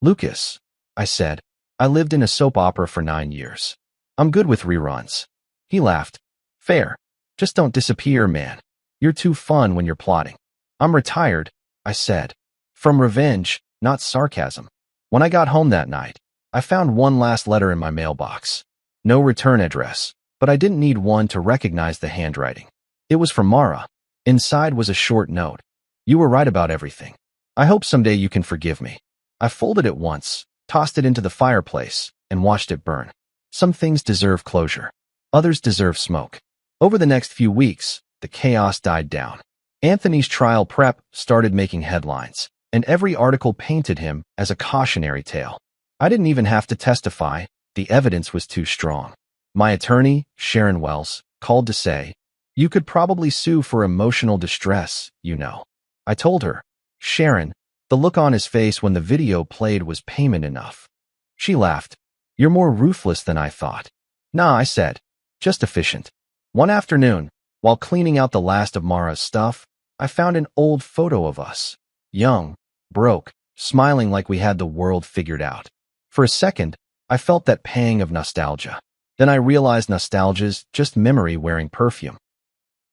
"Lucas," I said, "I lived in a soap opera for 9 years. I'm good with reruns." He laughed. "Fair. Just don't disappear, man. You're too fun when you're plotting." "I'm retired," I said. From revenge, not sarcasm. When I got home that night, I found one last letter in my mailbox. No return address, but I didn't need one to recognize the handwriting. It was from Mara. Inside was a short note. "You were right about everything. I hope someday you can forgive me." I folded it once, tossed it into the fireplace, and watched it burn. Some things deserve closure. Others deserve smoke. Over the next few weeks, the chaos died down. Anthony's trial prep started making headlines, and every article painted him as a cautionary tale. I didn't even have to testify. The evidence was too strong. My attorney, Sharon Wells, called to say, "You could probably sue for emotional distress, you know." I told her, "Sharon," the look on his face when the video played was payment enough. She laughed. "You're more ruthless than I thought." "Nah," I said, "just efficient." One afternoon, while cleaning out the last of Mara's stuff, I found an old photo of us. Young, broke, smiling like we had the world figured out. For a second, I felt that pang of nostalgia. Then I realized nostalgia's just memory wearing perfume.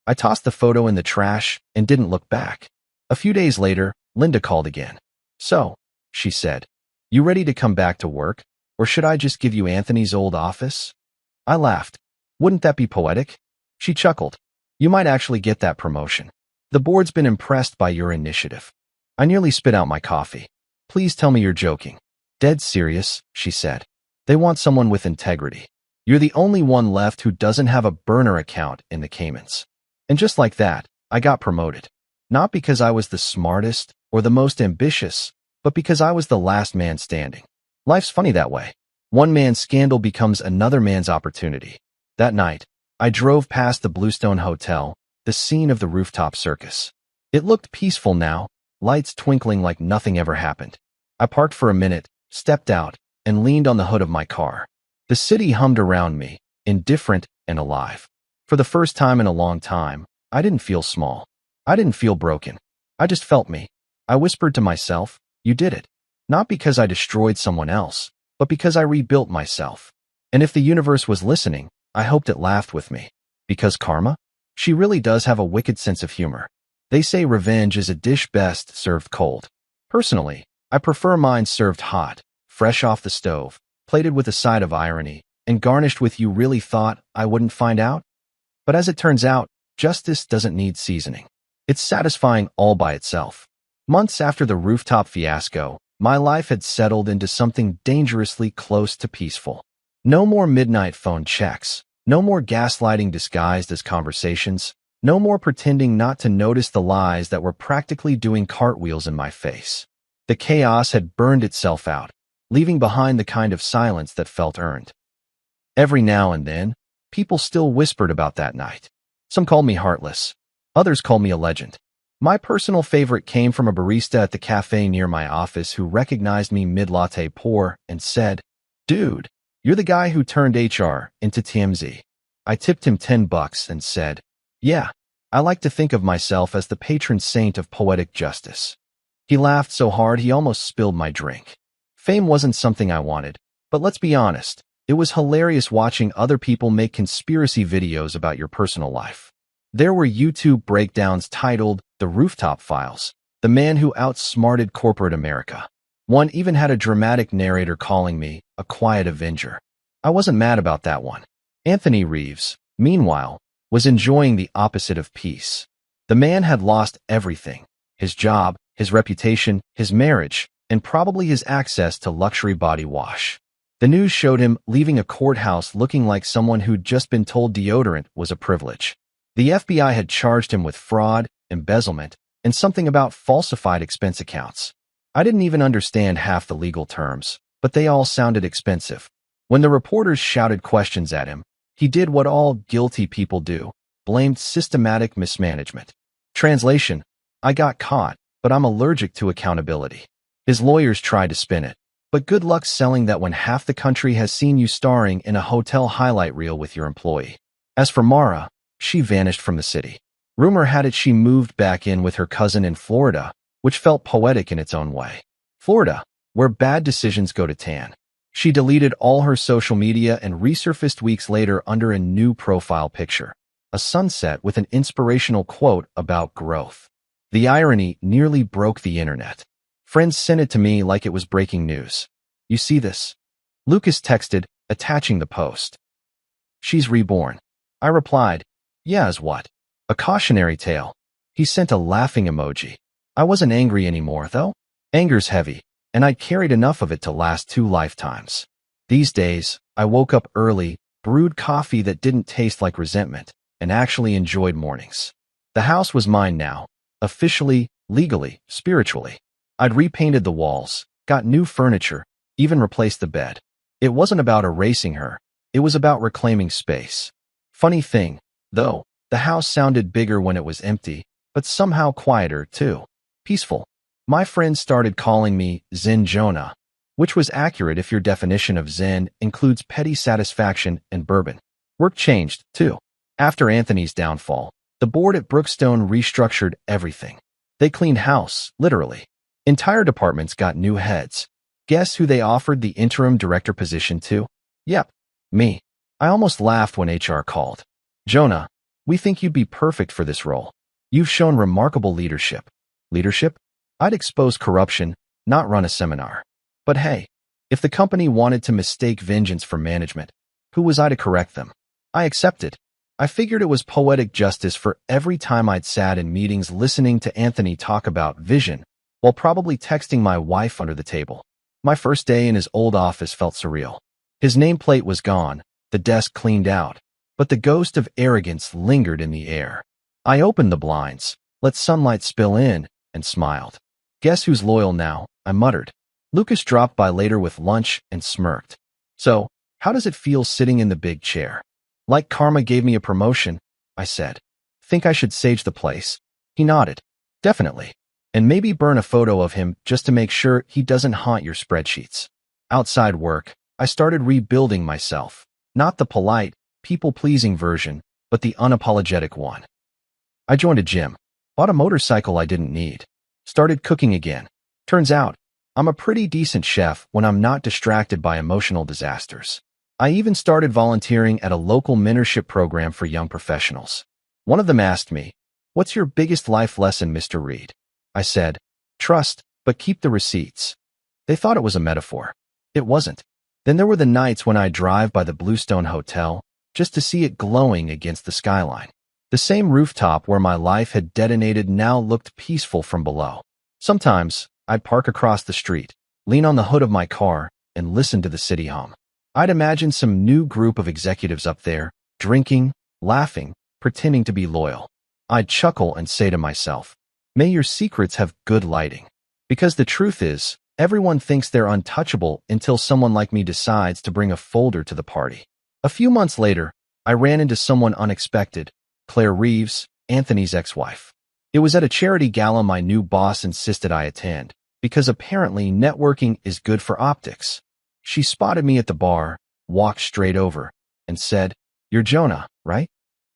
I tossed the photo in the trash and didn't look back. A few days later, Linda called again. "So," she said, "you ready to come back to work? Or should I just give you Anthony's old office?" I laughed. "Wouldn't that be poetic?" She chuckled. "You might actually get that promotion. The board's been impressed by your initiative." I nearly spit out my coffee. "Please tell me you're joking." "Dead serious," she said. "They want someone with integrity. You're the only one left who doesn't have a burner account in the Caymans." And just like that, I got promoted. Not because I was the smartest or the most ambitious, but because I was the last man standing. Life's funny that way. One man's scandal becomes another man's opportunity. That night, I drove past the Bluestone Hotel, the scene of the rooftop circus. It looked peaceful now, lights twinkling like nothing ever happened. I parked for a minute, stepped out, and leaned on the hood of my car. The city hummed around me, indifferent and alive. For the first time in a long time, I didn't feel small. I didn't feel broken. I just felt me. I whispered to myself, "You did it." Not because I destroyed someone else, but because I rebuilt myself. And if the universe was listening, I hoped it laughed with me. Because karma? She really does have a wicked sense of humor. They say revenge is a dish best served cold. Personally, I prefer mine served hot, fresh off the stove, plated with a side of irony, and garnished with "you really thought I wouldn't find out?" But as it turns out, justice doesn't need seasoning. It's satisfying all by itself. Months after the rooftop fiasco, my life had settled into something dangerously close to peaceful. No more midnight phone checks, no more gaslighting disguised as conversations, no more pretending not to notice the lies that were practically doing cartwheels in my face. The chaos had burned itself out, leaving behind the kind of silence that felt earned. Every now and then, people still whispered about that night. Some called me heartless. Others called me a legend. My personal favorite came from a barista at the cafe near my office who recognized me mid-latte pour and said, "Dude, you're the guy who turned HR into TMZ." I tipped him $10 and said, "Yeah, I like to think of myself as the patron saint of poetic justice." He laughed so hard he almost spilled my drink. Fame wasn't something I wanted, but let's be honest, it was hilarious watching other people make conspiracy videos about your personal life. There were YouTube breakdowns titled "The Rooftop Files," the man who outsmarted corporate America. One even had a dramatic narrator calling me a quiet avenger. I wasn't mad about that one. Anthony Reeves, meanwhile, was enjoying the opposite of peace. The man had lost everything: his job, his reputation, his marriage, and probably his access to luxury body wash. The news showed him leaving a courthouse looking like someone who'd just been told deodorant was a privilege. The FBI had charged him with fraud, embezzlement, and something about falsified expense accounts. I didn't even understand half the legal terms, but they all sounded expensive. When the reporters shouted questions at him, he did what all guilty people do: blamed systematic mismanagement. Translation: I got caught, but I'm allergic to accountability. His lawyers tried to spin it, but good luck selling that when half the country has seen you starring in a hotel highlight reel with your employee. As for Mara, she vanished from the city. Rumor had it she moved back in with her cousin in Florida, which felt poetic in its own way. Florida, where bad decisions go to tan. She deleted all her social media and resurfaced weeks later under a new profile picture, a sunset with an inspirational quote about growth. The irony nearly broke the internet. Friends sent it to me like it was breaking news. "You see this?" Lucas texted, attaching the post. "She's reborn." I replied, "Yeah, as what?" "A cautionary tale." He sent a laughing emoji. I wasn't angry anymore, though. Anger's heavy, and I'd carried enough of it to last 2 lifetimes. These days, I woke up early, brewed coffee that didn't taste like resentment, and actually enjoyed mornings. The house was mine now, officially, legally, spiritually. I'd repainted the walls, got new furniture, even replaced the bed. It wasn't about erasing her. It was about reclaiming space. Funny thing, though, the house sounded bigger when it was empty, but somehow quieter, too. Peaceful. My friends started calling me Zen Jonah, which was accurate if your definition of Zen includes petty satisfaction and bourbon. Work changed, too. After Anthony's downfall, the board at Brookstone restructured everything. They cleaned house, literally. Entire departments got new heads. Guess who they offered the interim director position to? Yep, me. I almost laughed when HR called. Jonah, we think you'd be perfect for this role. You've shown remarkable leadership. Leadership? I'd expose corruption, not run a seminar. But hey, if the company wanted to mistake vengeance for management, who was I to correct them? I accepted. I figured it was poetic justice for every time I'd sat in meetings listening to Anthony talk about vision, while probably texting my wife under the table. My first day in his old office felt surreal. His nameplate was gone, the desk cleaned out, but the ghost of arrogance lingered in the air. I opened the blinds, let sunlight spill in, and smiled. Guess who's loyal now? I muttered. Lucas dropped by later with lunch and smirked. So, how does it feel sitting in the big chair? Like karma gave me a promotion, I said. Think I should sage the place? He nodded. Definitely. And maybe burn a photo of him just to make sure he doesn't haunt your spreadsheets. Outside work, I started rebuilding myself. Not the polite, people-pleasing version, but the unapologetic one. I joined a gym, bought a motorcycle I didn't need, started cooking again. Turns out, I'm a pretty decent chef when I'm not distracted by emotional disasters. I even started volunteering at a local mentorship program for young professionals. One of them asked me, "What's your biggest life lesson, Mr. Reed?" I said, "Trust, but keep the receipts." They thought it was a metaphor. It wasn't. Then there were the nights when I'd drive by the Bluestone Hotel just to see it glowing against the skyline. The same rooftop where my life had detonated now looked peaceful from below. Sometimes, I'd park across the street, lean on the hood of my car, and listen to the city hum. I'd imagine some new group of executives up there, drinking, laughing, pretending to be loyal. I'd chuckle and say to myself, may your secrets have good lighting. Because the truth is, everyone thinks they're untouchable until someone like me decides to bring a folder to the party. A few months later, I ran into someone unexpected, Claire Reeves, Anthony's ex-wife. It was at a charity gala my new boss insisted I attend, because apparently networking is good for optics. She spotted me at the bar, walked straight over, and said, "You're Jonah, right?"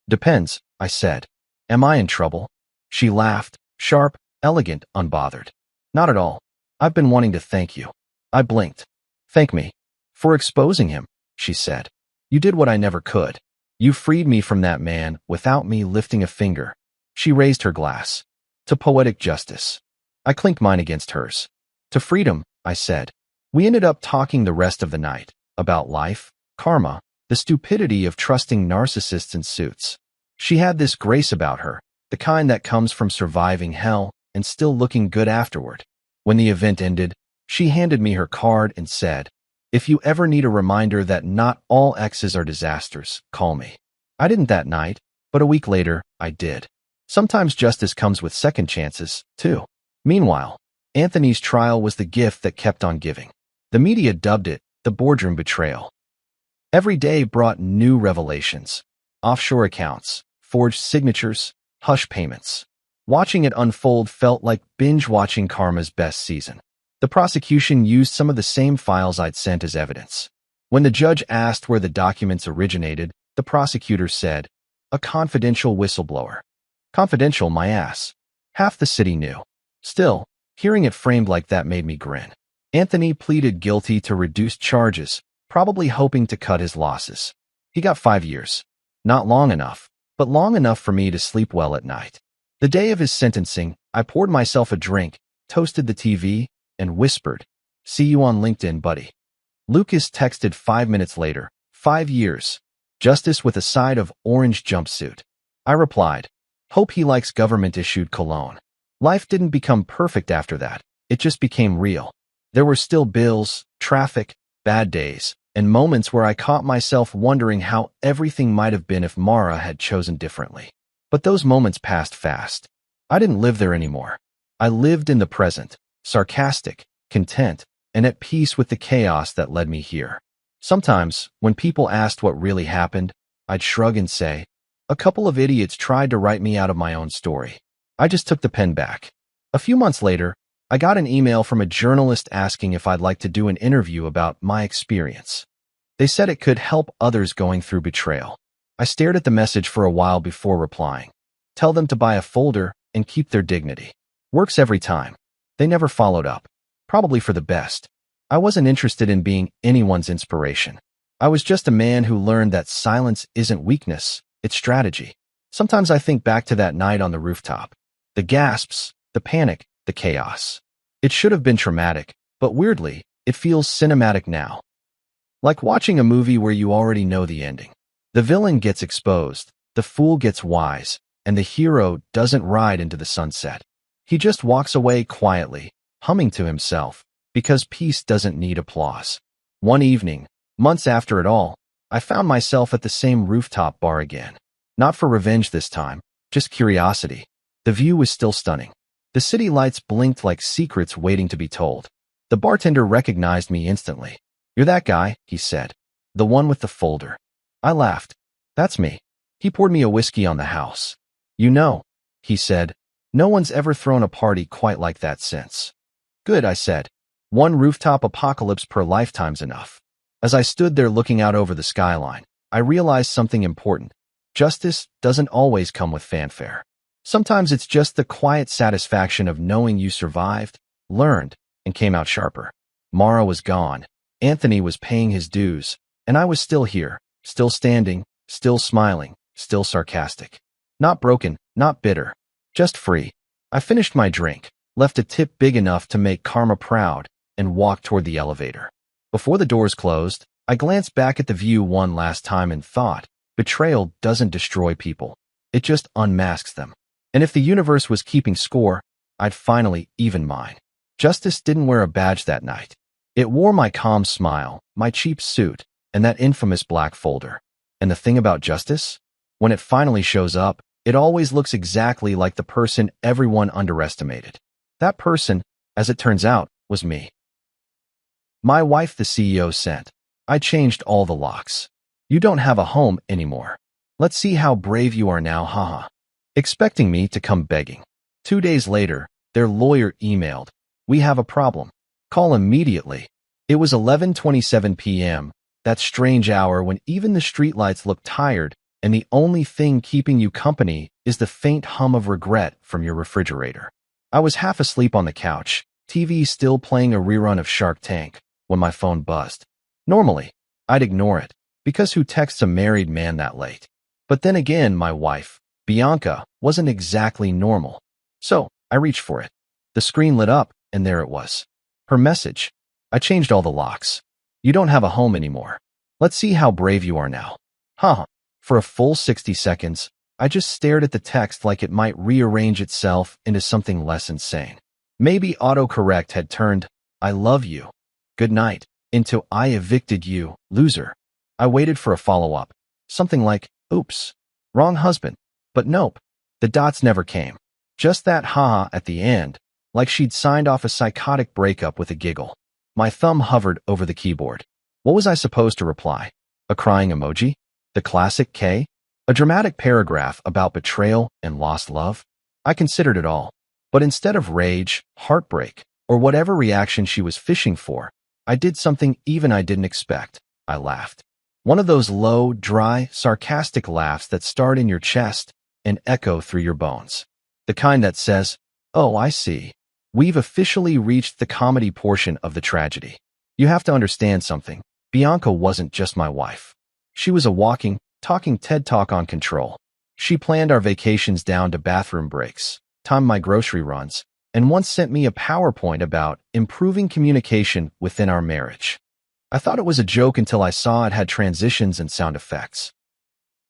"Depends," I said. "Am I in trouble?" She laughed, sharp, elegant, unbothered. "Not at all. I've been wanting to thank you." I blinked. "Thank me." "For exposing him," she said. "You did what I never could. You freed me from that man without me lifting a finger." She raised her glass. "To poetic justice." I clinked mine against hers. "To freedom," I said. We ended up talking the rest of the night, about life, karma, the stupidity of trusting narcissists in suits. She had this grace about her, the kind that comes from surviving hell and still looking good afterward. When the event ended, she handed me her card and said, "If you ever need a reminder that not all exes are disasters, call me." I didn't that night, but a week later, I did. Sometimes justice comes with second chances, too. Meanwhile, Anthony's trial was the gift that kept on giving. The media dubbed it the boardroom betrayal. Every day brought new revelations. Offshore accounts, forged signatures, hush payments. Watching it unfold felt like binge-watching Karma's best season. The prosecution used some of the same files I'd sent as evidence. When the judge asked where the documents originated, the prosecutor said, "A confidential whistleblower." Confidential, my ass. Half the city knew. Still, hearing it framed like that made me grin. Anthony pleaded guilty to reduced charges, probably hoping to cut his losses. He got 5 years. Not long enough, but long enough for me to sleep well at night. The day of his sentencing, I poured myself a drink, toasted the TV, and whispered, "See you on LinkedIn, buddy." Lucas texted 5 minutes later, 5 years. Justice with a side of orange jumpsuit. I replied, "Hope he likes government-issued cologne." Life didn't become perfect after that. It just became real. There were still bills, traffic, bad days, and moments where I caught myself wondering how everything might have been if Mara had chosen differently. But those moments passed fast. I didn't live there anymore. I lived in the present, sarcastic, content, and at peace with the chaos that led me here. Sometimes, when people asked what really happened, I'd shrug and say, a couple of idiots tried to write me out of my own story. I just took the pen back. A few months later, I got an email from a journalist asking if I'd like to do an interview about my experience. They said it could help others going through betrayal. I stared at the message for a while before replying. Tell them to buy a folder and keep their dignity. Works every time. They never followed up. Probably for the best. I wasn't interested in being anyone's inspiration. I was just a man who learned that silence isn't weakness, it's strategy. Sometimes I think back to that night on the rooftop. The gasps, the panic, the chaos. It should have been traumatic, but weirdly, it feels cinematic now. Like watching a movie where you already know the ending. The villain gets exposed, the fool gets wise, and the hero doesn't ride into the sunset. He just walks away quietly, humming to himself, because peace doesn't need applause. One evening, months after it all, I found myself at the same rooftop bar again. Not for revenge this time, just curiosity. The view was still stunning. The city lights blinked like secrets waiting to be told. The bartender recognized me instantly. You're that guy, he said. The one with the folder. I laughed. That's me. He poured me a whiskey on the house. You know, he said, no one's ever thrown a party quite like that since. Good, I said. One rooftop apocalypse per lifetime's enough. As I stood there looking out over the skyline, I realized something important. Justice doesn't always come with fanfare. Sometimes it's just the quiet satisfaction of knowing you survived, learned, and came out sharper. Mara was gone. Anthony was paying his dues, and I was still here, still standing, still smiling, still sarcastic. Not broken, not bitter, just free. I finished my drink, left a tip big enough to make Karma proud, and walked toward the elevator. Before the doors closed, I glanced back at the view one last time and thought, betrayal doesn't destroy people. It just unmasks them. And if the universe was keeping score, I'd finally even mine. Justice didn't wear a badge that night. It wore my calm smile, my cheap suit, and that infamous black folder. And the thing about justice? When it finally shows up, it always looks exactly like the person everyone underestimated. That person, as it turns out, was me. My wife, the CEO, sent. I changed all the locks. You don't have a home anymore. Let's see how brave you are now, haha. Expecting me to come begging. 2 days later, their lawyer emailed. We have a problem. Call immediately. It was 11:27 p.m., that strange hour when even the streetlights look tired and the only thing keeping you company is the faint hum of regret from your refrigerator. I was half asleep on the couch, TV still playing a rerun of Shark Tank, when my phone buzzed. Normally, I'd ignore it, because who texts a married man that late? But then again, my wife, Bianca, wasn't exactly normal. So, I reached for it. The screen lit up, and there it was. Her message. I changed all the locks. You don't have a home anymore. Let's see how brave you are now. Huh. For a full 60 seconds, I just stared at the text like it might rearrange itself into something less insane. Maybe autocorrect had turned, I love you, good night, into I evicted you, loser. I waited for a follow-up. Something like, oops, wrong husband. But nope, the dots never came. Just that haha at the end, like she'd signed off a psychotic breakup with a giggle. My thumb hovered over the keyboard. What was I supposed to reply? A crying emoji? The classic K? A dramatic paragraph about betrayal and lost love? I considered it all. But instead of rage, heartbreak, or whatever reaction she was fishing for, I did something even I didn't expect. I laughed. One of those low, dry, sarcastic laughs that start in your chest and echo through your bones. The kind that says, oh, I see. We've officially reached the comedy portion of the tragedy. You have to understand something. Bianca wasn't just my wife. She was a walking, talking TED Talk on control. She planned our vacations down to bathroom breaks, timed my grocery runs, and once sent me a PowerPoint about improving communication within our marriage. I thought it was a joke until I saw it had transitions and sound effects.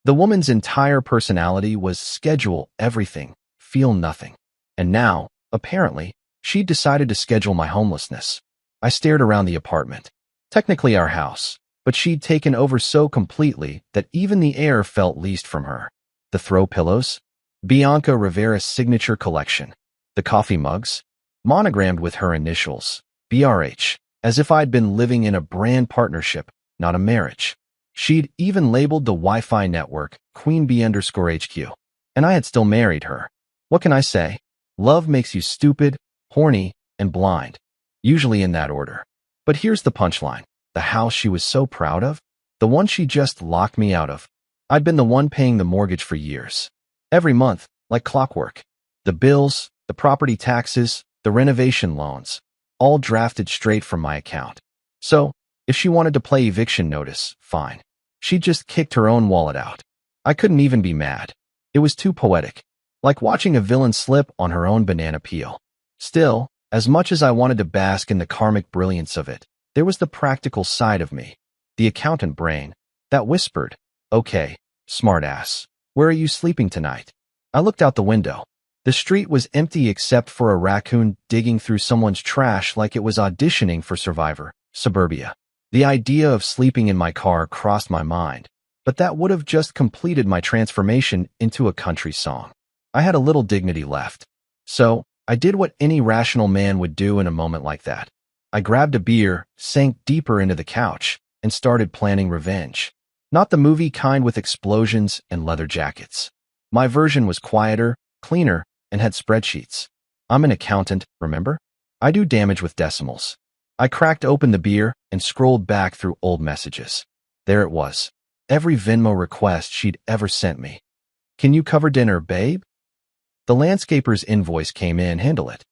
The woman's entire personality was schedule everything, feel nothing. And now, apparently, she'd decided to schedule my homelessness. I stared around the apartment. Technically our house, but she'd taken over so completely that even the air felt leased from her. The throw pillows, Bianca Rivera's signature collection, the coffee mugs, monogrammed with her initials, BRH, as if I'd been living in a brand partnership, not a marriage. She'd even labeled the Wi-Fi network Queen B_HQ, and I had still married her. What can I say? Love makes you stupid, horny, and blind, usually in that order. But here's the punchline. The house she was so proud of, the one she just locked me out of. I'd been the one paying the mortgage for years. Every month, like clockwork. The bills, the property taxes, the renovation loans, all drafted straight from my account. So, if she wanted to play eviction notice, fine. She just kicked her own wallet out. I couldn't even be mad. It was too poetic. Like watching a villain slip on her own banana peel. Still, as much as I wanted to bask in the karmic brilliance of it, there was the practical side of me, the accountant brain, that whispered, "Okay, smartass, where are you sleeping tonight?" I looked out the window. The street was empty except for a raccoon digging through someone's trash like it was auditioning for Survivor, Suburbia. The idea of sleeping in my car crossed my mind, but that would have just completed my transformation into a country song. I had a little dignity left. So, I did what any rational man would do in a moment like that. I grabbed a beer, sank deeper into the couch, and started planning revenge. Not the movie kind with explosions and leather jackets. My version was quieter, cleaner, and had spreadsheets. I'm an accountant, remember? I do damage with decimals. I cracked open the beer and scrolled back through old messages. There it was. Every Venmo request she'd ever sent me. "Can you cover dinner, babe?" The landscaper's invoice came in, handle it.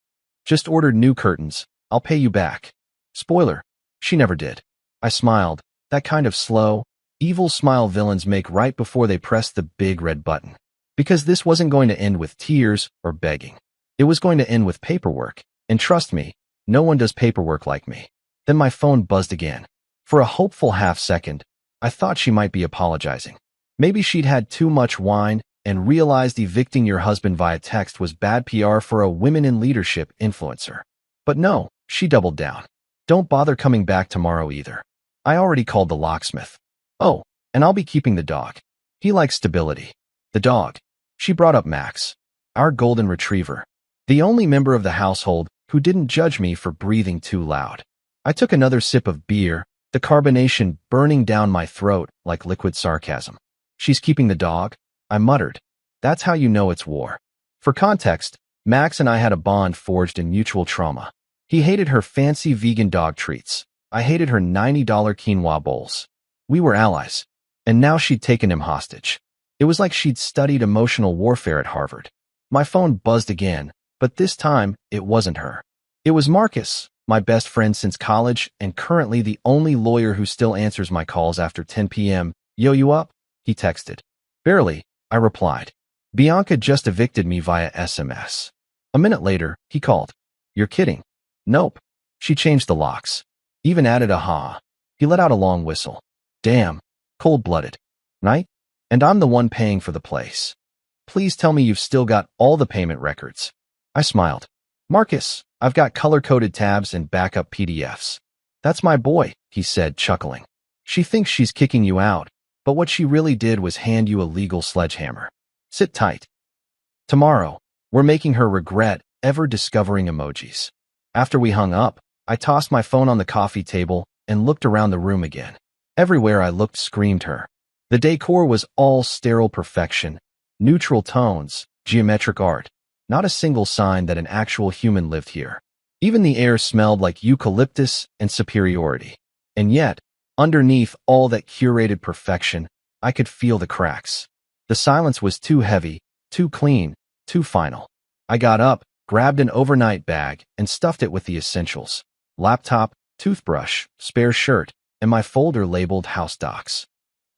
"Just ordered new curtains. I'll pay you back." Spoiler, she never did. I smiled, that kind of slow, evil smile villains make right before they press the big red button. Because this wasn't going to end with tears or begging. It was going to end with paperwork, and trust me, no one does paperwork like me. Then my phone buzzed again. For a hopeful half-second, I thought she might be apologizing. Maybe she'd had too much wine and realized evicting your husband via text was bad PR for a women in leadership influencer. But no, she doubled down. "Don't bother coming back tomorrow either. I already called the locksmith. Oh, and I'll be keeping the dog. He likes stability." The dog. She brought up Max, our golden retriever, the only member of the household who didn't judge me for breathing too loud. I took another sip of beer, the carbonation burning down my throat like liquid sarcasm. "She's keeping the dog?" I muttered. "That's how you know it's war." For context, Max and I had a bond forged in mutual trauma. He hated her fancy vegan dog treats. I hated her $90 quinoa bowls. We were allies. And now she'd taken him hostage. It was like she'd studied emotional warfare at Harvard. My phone buzzed again, but this time it wasn't her. It was Marcus, my best friend since college and currently the only lawyer who still answers my calls after 10 p.m. "Yo, you up?" he texted. "Barely," I replied. "Bianca just evicted me via SMS." A minute later, he called. "You're kidding." "Nope." She changed the locks. Even added a ha. He let out a long whistle. "Damn. Cold-blooded. Right? And I'm the one paying for the place. Please tell me you've still got all the payment records." I smiled. "Marcus, I've got color-coded tabs and backup PDFs." "That's my boy," he said, chuckling. "She thinks she's kicking you out, but what she really did was hand you a legal sledgehammer. Sit tight. Tomorrow, we're making her regret ever discovering emojis." After we hung up, I tossed my phone on the coffee table and looked around the room again. Everywhere I looked screamed her. The decor was all sterile perfection, neutral tones, geometric art. Not a single sign that an actual human lived here. Even the air smelled like eucalyptus and superiority. And yet, underneath all that curated perfection, I could feel the cracks. The silence was too heavy, too clean, too final. I got up, grabbed an overnight bag, and stuffed it with the essentials. Laptop, toothbrush, spare shirt, and my folder labeled House Docs.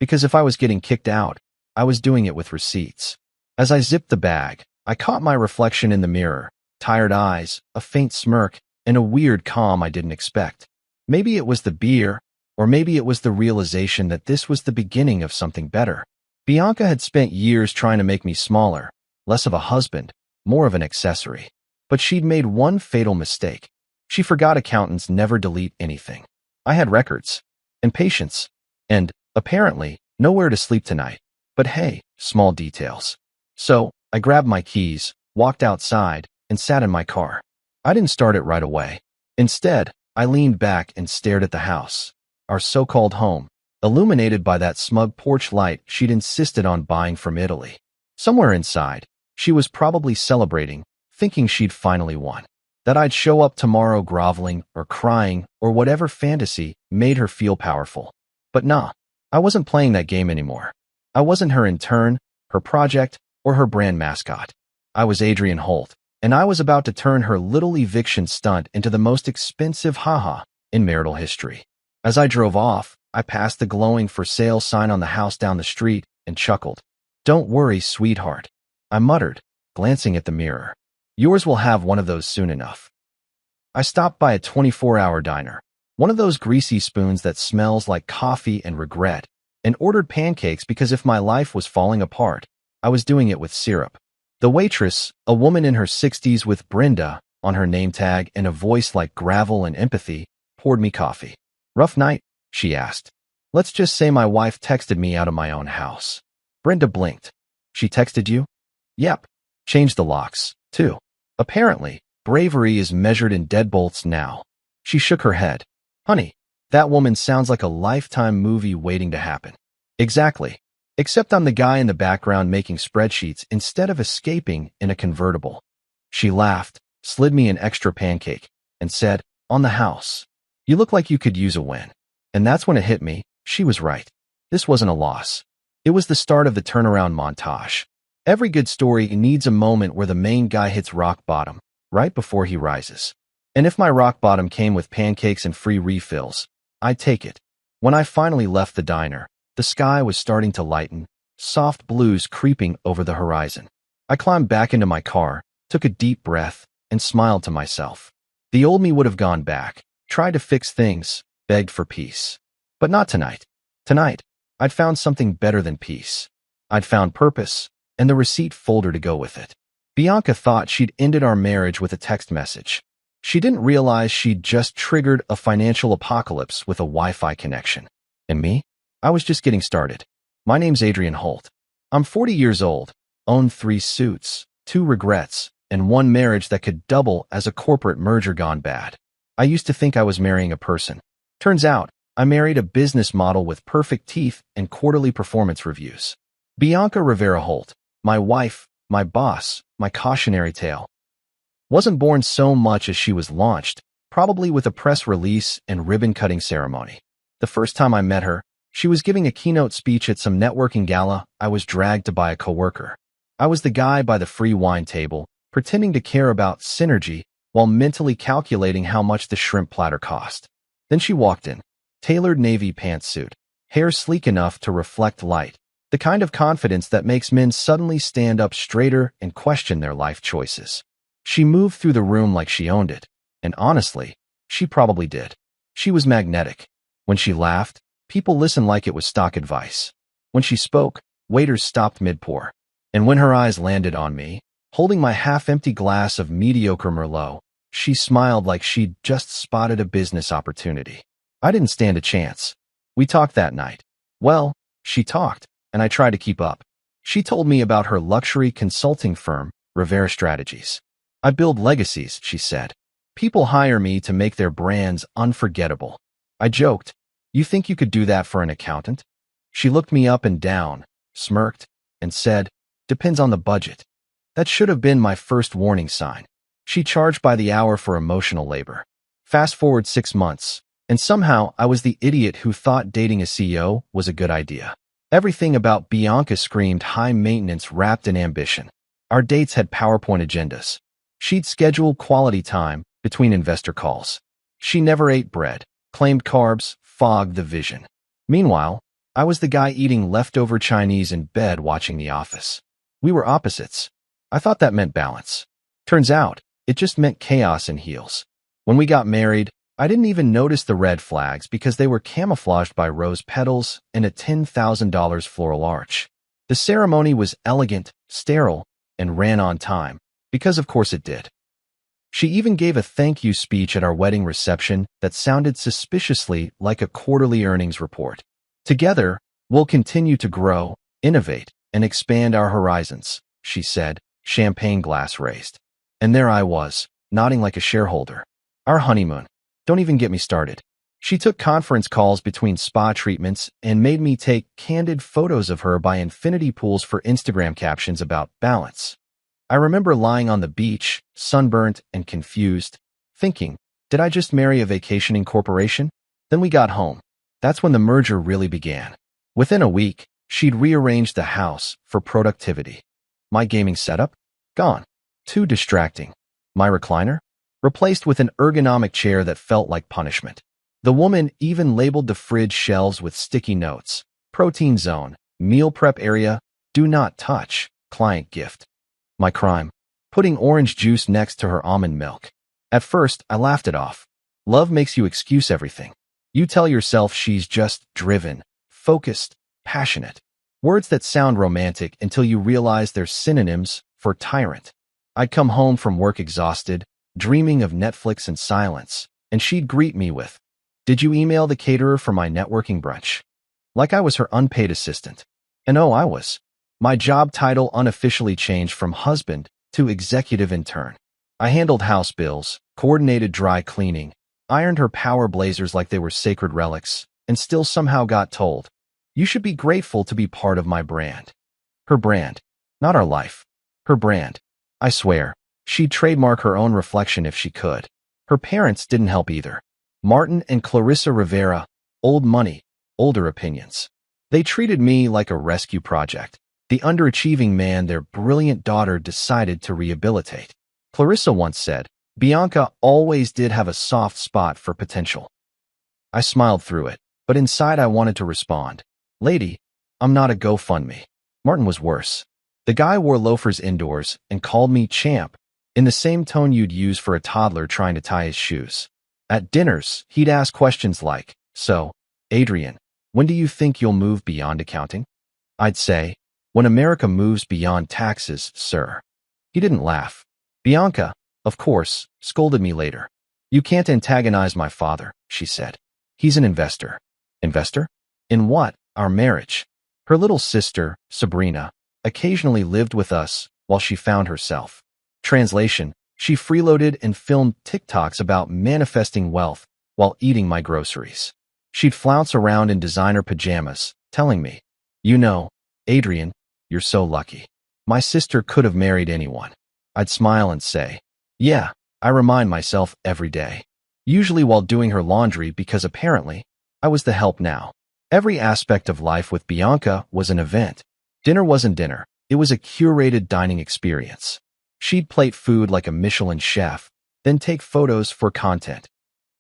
Because if I was getting kicked out, I was doing it with receipts. As I zipped the bag, I caught my reflection in the mirror, tired eyes, a faint smirk, and a weird calm I didn't expect. Maybe it was the beer, or maybe it was the realization that this was the beginning of something better. Bianca had spent years trying to make me smaller, less of a husband, more of an accessory. But she'd made one fatal mistake. She forgot accountants never delete anything. I had records. And patience. And, apparently, nowhere to sleep tonight. But hey, small details. So, I grabbed my keys, walked outside, and sat in my car. I didn't start it right away. Instead, I leaned back and stared at the house, our so-called home, illuminated by that smug porch light she'd insisted on buying from Italy. Somewhere inside, she was probably celebrating, thinking she'd finally won. That I'd show up tomorrow groveling or crying or whatever fantasy made her feel powerful. But nah, I wasn't playing that game anymore. I wasn't her intern, her project, or her brand mascot. I was Adrian Holt, and I was about to turn her little eviction stunt into the most expensive haha in marital history. As I drove off, I passed the glowing for sale sign on the house down the street and chuckled. "Don't worry, sweetheart," I muttered, glancing at the mirror. "Yours will have one of those soon enough." I stopped by a 24-hour diner, one of those greasy spoons that smells like coffee and regret, and ordered pancakes because if my life was falling apart, I was doing it with syrup. The waitress, a woman in her 60s with Brenda on her name tag and a voice like gravel and empathy, poured me coffee. "Rough night?" she asked. "Let's just say my wife texted me out of my own house." Brenda blinked. "She texted you?" "Yep. Changed the locks, too. Apparently, bravery is measured in deadbolts now." She shook her head. "Honey, that woman sounds like a Lifetime movie waiting to happen." "Exactly. Except I'm the guy in the background making spreadsheets instead of escaping in a convertible." She laughed, slid me an extra pancake, and said, "On the house. You look like you could use a win." And that's when it hit me. She was right. This wasn't a loss. It was the start of the turnaround montage. Every good story needs a moment where the main guy hits rock bottom, right before he rises. And if my rock bottom came with pancakes and free refills, I'd take it. When I finally left the diner, the sky was starting to lighten, soft blues creeping over the horizon. I climbed back into my car, took a deep breath, and smiled to myself. The old me would have gone back, tried to fix things, begged for peace. But not tonight. Tonight, I'd found something better than peace. I'd found purpose, and the receipt folder to go with it. Bianca thought she'd ended our marriage with a text message. She didn't realize she'd just triggered a financial apocalypse with a Wi-Fi connection. And me? I was just getting started. My name's Adrian Holt. I'm 40 years old, own 3 suits, 2 regrets, and 1 marriage that could double as a corporate merger gone bad. I used to think I was marrying a person. Turns out, I married a business model with perfect teeth and quarterly performance reviews. Bianca Rivera Holt, my wife, my boss, my cautionary tale, wasn't born so much as she was launched, probably with a press release and ribbon-cutting ceremony. The first time I met her, she was giving a keynote speech at some networking gala I was dragged to by a coworker. I was the guy by the free wine table, pretending to care about synergy while mentally calculating how much the shrimp platter cost. Then she walked in, tailored navy pantsuit, hair sleek enough to reflect light, the kind of confidence that makes men suddenly stand up straighter and question their life choices. She moved through the room like she owned it, and honestly, she probably did. She was magnetic. When she laughed, people listened like it was stock advice. When she spoke, waiters stopped mid-pour. And when her eyes landed on me, holding my half-empty glass of mediocre Merlot, she smiled like she'd just spotted a business opportunity. I didn't stand a chance. We talked that night. Well, she talked, and I tried to keep up. She told me about her luxury consulting firm, Rivera Strategies. "I build legacies," she said. "People hire me to make their brands unforgettable." I joked, "You think you could do that for an accountant?" She looked me up and down, smirked, and said, "Depends on the budget." That should have been my first warning sign. She charged by the hour for emotional labor. Fast forward 6 months, and somehow I was the idiot who thought dating a CEO was a good idea. Everything about Bianca screamed high maintenance wrapped in ambition. Our dates had PowerPoint agendas. She'd schedule quality time between investor calls. She never ate bread, claimed carbs, fogged the vision. Meanwhile, I was the guy eating leftover Chinese in bed watching The Office. We were opposites. I thought that meant balance. Turns out, it just meant chaos in heels. When we got married, I didn't even notice the red flags because they were camouflaged by rose petals and a $10,000 floral arch. The ceremony was elegant, sterile, and ran on time, because of course it did. She even gave a thank you speech at our wedding reception that sounded suspiciously like a quarterly earnings report. Together, we'll continue to grow, innovate, and expand our horizons, she said, champagne glass raised. And there I was, nodding like a shareholder. Our honeymoon. Don't even get me started. She took conference calls between spa treatments and made me take candid photos of her by infinity pools for Instagram captions about balance. I remember lying on the beach, sunburnt and confused, thinking, did I just marry a vacationing corporation? Then we got home. That's when the merger really began. Within a week, she'd rearranged the house for productivity. My gaming setup? Gone. Too distracting. My recliner? Replaced with an ergonomic chair that felt like punishment. The woman even labeled the fridge shelves with sticky notes. Protein zone, meal prep area, do not touch, client gift. My crime? Putting orange juice next to her almond milk. At first, I laughed it off. Love makes you excuse everything. You tell yourself she's just driven, focused, passionate. Words that sound romantic until you realize they're synonyms for tyrant. I'd come home from work exhausted, dreaming of Netflix and silence, and she'd greet me with, "Did you email the caterer for my networking brunch?" Like I was her unpaid assistant. And oh, I was. My job title unofficially changed from husband to executive intern. I handled house bills, coordinated dry cleaning, ironed her power blazers like they were sacred relics, and still somehow got told, "You should be grateful to be part of my brand." Her brand. Not our life. Her brand. I swear, she'd trademark her own reflection if she could. Her parents didn't help either. Martin and Clarissa Rivera, old money, older opinions. They treated me like a rescue project, the underachieving man their brilliant daughter decided to rehabilitate. Clarissa once said, Bianca always did have a soft spot for potential. I smiled through it, but inside I wanted to respond. Lady, I'm not a GoFundMe. Martin was worse. The guy wore loafers indoors and called me champ, in the same tone you'd use for a toddler trying to tie his shoes. At dinners, he'd ask questions like, "So, Adrian, when do you think you'll move beyond accounting?" I'd say, "When America moves beyond taxes, sir." He didn't laugh. Bianca, of course, scolded me later. "You can't antagonize my father," she said. "He's an investor." Investor? In what? Our marriage. Her little sister, Sabrina, occasionally lived with us while she found herself. Translation, she freeloaded and filmed TikToks about manifesting wealth while eating my groceries. She'd flounce around in designer pajamas, telling me, "You know, Adrian, you're so lucky. My sister could have married anyone." I'd smile and say, "Yeah, I remind myself every day." Usually while doing her laundry because apparently, I was the help now. Every aspect of life with Bianca was an event. Dinner wasn't dinner. It was a curated dining experience. She'd plate food like a Michelin chef, then take photos for content.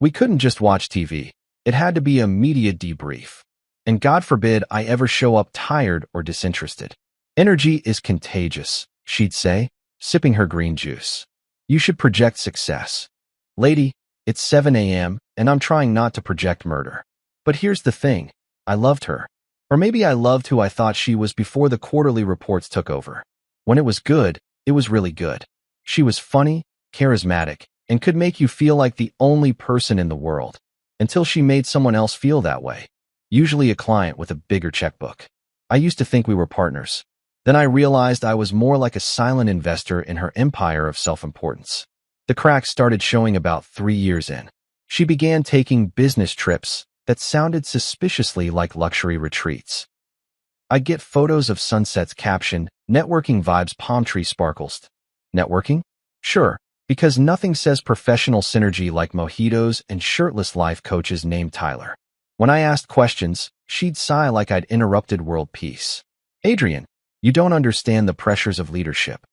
We couldn't just watch TV. It had to be a media debrief. And God forbid I ever show up tired or disinterested. "Energy is contagious," she'd say, sipping her green juice. "You should project success." Lady, it's 7 a.m. and I'm trying not to project murder. But here's the thing. I loved her. Or maybe I loved who I thought she was before the quarterly reports took over. When it was good, it was really good. She was funny, charismatic, and could make you feel like the only person in the world, until she made someone else feel that way, usually a client with a bigger checkbook. I used to think we were partners. Then I realized I was more like a silent investor in her empire of self-importance. The cracks started showing about 3 years in. She began taking business trips that sounded suspiciously like luxury retreats. I'd get photos of sunsets captioned, "Networking vibes, palm tree sparkles." Networking? Sure, because nothing says professional synergy like mojitos and shirtless life coaches named Tyler. When I asked questions, she'd sigh like I'd interrupted world peace. "Adrian, you don't understand the pressures of leadership."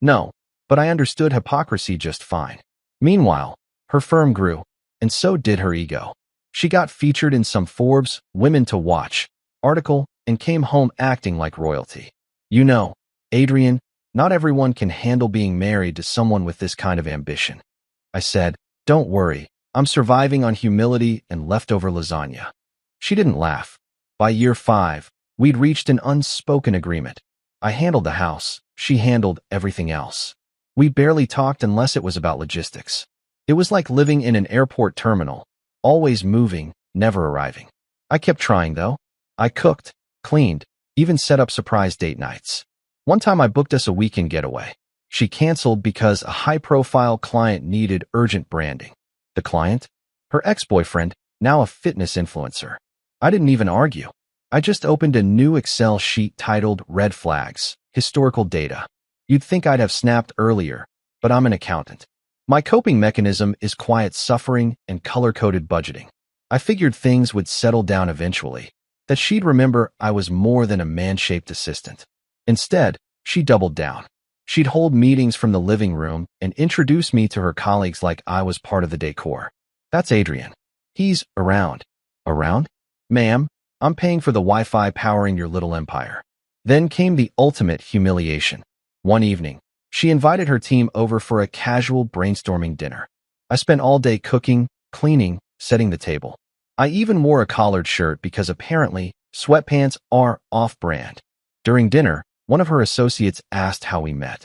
No, but I understood hypocrisy just fine. Meanwhile, her firm grew, and so did her ego. She got featured in some Forbes Women to Watch article and came home acting like royalty. You know, Adrian, not everyone can handle being married to someone with this kind of ambition. I said, "Don't worry, I'm surviving on humility and leftover lasagna." She didn't laugh. By year 5, we'd reached an unspoken agreement. I handled the house. She handled everything else. We barely talked unless it was about logistics. It was like living in an airport terminal, always moving, never arriving. I kept trying, though. I cooked, cleaned, even set up surprise date nights. One time I booked us a weekend getaway. She canceled because a high-profile client needed urgent branding. The client? Her ex-boyfriend, now a fitness influencer. I didn't even argue. I just opened a new Excel sheet titled Red Flags, Historical Data. You'd think I'd have snapped earlier, but I'm an accountant. My coping mechanism is quiet suffering and color-coded budgeting. I figured things would settle down eventually, that she'd remember I was more than a man-shaped assistant. Instead, she doubled down. She'd hold meetings from the living room and introduce me to her colleagues like I was part of the decor. That's Adrian. He's around. Around? Ma'am, I'm paying for the Wi-Fi powering your little empire. Then came the ultimate humiliation. One evening, she invited her team over for a casual brainstorming dinner. I spent all day cooking, cleaning, setting the table. I even wore a collared shirt because apparently sweatpants are off-brand. During dinner, one of her associates asked how we met.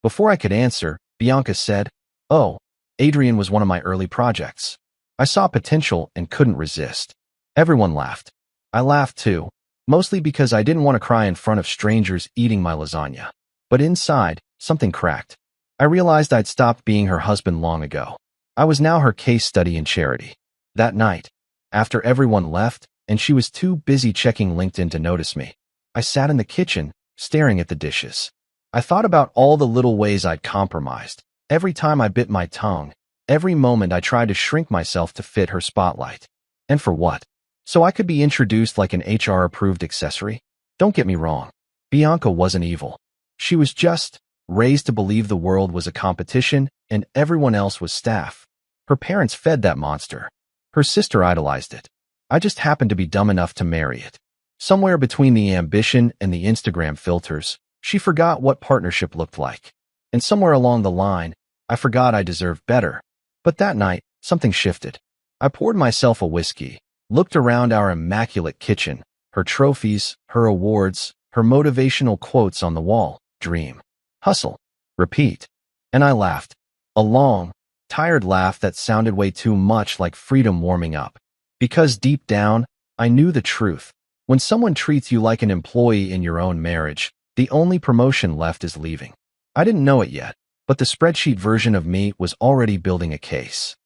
Before I could answer, Bianca said, "Oh, Adrian was one of my early projects." I saw potential and couldn't resist. Everyone laughed. I laughed too, mostly because I didn't want to cry in front of strangers eating my lasagna. But inside, something cracked. I realized I'd stopped being her husband long ago. I was now her case study in charity. That night, after everyone left and she was too busy checking LinkedIn to notice me, I sat in the kitchen, staring at the dishes. I thought about all the little ways I'd compromised. Every time I bit my tongue, every moment I tried to shrink myself to fit her spotlight. And for what? So I could be introduced like an HR-approved accessory? Don't get me wrong. Bianca wasn't evil. She was just raised to believe the world was a competition and everyone else was staff. Her parents fed that monster. Her sister idolized it. I just happened to be dumb enough to marry it. Somewhere between the ambition and the Instagram filters, she forgot what partnership looked like. And somewhere along the line, I forgot I deserved better. But that night, something shifted. I poured myself a whiskey, looked around our immaculate kitchen, her trophies, her awards, her motivational quotes on the wall. Dream. Hustle. Repeat. And I laughed. A long, tired laugh that sounded way too much like freedom warming up. Because deep down, I knew the truth. When someone treats you like an employee in your own marriage, the only promotion left is leaving. I didn't know it yet, but the spreadsheet version of me was already building a case.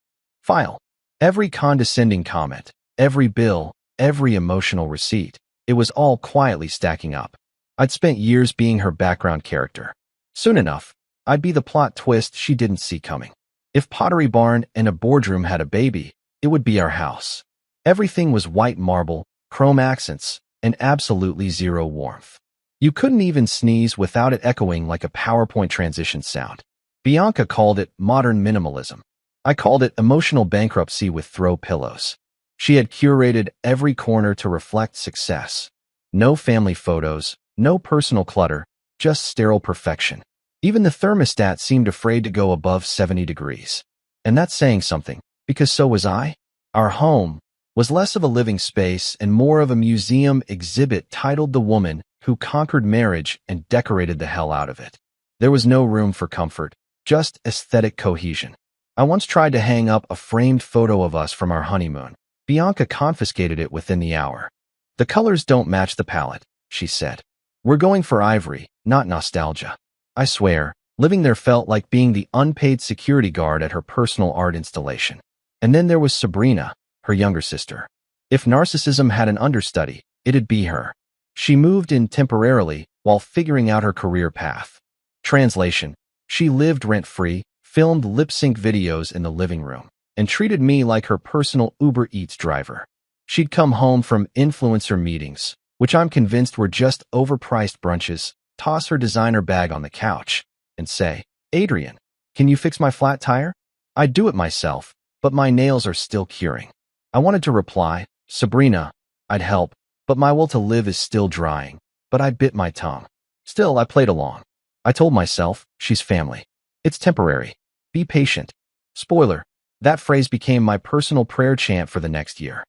File. Every condescending comment, every bill, every emotional receipt, it was all quietly stacking up. I'd spent years being her background character. Soon enough, I'd be the plot twist she didn't see coming. If Pottery Barn and a boardroom had a baby, it would be our house. Everything was white marble, chrome accents, and absolutely zero warmth. You couldn't even sneeze without it echoing like a PowerPoint transition sound. Bianca called it modern minimalism. I called it emotional bankruptcy with throw pillows. She had curated every corner to reflect success. No family photos, no personal clutter, just sterile perfection. Even the thermostat seemed afraid to go above 70 degrees. And that's saying something, because so was I. Our home was less of a living space and more of a museum exhibit titled The Woman Who Conquered Marriage and Decorated the Hell Out of It. There was no room for comfort, just aesthetic cohesion. I once tried to hang up a framed photo of us from our honeymoon. Bianca confiscated it within the hour. "The colors don't match the palette," she said. "We're going for ivory, not nostalgia." I swear, living there felt like being the unpaid security guard at her personal art installation. And then there was Sabrina, her younger sister. If narcissism had an understudy, it'd be her. She moved in temporarily while figuring out her career path. Translation: she lived rent-free, filmed lip-sync videos in the living room, and treated me like her personal Uber Eats driver. She'd come home from influencer meetings, which I'm convinced were just overpriced brunches, toss her designer bag on the couch, and say, "Adrian, can you fix my flat tire?" I'd do it myself, but my nails are still curing. I wanted to reply, "Sabrina, I'd help, but my will to live is still drying," but I bit my tongue. Still, I played along. I told myself, she's family. It's temporary. Be patient. Spoiler, that phrase became my personal prayer chant for the next year.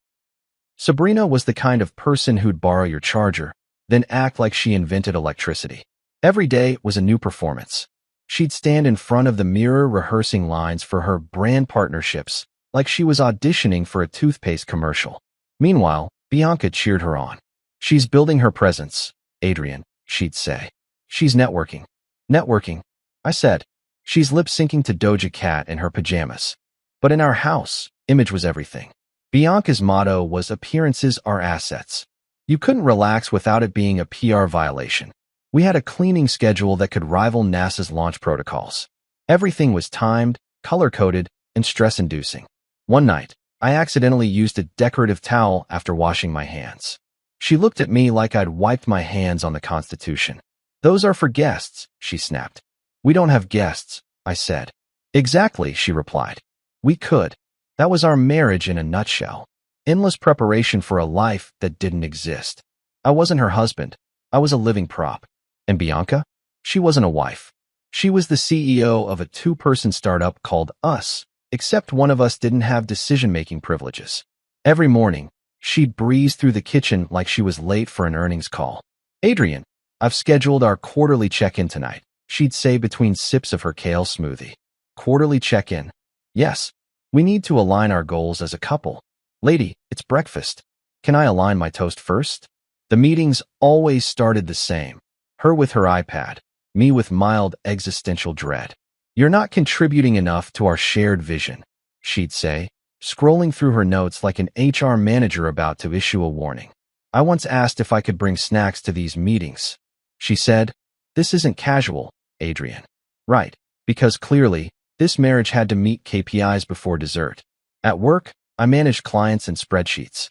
Sabrina was the kind of person who'd borrow your charger, then act like she invented electricity. Every day was a new performance. She'd stand in front of the mirror rehearsing lines for her brand partnerships, like she was auditioning for a toothpaste commercial. Meanwhile, Bianca cheered her on. She's building her presence, Adrian, she'd say. She's networking. Networking, I said. She's lip-syncing to Doja Cat in her pajamas. But in our house, image was everything. Bianca's motto was appearances are assets. You couldn't relax without it being a PR violation. We had a cleaning schedule that could rival NASA's launch protocols. Everything was timed, color-coded, and stress-inducing. One night, I accidentally used a decorative towel after washing my hands. She looked at me like I'd wiped my hands on the Constitution. Those are for guests, she snapped. We don't have guests, I said. Exactly, she replied. We could. That was our marriage in a nutshell. Endless preparation for a life that didn't exist. I wasn't her husband. I was a living prop. And Bianca? She wasn't a wife. She was the CEO of a two-person startup called Us, except one of us didn't have decision-making privileges. Every morning, she'd breeze through the kitchen like she was late for an earnings call. Adrian, I've scheduled our quarterly check-in tonight, she'd say between sips of her kale smoothie. Quarterly check-in. Yes, we need to align our goals as a couple. Lady, it's breakfast. Can I align my toast first? The meetings always started the same. Her with her iPad, me with mild existential dread. You're not contributing enough to our shared vision, she'd say, scrolling through her notes like an HR manager about to issue a warning. I once asked if I could bring snacks to these meetings. She said, this isn't casual, Adrian. Right, because clearly, this marriage had to meet KPIs before dessert. At work, I managed clients and spreadsheets.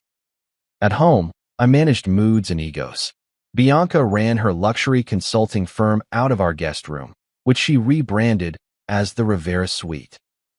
At home, I managed moods and egos. Bianca ran her luxury consulting firm out of our guest room, which she rebranded as the Rivera Suite.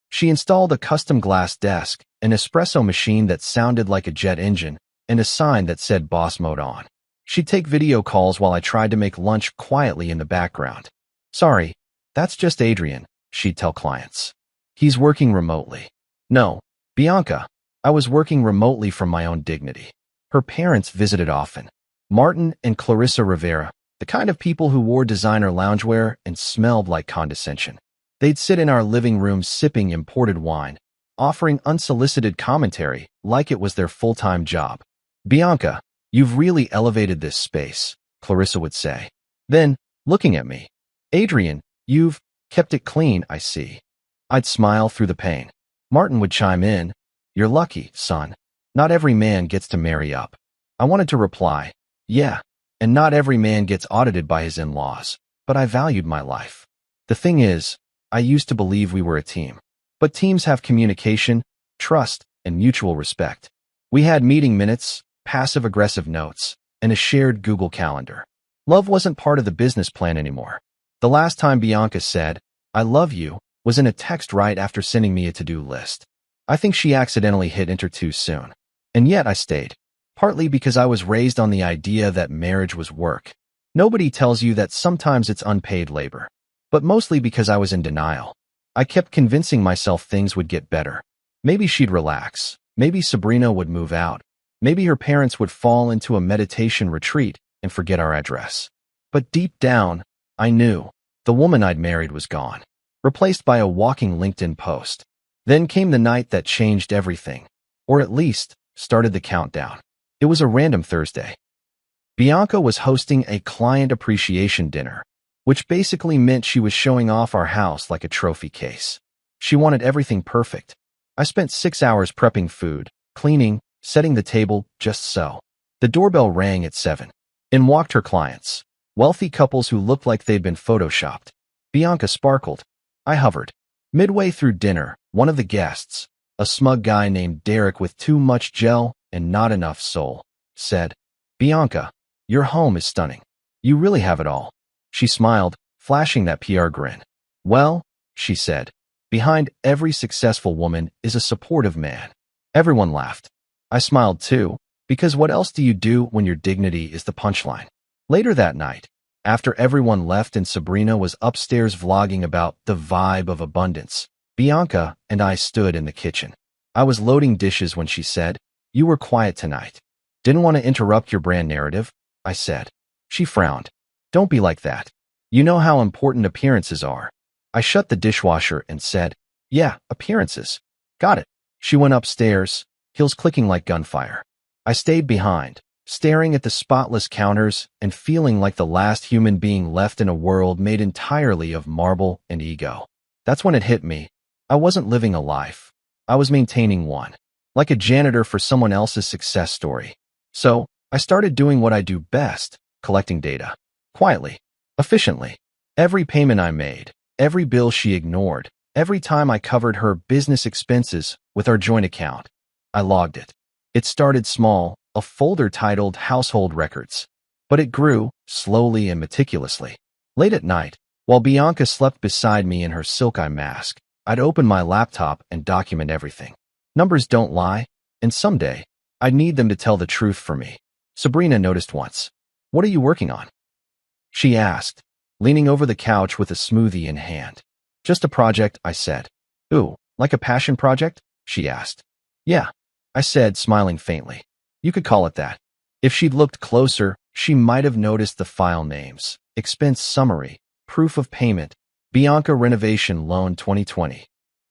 She installed a custom glass desk, an espresso machine that sounded like a jet engine, and a sign that said boss mode on. She'd take video calls while I tried to make lunch quietly in the background. Sorry, that's just Adrian, she'd tell clients. He's working remotely. No, Bianca, I was working remotely from my own dignity. Her parents visited often. Martin and Clarissa Rivera, the kind of people who wore designer loungewear and smelled like condescension. They'd sit in our living room sipping imported wine, offering unsolicited commentary like it was their full-time job. Bianca, you've really elevated this space, Clarissa would say. Then, looking at me, Adrian, you've kept it clean, I see. I'd smile through the pain. Martin would chime in, you're lucky, son. Not every man gets to marry up. I wanted to reply, yeah, and not every man gets audited by his in-laws, but I valued my life. The thing is, I used to believe we were a team. But teams have communication, trust, and mutual respect. We had meeting minutes, passive-aggressive notes, and a shared Google Calendar. Love wasn't part of the business plan anymore. The last time Bianca said, I love you, was in a text right after sending me a to-do list. I think she accidentally hit enter too soon. And yet I stayed. Partly because I was raised on the idea that marriage was work. Nobody tells you that sometimes it's unpaid labor. But mostly because I was in denial. I kept convincing myself things would get better. Maybe she'd relax. Maybe Sabrina would move out. Maybe her parents would fall into a meditation retreat and forget our address. But deep down, I knew the woman I'd married was gone, replaced by a walking LinkedIn post. Then came the night that changed everything, or at least started the countdown. It was a random Thursday. Bianca was hosting a client appreciation dinner, which basically meant she was showing off our house like a trophy case. She wanted everything perfect. I spent 6 hours prepping food, cleaning, setting the table, just so. The doorbell rang at 7. In walked her clients, wealthy couples who looked like they'd been photoshopped. Bianca sparkled. I hovered. Midway through dinner, one of the guests, a smug guy named Derek with too much gel and not enough soul, said, Bianca, your home is stunning. You really have it all. She smiled, flashing that PR grin. Well, she said, behind every successful woman is a supportive man. Everyone laughed. I smiled too, because what else do you do when your dignity is the punchline? Later that night, after everyone left and Sabrina was upstairs vlogging about the vibe of abundance, Bianca and I stood in the kitchen. I was loading dishes when she said, You were quiet tonight. Didn't want to interrupt your brand narrative, I said. She frowned. Don't be like that. You know how important appearances are. I shut the dishwasher and said, Yeah, appearances. Got it. She went upstairs, heels clicking like gunfire. I stayed behind, staring at the spotless counters and feeling like the last human being left in a world made entirely of marble and ego. That's when it hit me. I wasn't living a life. I was maintaining one, like a janitor for someone else's success story. So, I started doing what I do best, collecting data. Quietly, efficiently. Every payment I made, every bill she ignored, every time I covered her business expenses with our joint account, I logged it. It started small, a folder titled Household Records. But it grew, slowly and meticulously. Late at night, while Bianca slept beside me in her silk eye mask, I'd open my laptop and document everything. Numbers don't lie, and someday, I'd need them to tell the truth for me. Sabrina noticed once. "What are you working on?" she asked, leaning over the couch with a smoothie in hand. "Just a project," I said. "Ooh, like a passion project?" she asked. "Yeah," I said, smiling faintly. "You could call it that." If she'd looked closer, she might have noticed the file names, expense summary, proof of payment, Bianca Renovation Loan 2020.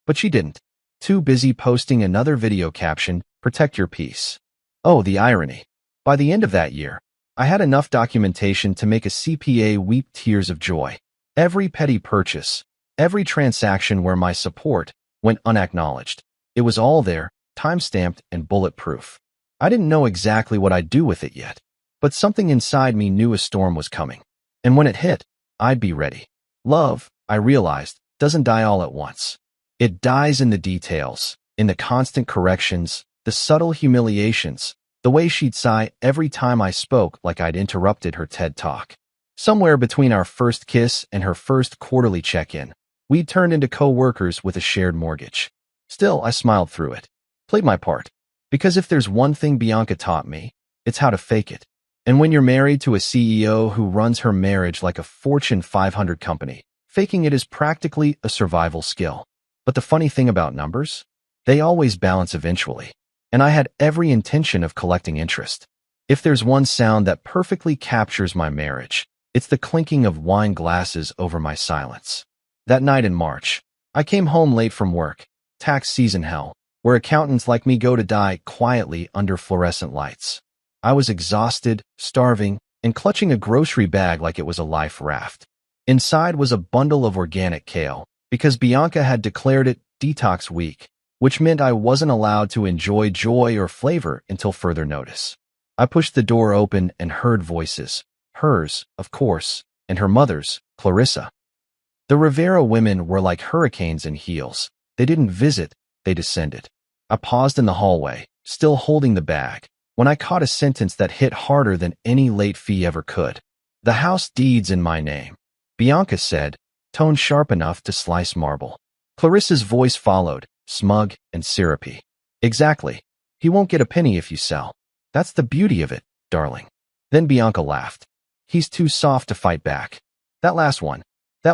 But she didn't. Too busy posting another video caption, "Protect your peace." Oh, the irony. By the end of that year, I had enough documentation to make a CPA weep tears of joy. Every petty purchase, every transaction where my support went unacknowledged. It was all there, time-stamped and bulletproof. I didn't know exactly what I'd do with it yet, but something inside me knew a storm was coming. And when it hit, I'd be ready. Love, I realized, doesn't die all at once. It dies in the details, in the constant corrections, the subtle humiliations, the way she'd sigh every time I spoke like I'd interrupted her TED Talk. Somewhere between our first kiss and her first quarterly check-in, we'd turned into co-workers with a shared mortgage. Still, I smiled through it, played my part. Because if there's one thing Bianca taught me, it's how to fake it. And when you're married to a CEO who runs her marriage like a Fortune 500 company, faking it is practically a survival skill. But the funny thing about numbers? They always balance eventually. And I had every intention of collecting interest. If there's one sound that perfectly captures my marriage, it's the clinking of wine glasses over my silence. That night in March, I came home late from work, tax season hell, where accountants like me go to die quietly under fluorescent lights. I was exhausted, starving, and clutching a grocery bag like it was a life raft. Inside was a bundle of organic kale, because Bianca had declared it detox week, which meant I wasn't allowed to enjoy joy or flavor until further notice. I pushed the door open and heard voices. Hers, of course, and her mother's, Clarissa. The Rivera women were like hurricanes in heels. They didn't visit, they descended. I paused in the hallway, still holding the bag, when I caught a sentence that hit harder than any late fee ever could. "The house deed's in my name," Bianca said, tone sharp enough to slice marble. Clarissa's voice followed, smug and syrupy. "Exactly. He won't get a penny if you sell. That's the beauty of it, darling." Then Bianca laughed. "He's too soft to fight back." That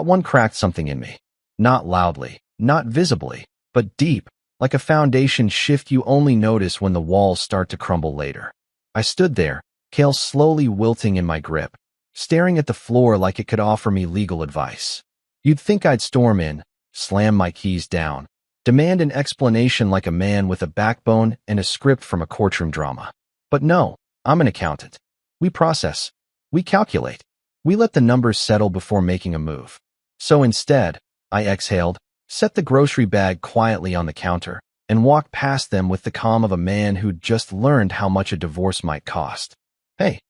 one cracked something in me. Not loudly, not visibly, but deep, like a foundation shift you only notice when the walls start to crumble later. I stood there, kale slowly wilting in my grip, staring at the floor like it could offer me legal advice. You'd think I'd storm in, slam my keys down, demand an explanation like a man with a backbone and a script from a courtroom drama. But no, I'm an accountant. We process. We calculate. We let the numbers settle before making a move. So instead, I exhaled, set the grocery bag quietly on the counter, and walked past them with the calm of a man who'd just learned how much a divorce might cost. "Hey,"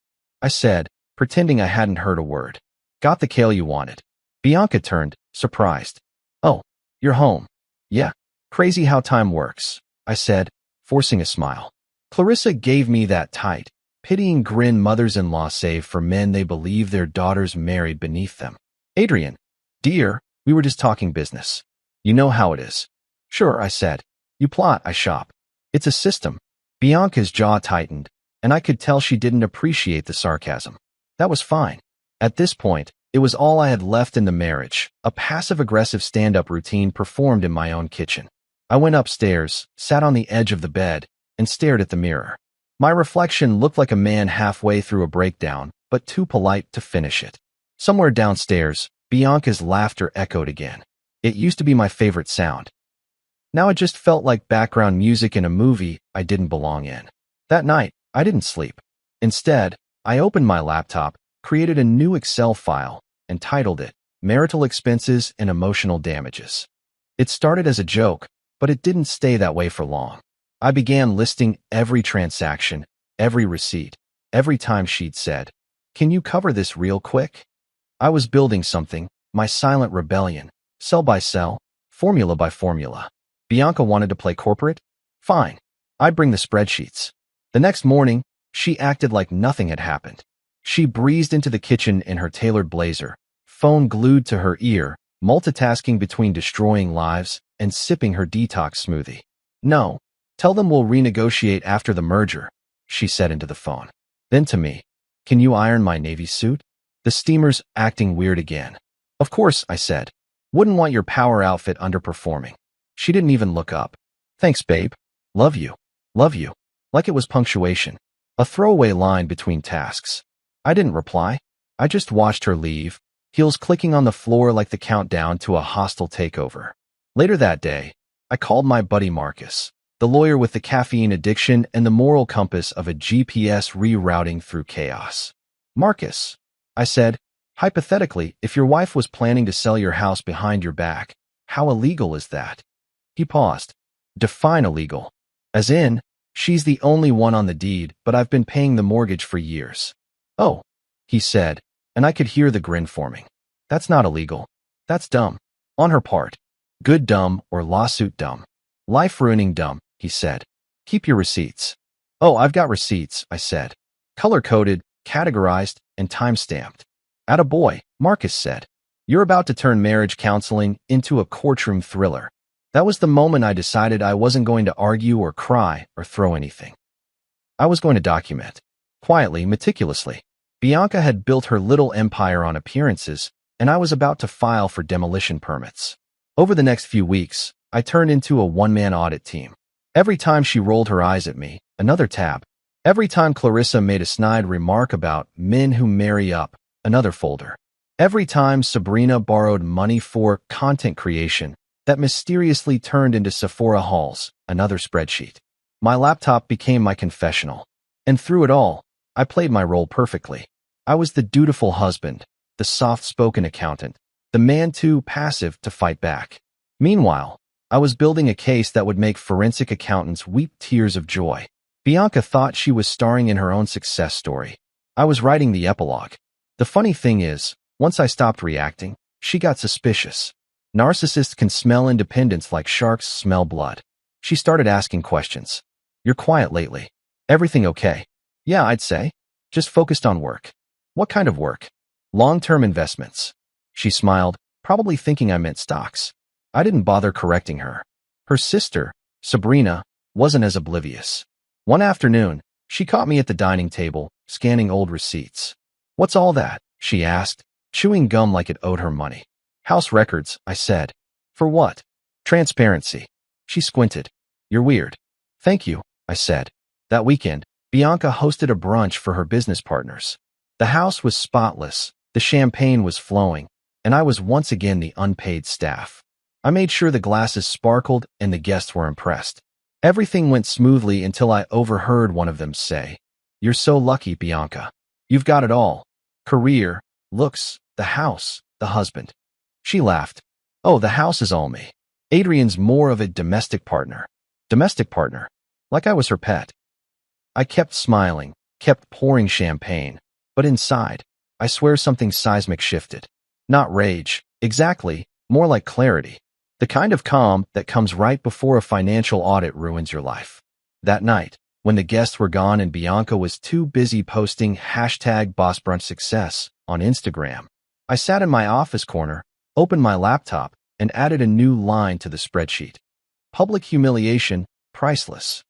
I said, pretending I hadn't heard a word. "Got the kale you wanted." Bianca turned, surprised. "Oh, you're home." "Yeah. Crazy how time works," I said, forcing a smile. Clarissa gave me that tight, pitying grin mothers-in-law save for men they believe their daughters married beneath them. "Adrian, dear, we were just talking business. You know how it is." "Sure," I said. "You plot, I shop. It's a system." Bianca's jaw tightened, and I could tell she didn't appreciate the sarcasm. That was fine. At this point, it was all I had left in the marriage, a passive-aggressive stand-up routine performed in my own kitchen. I went upstairs, sat on the edge of the bed, and stared at the mirror. My reflection looked like a man halfway through a breakdown, but too polite to finish it. Somewhere downstairs, Bianca's laughter echoed again. It used to be my favorite sound. Now it just felt like background music in a movie I didn't belong in. That night, I didn't sleep. Instead, I opened my laptop, created a new Excel file, and titled it Marital Expenses and Emotional Damages. It started as a joke, but it didn't stay that way for long. I began listing every transaction, every receipt, every time she'd said, "Can you cover this real quick?" I was building something, my silent rebellion, cell by cell, formula by formula. Bianca wanted to play corporate? Fine. I'd bring the spreadsheets. The next morning, she acted like nothing had happened. She breezed into the kitchen in her tailored blazer, phone glued to her ear, multitasking between destroying lives and sipping her detox smoothie. "No, tell them we'll renegotiate after the merger," she said into the phone. Then to me, "Can you iron my navy suit? The steamer's acting weird again." "Of course," I said. "Wouldn't want your power outfit underperforming." She didn't even look up. "Thanks, babe. Love you. Love you." Like it was punctuation. A throwaway line between tasks. I didn't reply. I just watched her leave, heels clicking on the floor like the countdown to a hostile takeover. Later that day, I called my buddy Marcus, the lawyer with the caffeine addiction and the moral compass of a GPS rerouting through chaos. "Marcus," I said, "hypothetically, if your wife was planning to sell your house behind your back, how illegal is that?" He paused. "Define illegal." "As in, she's the only one on the deed, but I've been paying the mortgage for years." "Oh," he said, and I could hear the grin forming. "That's not illegal. That's dumb. On her part. Good dumb or lawsuit dumb. Life-ruining dumb," he said. "Keep your receipts." "Oh, I've got receipts," I said. "Color-coded, categorized, and time-stamped." "Attaboy," Marcus said. "You're about to turn marriage counseling into a courtroom thriller." That was the moment I decided I wasn't going to argue or cry or throw anything. I was going to document. Quietly, meticulously. Bianca had built her little empire on appearances, and I was about to file for demolition permits. Over the next few weeks, I turned into a one-man audit team. Every time she rolled her eyes at me, another tab. Every time Clarissa made a snide remark about men who marry up, another folder. Every time Sabrina borrowed money for content creation, that mysteriously turned into Sephora hauls, another spreadsheet. My laptop became my confessional. And through it all, I played my role perfectly. I was the dutiful husband, the soft-spoken accountant, the man too passive to fight back. Meanwhile, I was building a case that would make forensic accountants weep tears of joy. Bianca thought she was starring in her own success story. I was writing the epilogue. The funny thing is, once I stopped reacting, she got suspicious. Narcissists can smell independence like sharks smell blood. She started asking questions. "You're quiet lately. Everything okay?" "Yeah, I'd say. Just focused on work." "What kind of work?" "Long-term investments." She smiled, probably thinking I meant stocks. I didn't bother correcting her. Her sister, Sabrina, wasn't as oblivious. One afternoon, she caught me at the dining table, scanning old receipts. "What's all that?" she asked, chewing gum like it owed her money. "House records," I said. "For what?" "Transparency." She squinted. "You're weird." "Thank you," I said. That weekend, Bianca hosted a brunch for her business partners. The house was spotless, the champagne was flowing, and I was once again the unpaid staff. I made sure the glasses sparkled and the guests were impressed. Everything went smoothly until I overheard one of them say, "You're so lucky, Bianca. You've got it all. Career, looks, the house, the husband." She laughed. "Oh, the house is all me. Adrian's more of a domestic partner." Domestic partner? Like I was her pet. I kept smiling, kept pouring champagne, but inside, I swear something seismic shifted. Not rage, exactly, more like clarity. The kind of calm that comes right before a financial audit ruins your life. That night, when the guests were gone and Bianca was too busy posting #BossBrunchSuccess on Instagram, I sat in my office corner, opened my laptop, and added a new line to the spreadsheet. Public humiliation, priceless.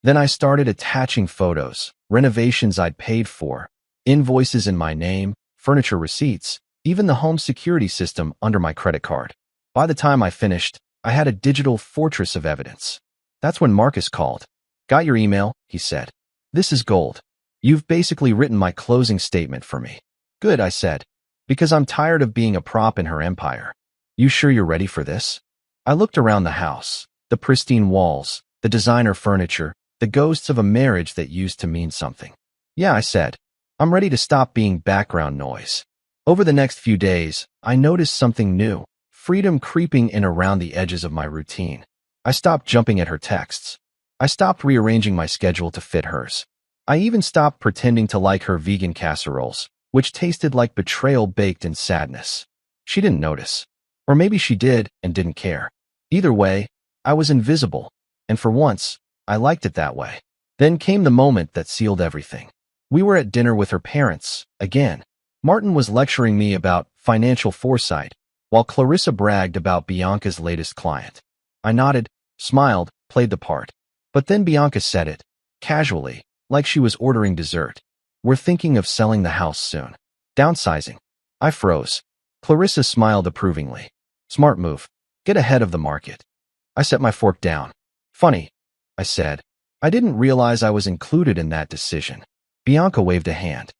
Then I started attaching photos, renovations I'd paid for, invoices in my name, furniture receipts, even the home security system under my credit card. By the time I finished, I had a digital fortress of evidence. That's when Marcus called. "Got your email," he said. "This is gold. You've basically written my closing statement for me." "Good," I said, "because I'm tired of being a prop in her empire." "You sure you're ready for this?" I looked around the house, the pristine walls, the designer furniture, the ghosts of a marriage that used to mean something. Yeah, I said. I'm ready to stop being background noise. Over the next few days, I noticed something new, freedom creeping in around the edges of my routine. I stopped jumping at her texts. I stopped rearranging my schedule to fit hers. I even stopped pretending to like her vegan casseroles, which tasted like betrayal baked in sadness. She didn't notice. Or maybe she did and didn't care. Either way, I was invisible, and for once, I liked it that way. Then came the moment that sealed everything. We were at dinner with her parents, again. Martin was lecturing me about financial foresight, while Clarissa bragged about Bianca's latest client. I nodded, smiled, played the part. But then Bianca said it, casually, like she was ordering dessert. We're thinking of selling the house soon. Downsizing. I froze. Clarissa smiled approvingly. Smart move. Get ahead of the market. I set my fork down. Funny, I said. I didn't realize I was included in that decision. Bianca waved a hand.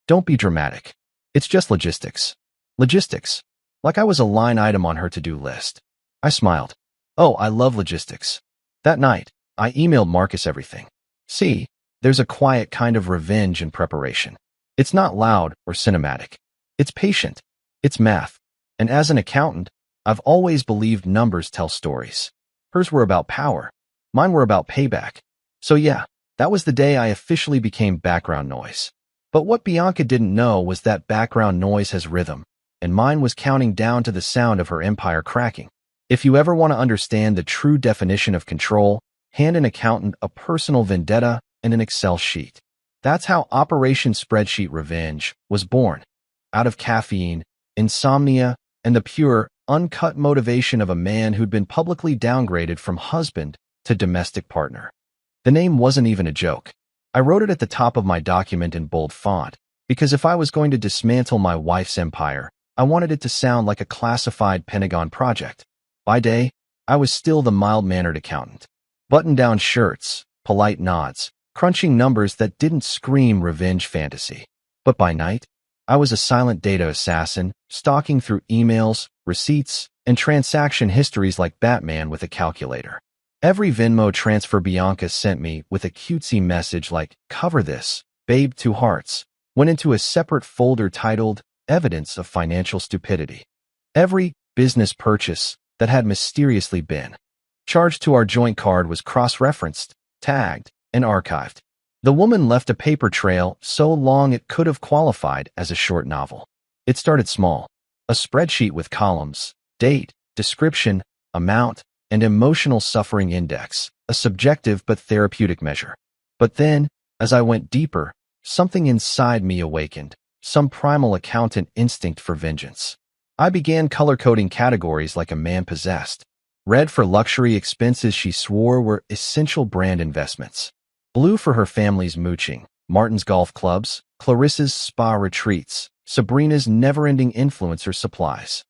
Don't be dramatic. It's just logistics. Logistics. Like I was a line item on her to-do list. I smiled. Oh, I love logistics. That night, I emailed Marcus everything. See, there's a quiet kind of revenge in preparation. It's not loud or cinematic. It's patient. It's math. And as an accountant, I've always believed numbers tell stories. Hers were about power. Mine were about payback. So yeah, that was the day I officially became background noise. But what Bianca didn't know was that background noise has rhythm, and mine was counting down to the sound of her empire cracking. If you ever want to understand the true definition of control, hand an accountant a personal vendetta and an Excel sheet. That's how Operation Spreadsheet Revenge was born. Out of caffeine, insomnia, and the pure, uncut motivation of a man who'd been publicly downgraded from husband to domestic partner. The name wasn't even a joke. I wrote it at the top of my document in bold font, because if I was going to dismantle my wife's empire, I wanted it to sound like a classified Pentagon project. By day, I was still the mild-mannered accountant. Button-down shirts, polite nods, crunching numbers that didn't scream revenge fantasy. But by night, I was a silent data assassin, stalking through emails, receipts, and transaction histories like Batman with a calculator. Every Venmo transfer Bianca sent me with a cutesy message like, "Cover this, babe, 2 hearts," went into a separate folder titled, "Evidence of Financial Stupidity." Every business purchase that had mysteriously been charged to our joint card was cross-referenced, tagged, and archived. The woman left a paper trail so long it could have qualified as a short novel. It started small. A spreadsheet with columns, date, description, amount, and emotional suffering index, a subjective but therapeutic measure. But then, as I went deeper, something inside me awakened, some primal accountant instinct for vengeance. I began color-coding categories like a man possessed. Red for luxury expenses she swore were essential brand investments. Blue for her family's mooching, Martin's golf clubs, Clarissa's spa retreats, Sabrina's never-ending influencer supplies.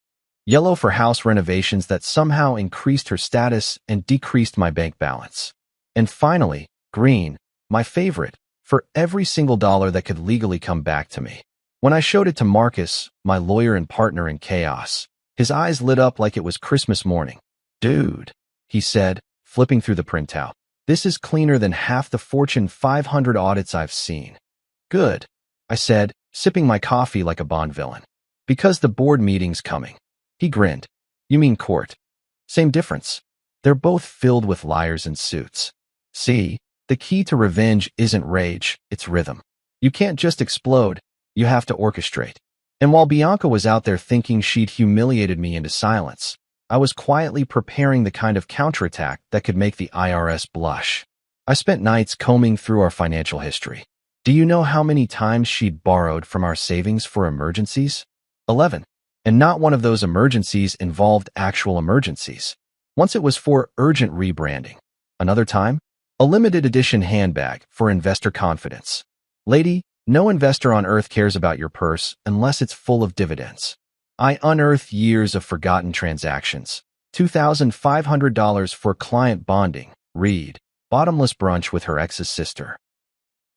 Yellow for house renovations that somehow increased her status and decreased my bank balance. And finally, green, my favorite, for every single dollar that could legally come back to me. When I showed it to Marcus, my lawyer and partner in chaos, his eyes lit up like it was Christmas morning. "Dude," he said, flipping through the printout. "This is cleaner than half the Fortune 500 audits I've seen." "Good," I said, sipping my coffee like a Bond villain. "Because the board meeting's coming." He grinned. "You mean court?" "Same difference. They're both filled with liars in suits." See, the key to revenge isn't rage, it's rhythm. You can't just explode, you have to orchestrate. And while Bianca was out there thinking she'd humiliated me into silence, I was quietly preparing the kind of counterattack that could make the IRS blush. I spent nights combing through our financial history. Do you know how many times she'd borrowed from our savings for emergencies? 11. And not one of those emergencies involved actual emergencies. Once it was for urgent rebranding. Another time, a limited edition handbag for investor confidence. Lady, no investor on earth cares about your purse unless it's full of dividends. I unearthed years of forgotten transactions. $2,500 for client bonding, read, bottomless brunch with her ex's sister.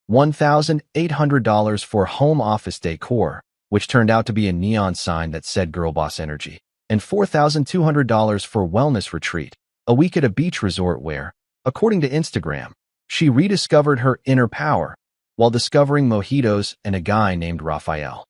$1,800 for home office decor, which turned out to be a neon sign that said Girl Boss Energy, and $4,200 for wellness retreat, a week at a beach resort where, according to Instagram, She rediscovered her inner power while discovering mojitos and a guy named Raphael.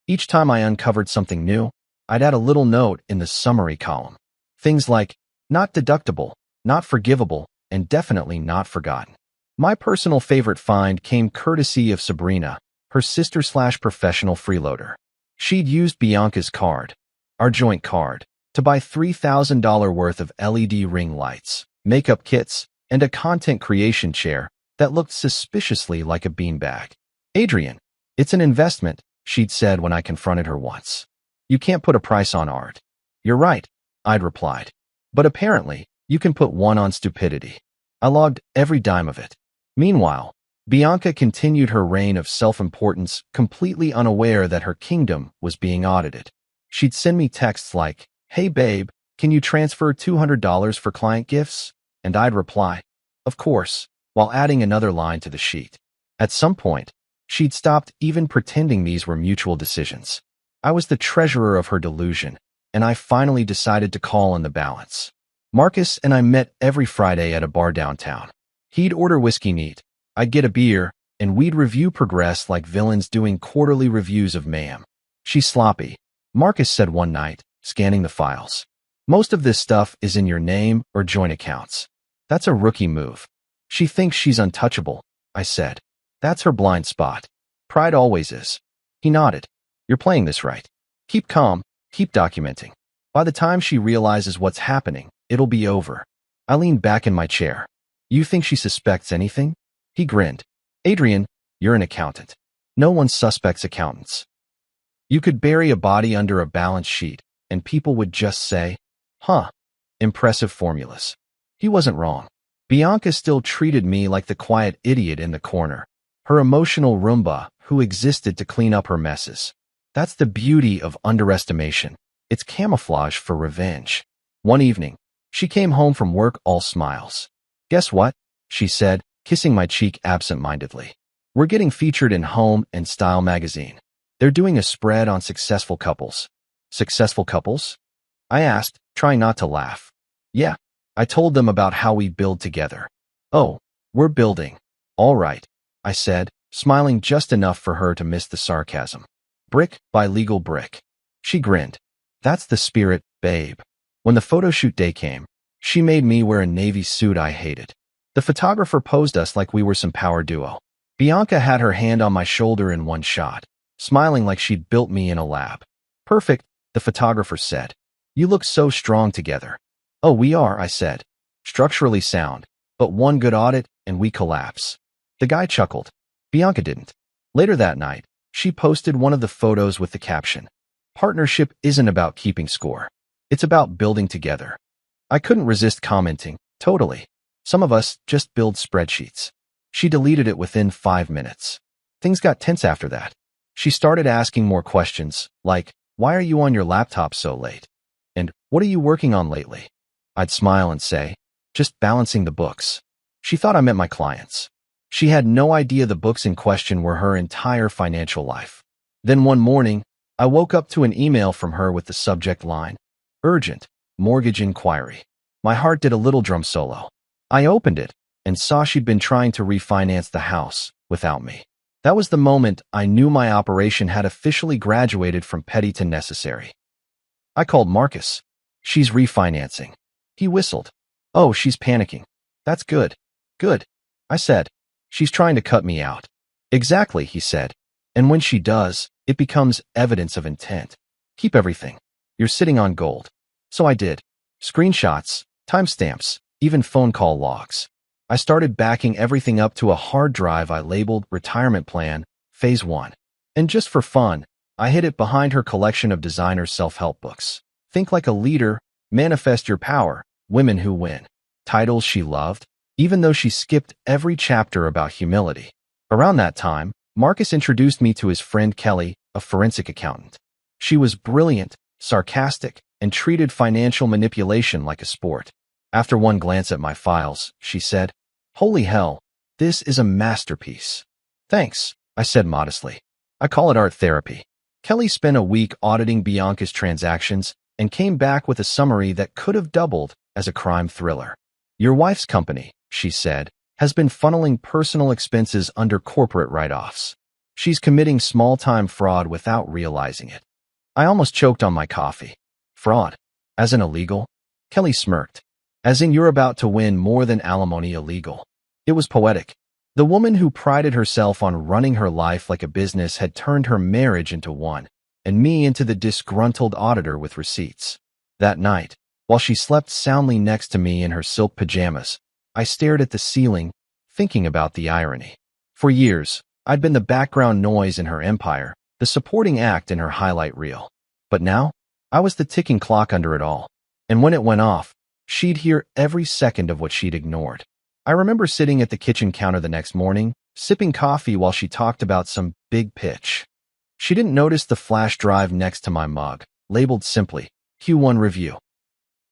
Each time I uncovered something new, I'd add a little note in the summary column. Things like, not deductible, not forgivable, and definitely not forgotten. My personal favorite find came courtesy of Sabrina, her sister/professional freeloader. She'd used Bianca's card, our joint card, to buy $3,000 worth of LED ring lights, makeup kits, and a content creation chair that looked suspiciously like a beanbag. Adrian, it's an investment, she'd said when I confronted her once. You can't put a price on art. You're right, I'd replied. But apparently, you can put one on stupidity. I logged every dime of it. Meanwhile, Bianca continued her reign of self-importance, completely unaware that her kingdom was being audited. She'd send me texts like, "Hey babe, can you transfer $200 for client gifts?" And I'd reply, "Of course," while adding another line to the sheet. At some point, she'd stopped even pretending these were mutual decisions. I was the treasurer of her delusion, and I finally decided to call on the balance. Marcus and I met every Friday at a bar downtown. He'd order whiskey neat, I'd get a beer, and we'd review progress like villains doing quarterly reviews of Mayhem. "She's sloppy," Marcus said one night, scanning the files. "Most of this stuff is in your name or joint accounts. That's a rookie move." "She thinks she's untouchable," I said. "That's her blind spot. Pride always is." He nodded. "You're playing this right. Keep calm, keep documenting. By the time she realizes what's happening, it'll be over." I leaned back in my chair. "You think she suspects anything?" He grinned. "Adrian, you're an accountant. No one suspects accountants. You could bury a body under a balance sheet, and people would just say, 'Huh, impressive formulas.'" He wasn't wrong. Bianca still treated me like the quiet idiot in the corner, her emotional Roomba who existed to clean up her messes. That's the beauty of underestimation. It's camouflage for revenge. One evening, she came home from work all smiles. "Guess what?" she said, kissing my cheek absent-mindedly. "We're getting featured in Home and Style magazine. They're doing a spread on successful couples." "Successful couples?" I asked, trying not to laugh. "Yeah." I told them about how we build together. "Oh, we're building. All right," I said, smiling just enough for her to miss the sarcasm. "Brick by Legal Brick." She grinned. "That's the spirit, babe." When the photo shoot day came, she made me wear a navy suit I hated. The photographer posed us like we were some power duo. Bianca had her hand on my shoulder in one shot, smiling like she'd built me in a lab. "Perfect," the photographer said. "You look so strong together." "Oh, we are," I said. "Structurally sound, but one good audit and we collapse." The guy chuckled. Bianca didn't. Later that night, she posted one of the photos with the caption, "Partnership isn't about keeping score. It's about building together." I couldn't resist commenting, "Totally. Some of us just build spreadsheets." She deleted it within 5 minutes. Things got tense after that. She started asking more questions, like, "Why are you on your laptop so late?" And "What are you working on lately?" I'd smile and say, "Just balancing the books." She thought I meant my clients. She had no idea the books in question were her entire financial life. Then one morning, I woke up to an email from her with the subject line, "Urgent, mortgage inquiry." My heart did a little drum solo. I opened it and saw she'd been trying to refinance the house without me. That was the moment I knew my operation had officially graduated from petty to necessary. I called Marcus. "She's refinancing." He whistled. "Oh, she's panicking. That's good. Good," I said. "She's trying to cut me out." "Exactly," he said. "And when she does, it becomes evidence of intent. Keep everything. You're sitting on gold." So I did. Screenshots, timestamps, even phone call logs. I started backing everything up to a hard drive I labeled Retirement Plan, Phase 1. And just for fun, I hid it behind her collection of designer self-help books. Think Like a Leader, Manifest Your Power, Women Who Win. Titles she loved, even though she skipped every chapter about humility. Around that time, Marcus introduced me to his friend Kelly, a forensic accountant. She was brilliant, sarcastic, and treated financial manipulation like a sport. After one glance at my files, she said, "Holy hell, this is a masterpiece." "Thanks," I said modestly. "I call it art therapy." Kelly spent a week auditing Bianca's transactions and came back with a summary that could have doubled as a crime thriller. "Your wife's company," she said, has been funneling personal expenses under corporate write-offs. She's committing small-time fraud without realizing it. I almost choked on my coffee. Fraud? As in illegal? Kelly smirked. As in you're about to win more than alimony illegal. It was poetic. The woman who prided herself on running her life like a business had turned her marriage into one, and me into the disgruntled auditor with receipts. That night, while she slept soundly next to me in her silk pajamas, I stared at the ceiling, thinking about the irony. For years, I'd been the background noise in her empire, the supporting act in her highlight reel. But now, I was the ticking clock under it all. And when it went off, she'd hear every second of what she'd ignored. I remember sitting at the kitchen counter the next morning, sipping coffee while she talked about some big pitch. She didn't notice the flash drive next to my mug, labeled simply, Q1 Review.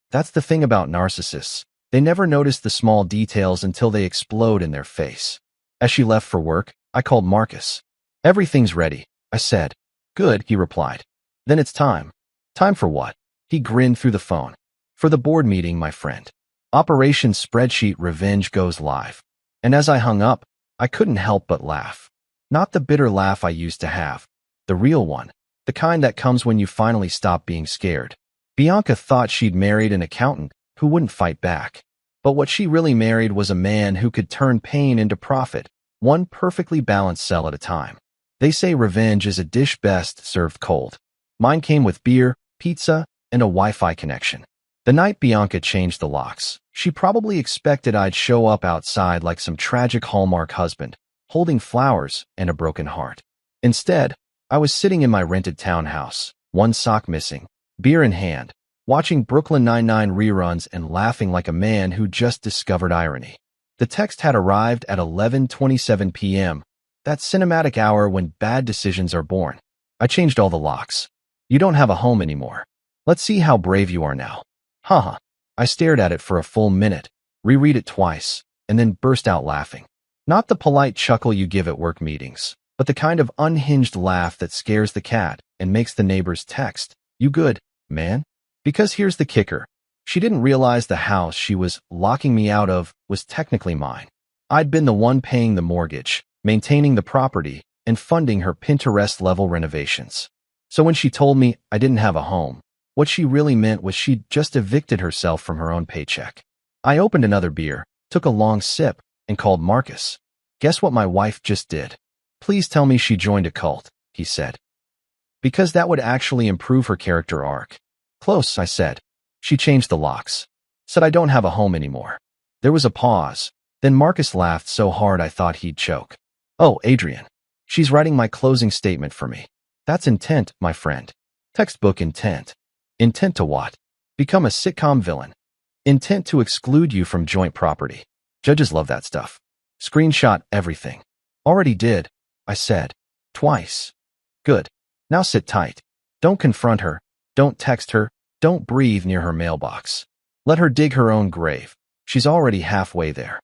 That's the thing about narcissists. They never notice the small details until they explode in their face. As she left for work, I called Marcus. Everything's ready, I said. Good, he replied. Then it's time. Time for what? He grinned through the phone. For the board meeting, my friend. Operation Spreadsheet Revenge goes live. And as I hung up, I couldn't help but laugh. Not the bitter laugh I used to have. The real one. The kind that comes when you finally stop being scared. Bianca thought she'd married an accountant who wouldn't fight back. But what she really married was a man who could turn pain into profit, one perfectly balanced cell at a time. They say revenge is a dish best served cold. Mine came with beer, pizza, and a Wi-Fi connection. The night Bianca changed the locks, she probably expected I'd show up outside like some tragic Hallmark husband, holding flowers and a broken heart. Instead, I was sitting in my rented townhouse, one sock missing, beer in hand, watching Brooklyn Nine-Nine reruns and laughing like a man who just discovered irony. The text had arrived at 11:27 p.m., that cinematic hour when bad decisions are born. I changed all the locks. You don't have a home anymore. Let's see how brave you are now. Haha. I stared at it for a full minute, reread it twice, and then burst out laughing. Not the polite chuckle you give at work meetings, but the kind of unhinged laugh that scares the cat and makes the neighbors text, "You good, man?" Because here's the kicker. She didn't realize the house she was locking me out of was technically mine. I'd been the one paying the mortgage, maintaining the property, and funding her Pinterest-level renovations. So when she told me I didn't have a home, what she really meant was she'd just evicted herself from her own paycheck. I opened another beer, took a long sip, and called Marcus. Guess what my wife just did? Please tell me she joined a cult, he said. Because that would actually improve her character arc. Close, I said. She changed the locks. Said I don't have a home anymore. There was a pause. Then Marcus laughed so hard I thought he'd choke. Oh, Adrian. She's writing my closing statement for me. That's intent, my friend. Textbook intent. Intent to what? Become a sitcom villain. Intent to exclude you from joint property. Judges love that stuff. Screenshot everything. Already did, I said. Twice. Good. Now sit tight. Don't confront her. Don't text her. Don't breathe near her mailbox. Let her dig her own grave. She's already halfway there.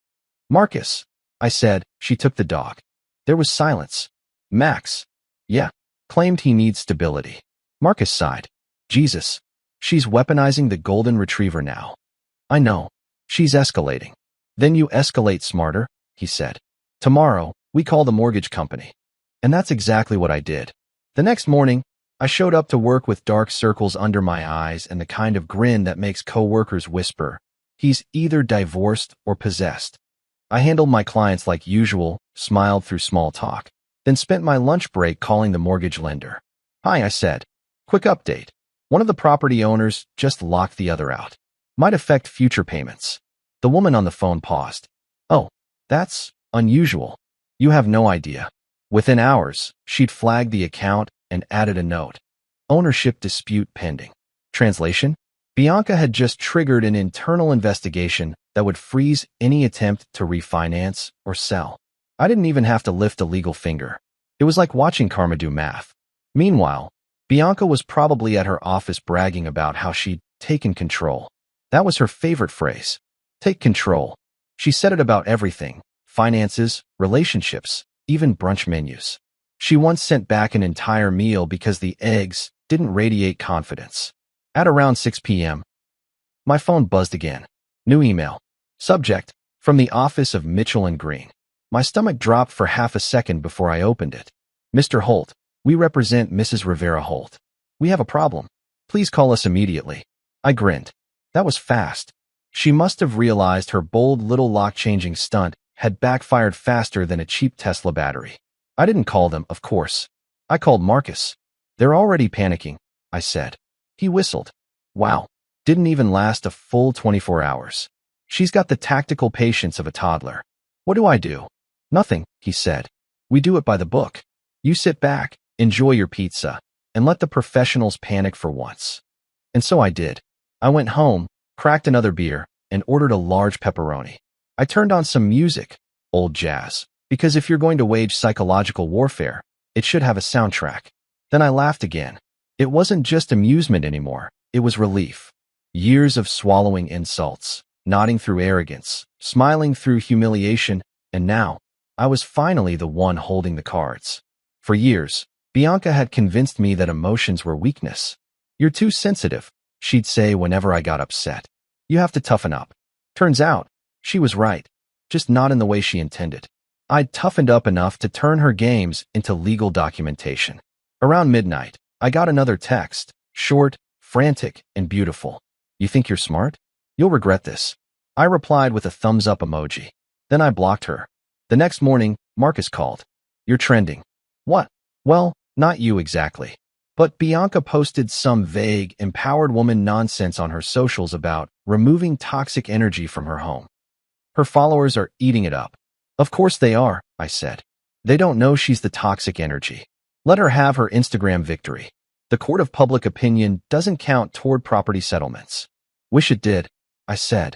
Marcus, I said. She took the dog. There was silence. Max. Yeah. Claimed he needs stability. Marcus sighed. Jesus. She's weaponizing the golden retriever now. I know. She's escalating. Then you escalate smarter, he said. Tomorrow, we call the mortgage company. And that's exactly what I did. The next morning, I showed up to work with dark circles under my eyes and the kind of grin that makes coworkers whisper, he's either divorced or possessed. I handled my clients like usual, smiled through small talk, then spent my lunch break calling the mortgage lender. Hi, I said. Quick update. One of the property owners just locked the other out. Might affect future payments. The woman on the phone paused. Oh, that's unusual. You have no idea. Within hours, she'd flagged the account and added a note. Ownership dispute pending. Translation? Bianca had just triggered an internal investigation that would freeze any attempt to refinance or sell. I didn't even have to lift a legal finger. It was like watching karma do math. Meanwhile, Bianca was probably at her office bragging about how she'd taken control. That was her favorite phrase. Take control. She said it about everything. Finances, relationships, even brunch menus. She once sent back an entire meal because the eggs didn't radiate confidence. At around 6 p.m., my phone buzzed again. New email. Subject, From the office of Mitchell and Green. My stomach dropped for half a second before I opened it. Mr. Holt, we represent Mrs. Rivera Holt. We have a problem. Please call us immediately. I grinned. That was fast. She must have realized her bold little lock-changing stunt had backfired faster than a cheap Tesla battery. I didn't call them, of course. I called Marcus. They're already panicking, I said. He whistled. Wow. Didn't even last a full 24 hours. She's got the tactical patience of a toddler. What do I do? Nothing, he said. We do it by the book. You sit back, enjoy your pizza, and let the professionals panic for once. And so I did. I went home, cracked another beer, and ordered a large pepperoni. I turned on some music, old jazz, because if you're going to wage psychological warfare, it should have a soundtrack. Then I laughed again. It wasn't just amusement anymore, it was relief. Years of swallowing insults, nodding through arrogance, smiling through humiliation, and now, I was finally the one holding the cards. For years, Bianca had convinced me that emotions were weakness. You're too sensitive, she'd say whenever I got upset. You have to toughen up. Turns out, she was right, just not in the way she intended. I'd toughened up enough to turn her games into legal documentation. Around midnight, I got another text, short, frantic, and beautiful. You think you're smart? You'll regret this. I replied with a thumbs-up emoji. Then I blocked her. The next morning, Marcus called. You're trending. What? Well, not you exactly. But Bianca posted some vague, empowered woman nonsense on her socials about removing toxic energy from her home. Her followers are eating it up. Of course they are, I said. They don't know she's the toxic energy. Let her have her Instagram victory. The court of public opinion doesn't count toward property settlements. Wish it did, I said.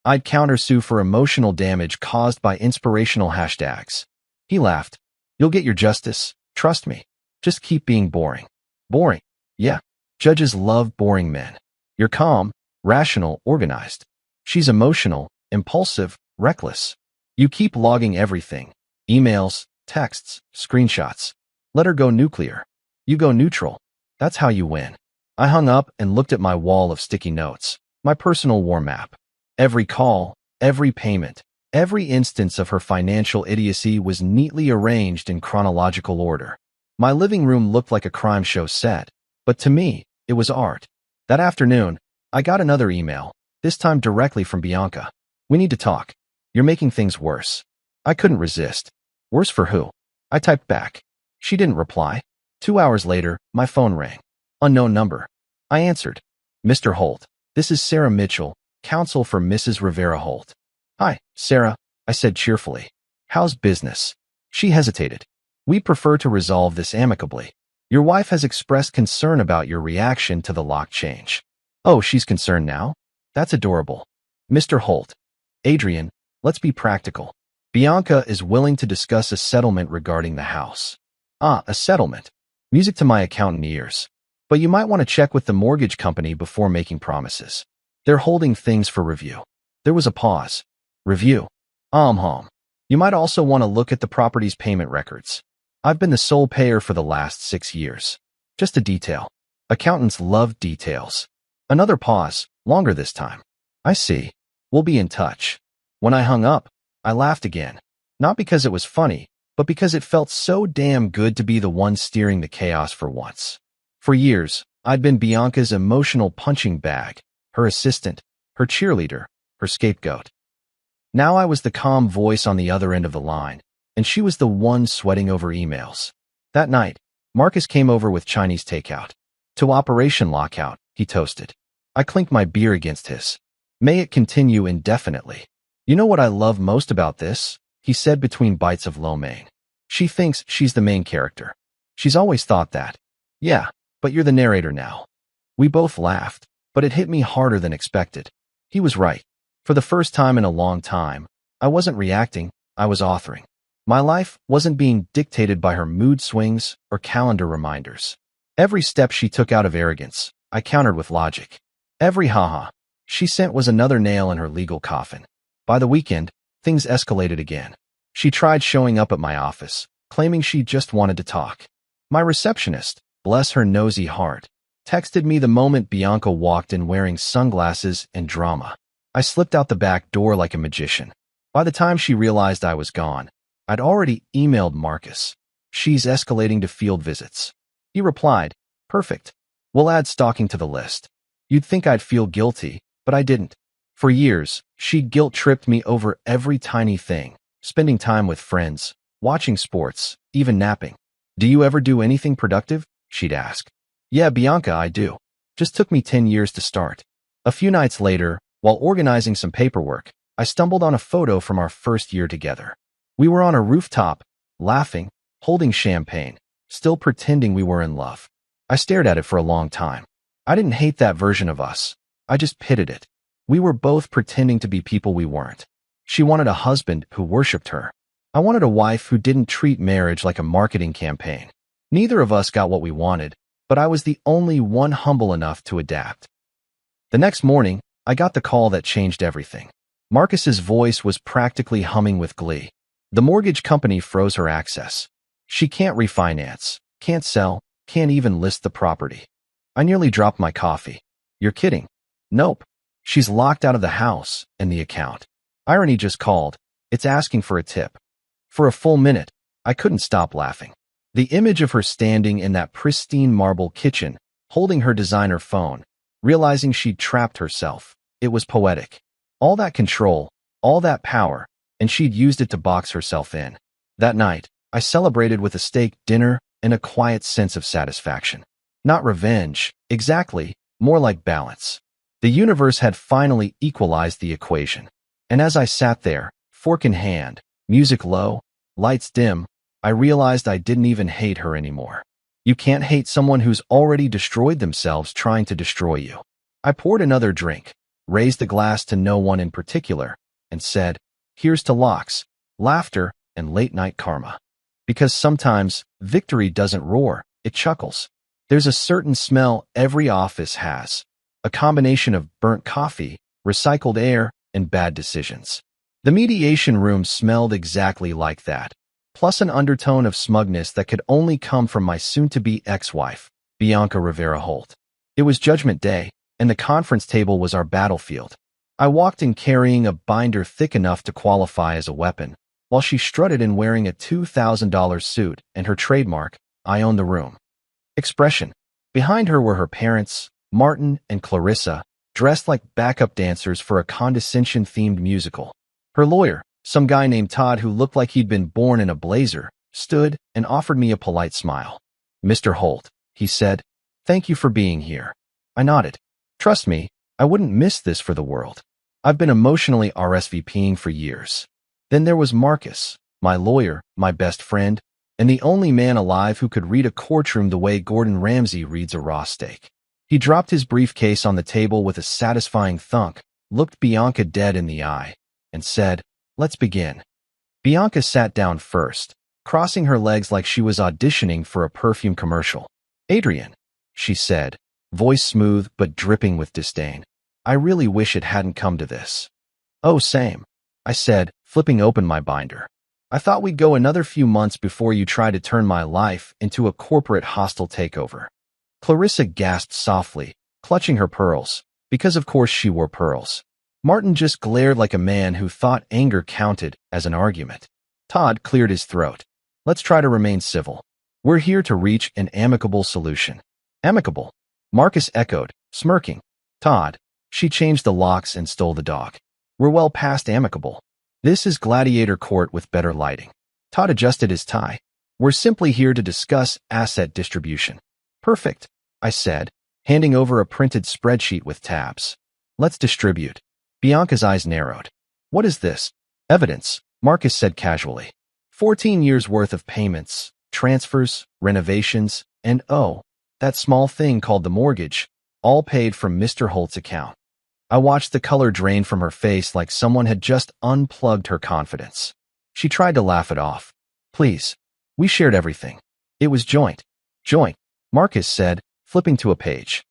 I'd countersue for emotional damage caused by inspirational hashtags. He laughed. You'll get your justice, trust me. Just keep being boring. Boring? Yeah. Judges love boring men. You're calm, rational, organized. She's emotional, impulsive, reckless. You keep logging everything. Emails, texts, screenshots. Let her go nuclear. You go neutral. That's how you win. I hung up and looked at my wall of sticky notes, my personal war map. Every call, every payment, every instance of her financial idiocy was neatly arranged in chronological order. My living room looked like a crime show set, but to me, it was art. That afternoon, I got another email, this time directly from Bianca. We need to talk. You're making things worse. I couldn't resist. Worse for who? I typed back. She didn't reply. 2 hours later, my phone rang. Unknown number. I answered. Mr. Holt, this is Sarah Mitchell, counsel for Mrs. Rivera Holt. Hi, Sarah, I said cheerfully. How's business? She hesitated. We prefer to resolve this amicably. Your wife has expressed concern about your reaction to the lock change. Oh, she's concerned now? That's adorable. Mr. Holt. Adrian, let's be practical. Bianca is willing to discuss a settlement regarding the house. Ah, a settlement. Music to my accountant ears. But you might want to check with the mortgage company before making promises. They're holding things for review. There was a pause. Review. You might also want to look at the property's payment records. I've been the sole payer for the last 6 years. Just a detail. Accountants love details. Another pause, longer this time. I see. We'll be in touch. When I hung up, I laughed again. Not because it was funny, but because it felt so damn good to be the one steering the chaos for once. For years, I'd been Bianca's emotional punching bag, her assistant, her cheerleader, her scapegoat. Now I was the calm voice on the other end of the line, and she was the one sweating over emails. That night, Marcus came over with Chinese takeout. To Operation Lockout, he toasted. I clinked my beer against his. May it continue indefinitely. You know what I love most about this? He said between bites of lo mein. She thinks she's the main character. She's always thought that. Yeah, but you're the narrator now. We both laughed, but it hit me harder than expected. He was right. For the first time in a long time, I wasn't reacting, I was authoring. My life wasn't being dictated by her mood swings or calendar reminders. Every step she took out of arrogance, I countered with logic. Every haha she sent was another nail in her legal coffin. By the weekend, things escalated again. She tried showing up at my office, claiming she just wanted to talk. My receptionist, bless her nosy heart, texted me the moment Bianca walked in wearing sunglasses and drama. I slipped out the back door like a magician. By the time she realized I was gone, I'd already emailed Marcus. She's escalating to field visits. He replied, perfect. We'll add stalking to the list. You'd think I'd feel guilty, but I didn't. For years, she'd guilt-tripped me over every tiny thing, spending time with friends, watching sports, even napping. Do you ever do anything productive? She'd ask. Yeah, Bianca, I do. Just took me 10 years to start. A few nights later, while organizing some paperwork, I stumbled on a photo from our first year together. We were on a rooftop, laughing, holding champagne, still pretending we were in love. I stared at it for a long time. I didn't hate that version of us. I just pitied it. We were both pretending to be people we weren't. She wanted a husband who worshipped her. I wanted a wife who didn't treat marriage like a marketing campaign. Neither of us got what we wanted, but I was the only one humble enough to adapt. The next morning, I got the call that changed everything. Marcus's voice was practically humming with glee. The mortgage company froze her access. She can't refinance, can't sell, can't even list the property. I nearly dropped my coffee. You're kidding. Nope. She's locked out of the house and the account. Irony just called. It's asking for a tip. For a full minute, I couldn't stop laughing. The image of her standing in that pristine marble kitchen, holding her designer phone, realizing she'd trapped herself. It was poetic. All that control, all that power, and she'd used it to box herself in. That night, I celebrated with a steak dinner and a quiet sense of satisfaction. Not revenge, exactly, more like balance. The universe had finally equalized the equation. And as I sat there, fork in hand, music low, lights dim, I realized I didn't even hate her anymore. You can't hate someone who's already destroyed themselves trying to destroy you. I poured another drink, raised the glass to no one in particular, and said, here's to locks, laughter, and late-night karma. Because sometimes, victory doesn't roar, it chuckles. There's a certain smell every office has. A combination of burnt coffee, recycled air, and bad decisions. The mediation room smelled exactly like that, plus an undertone of smugness that could only come from my soon-to-be ex-wife, Bianca Rivera Holt. It was Judgment Day, and the conference table was our battlefield. I walked in carrying a binder thick enough to qualify as a weapon, while she strutted in wearing a $2,000 suit and her trademark, I own the room, expression. Behind her were her parents, Martin and Clarissa, dressed like backup dancers for a condescension-themed musical. Her lawyer, some guy named Todd who looked like he'd been born in a blazer, stood and offered me a polite smile. Mr. Holt, he said, thank you for being here. I nodded. Trust me, I wouldn't miss this for the world. I've been emotionally RSVPing for years. Then there was Marcus, my lawyer, my best friend, and the only man alive who could read a courtroom the way Gordon Ramsay reads a raw steak. He dropped his briefcase on the table with a satisfying thunk, looked Bianca dead in the eye, and said, let's begin. Bianca sat down first, crossing her legs like she was auditioning for a perfume commercial. Adrian, she said, voice smooth but dripping with disdain. I really wish it hadn't come to this. Oh, same, I said, flipping open my binder. I thought we'd go another few months before you tried to turn my life into a corporate hostile takeover. Clarissa gasped softly, clutching her pearls, because of course she wore pearls. Martin just glared like a man who thought anger counted as an argument. Todd cleared his throat. Let's try to remain civil. We're here to reach an amicable solution. Amicable? Marcus echoed, smirking. Todd, she changed the locks and stole the dog. We're well past amicable. This is gladiator court with better lighting. Todd adjusted his tie. We're simply here to discuss asset distribution. Perfect, I said, handing over a printed spreadsheet with tabs. Let's distribute. Bianca's eyes narrowed. What is this? Evidence, Marcus said casually. 14 years worth of payments, transfers, renovations, and oh, that small thing called the mortgage, all paid from Mr. Holt's account. I watched the color drain from her face like someone had just unplugged her confidence. She tried to laugh it off. Please. We shared everything. It was joint. Joint, Marcus said, flipping to a page.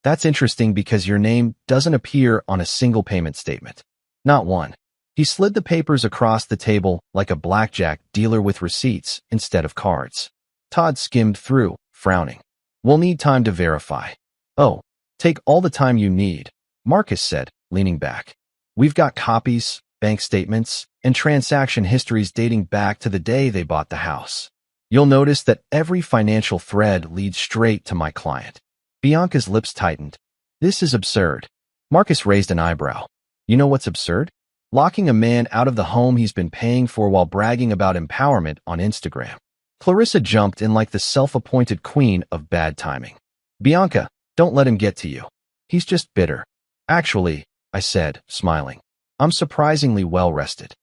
That's interesting because your name doesn't appear on a single payment statement. Not one. He slid the papers across the table like a blackjack dealer with receipts instead of cards. Todd skimmed through, frowning. We'll need time to verify. Oh, take all the time you need, Marcus said, leaning back. We've got copies, bank statements, and transaction histories dating back to the day they bought the house. You'll notice that every financial thread leads straight to my client. Bianca's lips tightened. This is absurd. Marcus raised an eyebrow. You know what's absurd? Locking a man out of the home he's been paying for while bragging about empowerment on Instagram. Clarissa jumped in like the self-appointed queen of bad timing. Bianca, don't let him get to you. He's just bitter. Actually, I said, smiling, I'm surprisingly well-rested.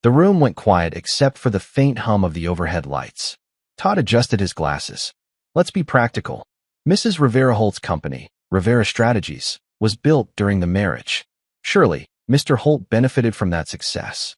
The room went quiet except for the faint hum of the overhead lights. Todd adjusted his glasses. Let's be practical. Mrs. Rivera-Holt's company, Rivera Strategies, was built during the marriage. Surely, Mr. Holt benefited from that success.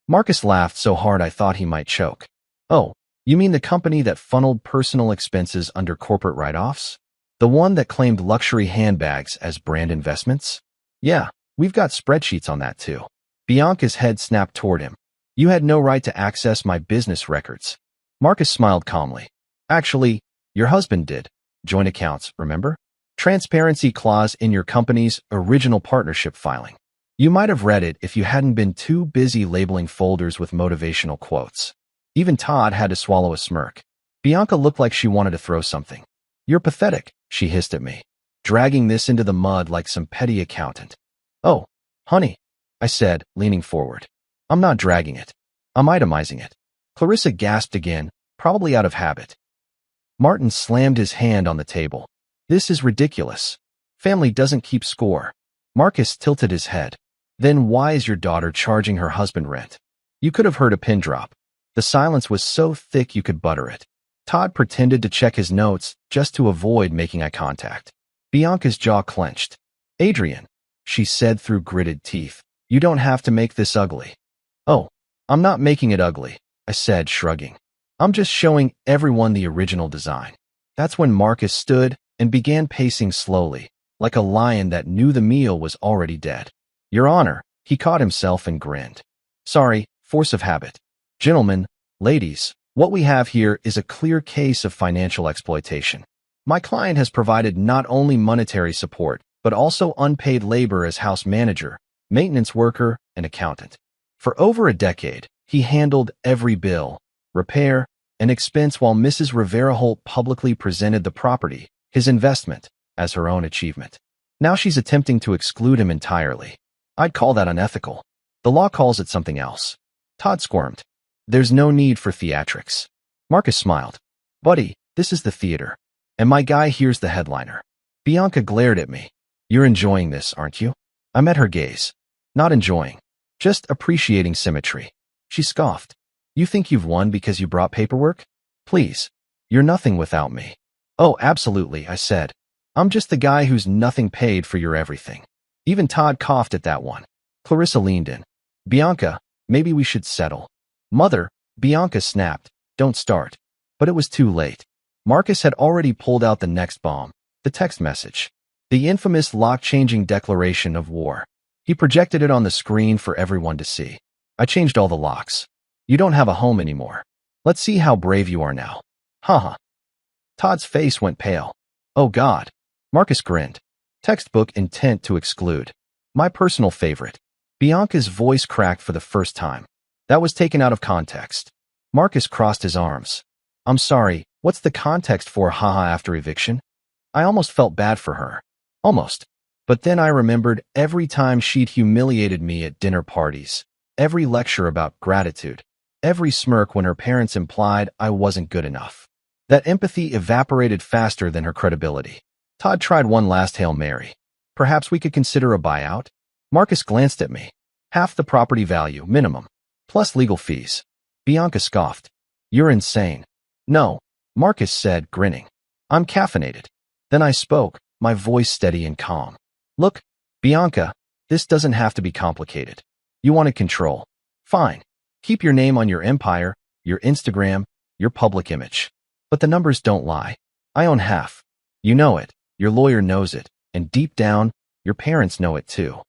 Marcus laughed so hard I thought he might choke. Oh, you mean the company that funneled personal expenses under corporate write-offs? The one that claimed luxury handbags as brand investments? Yeah, we've got spreadsheets on that too. Bianca's head snapped toward him. You had no right to access my business records. Marcus smiled calmly. Actually, your husband did. Joint accounts, remember? Transparency clause in your company's original partnership filing. You might have read it if you hadn't been too busy labeling folders with motivational quotes. Even Todd had to swallow a smirk. Bianca looked like she wanted to throw something. You're pathetic, she hissed at me, dragging this into the mud like some petty accountant. Oh, honey, I said, leaning forward. I'm not dragging it. I'm itemizing it. Clarissa gasped again, probably out of habit. Martin slammed his hand on the table. This is ridiculous. Family doesn't keep score. Marcus tilted his head. Then why is your daughter charging her husband rent? You could have heard a pin drop. The silence was so thick you could butter it. Todd pretended to check his notes just to avoid making eye contact. Bianca's jaw clenched. Adrian, she said through gritted teeth, you don't have to make this ugly. Oh, I'm not making it ugly, I said, shrugging. I'm just showing everyone the original design. That's when Marcus stood and began pacing slowly, like a lion that knew the meal was already dead. Your Honor, he caught himself and grinned. Sorry, force of habit. Gentlemen, ladies, what we have here is a clear case of financial exploitation. My client has provided not only monetary support, but also unpaid labor as house manager, maintenance worker, and accountant. For over a decade, he handled every bill, repair, and expense while Mrs. Rivera-Holt publicly presented the property, his investment, as her own achievement. Now she's attempting to exclude him entirely. I'd call that unethical. The law calls it something else. Todd squirmed. There's no need for theatrics. Marcus smiled. Buddy, this is the theater. And my guy here's the headliner. Bianca glared at me. You're enjoying this, aren't you? I met her gaze. Not enjoying. Just appreciating symmetry. She scoffed. You think you've won because you brought paperwork? Please. You're nothing without me. Oh, absolutely, I said. I'm just the guy who's nothing paid for your everything. Even Todd coughed at that one. Clarissa leaned in. Bianca, maybe we should settle. Mother, Bianca snapped. Don't start. But it was too late. Marcus had already pulled out the next bomb, the text message. The infamous lock-changing declaration of war. He projected it on the screen for everyone to see. I changed all the locks. You don't have a home anymore. Let's see how brave you are now. Haha. Todd's face went pale. Oh God. Marcus grinned. Textbook intent to exclude. My personal favorite. Bianca's voice cracked for the first time. That was taken out of context. Marcus crossed his arms. I'm sorry, what's the context for haha after eviction? I almost felt bad for her. Almost. But then I remembered every time she'd humiliated me at dinner parties, every lecture about gratitude, every smirk when her parents implied I wasn't good enough. That empathy evaporated faster than her credibility. Todd tried one last Hail Mary. Perhaps we could consider a buyout? Marcus glanced at me. Half the property value, minimum. Plus legal fees. Bianca scoffed. You're insane. No, Marcus said, grinning. I'm caffeinated. Then I spoke, my voice steady and calm. Look, Bianca, this doesn't have to be complicated. You wanted control. Fine. Keep your name on your empire, your Instagram, your public image. But the numbers don't lie. I own half. You know it. Your lawyer knows it. And deep down, your parents know it too.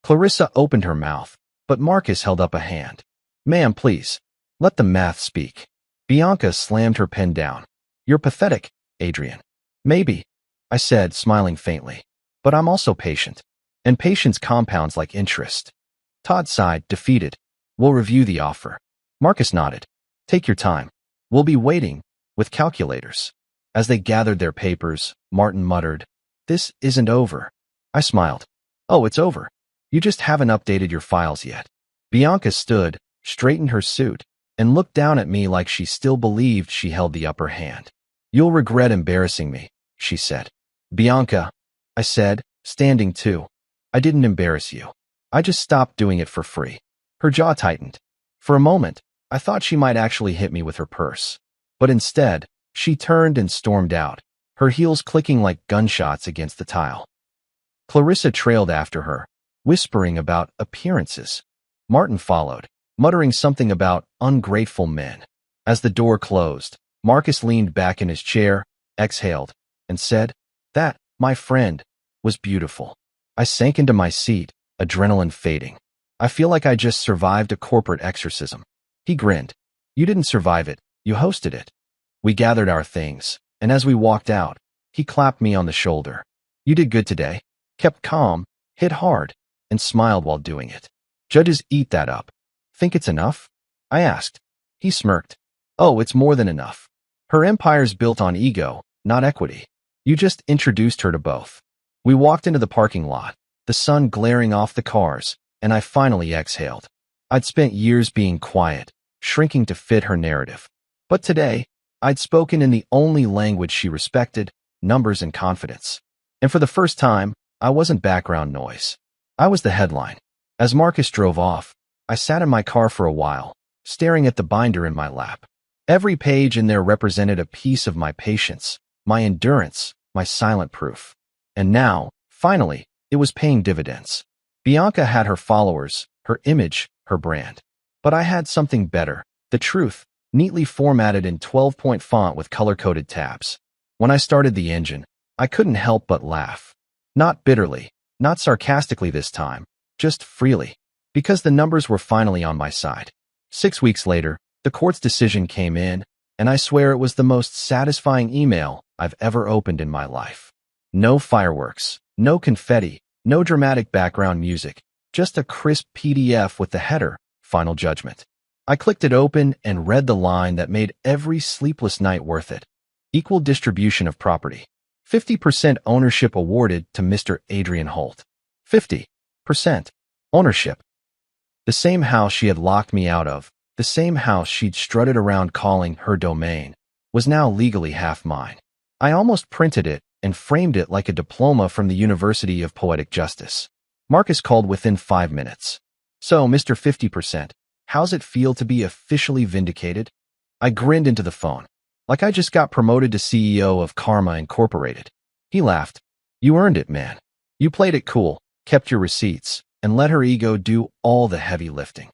Clarissa opened her mouth, but Marcus held up a hand. Ma'am, please. Let the math speak. Bianca slammed her pen down. You're pathetic, Adrian. Maybe, I said, smiling faintly. But I'm also patient. And patience compounds like interest. Todd sighed, defeated. We'll review the offer. Marcus nodded. Take your time. We'll be waiting, with calculators. As they gathered their papers, Martin muttered, This isn't over. I smiled. Oh, it's over. You just haven't updated your files yet. Bianca stood, straightened her suit, and looked down at me like she still believed she held the upper hand. You'll regret embarrassing me, she said. Bianca, I said, standing too. I didn't embarrass you. I just stopped doing it for free. Her jaw tightened. For a moment, I thought she might actually hit me with her purse. But instead, she turned and stormed out, her heels clicking like gunshots against the tile. Clarissa trailed after her, whispering about appearances. Martin followed, muttering something about ungrateful men. As the door closed, Marcus leaned back in his chair, exhaled, and said, That, my friend, was beautiful. I sank into my seat, adrenaline fading. I feel like I just survived a corporate exorcism. He grinned. You didn't survive it, you hosted it. We gathered our things, and as we walked out, he clapped me on the shoulder. You did good today. Kept calm, hit hard, and smiled while doing it. Judges eat that up. Think it's enough? I asked. He smirked. Oh, it's more than enough. Her empire's built on ego, not equity. You just introduced her to both. We walked into the parking lot, the sun glaring off the cars, and I finally exhaled. I'd spent years being quiet, shrinking to fit her narrative. But today, I'd spoken in the only language she respected, numbers and confidence. And for the first time, I wasn't background noise. I was the headline. As Marcus drove off, I sat in my car for a while, staring at the binder in my lap. Every page in there represented a piece of my patience, my endurance, my silent proof. And now, finally, it was paying dividends. Bianca had her followers, her image, her brand. But I had something better, the truth, neatly formatted in 12-point font with color-coded tabs. When I started the engine, I couldn't help but laugh. Not bitterly, not sarcastically this time, just freely, because the numbers were finally on my side. 6 weeks later, the court's decision came in, and I swear it was the most satisfying email I've ever opened in my life. No fireworks, no confetti, no dramatic background music, just a crisp PDF with the header, Final Judgment. I clicked it open and read the line that made every sleepless night worth it. Equal distribution of property. 50% ownership awarded to Mr. Adrian Holt. 50% ownership. The same house she had locked me out of, the same house she'd strutted around calling her domain, was now legally half mine. I almost printed it and framed it like a diploma from the University of Poetic Justice. Marcus called within 5 minutes. So, Mr. 50%, how's it feel to be officially vindicated? I grinned into the phone, like I just got promoted to CEO of Karma Incorporated. He laughed. You earned it, man. You played it cool, kept your receipts, and let her ego do all the heavy lifting.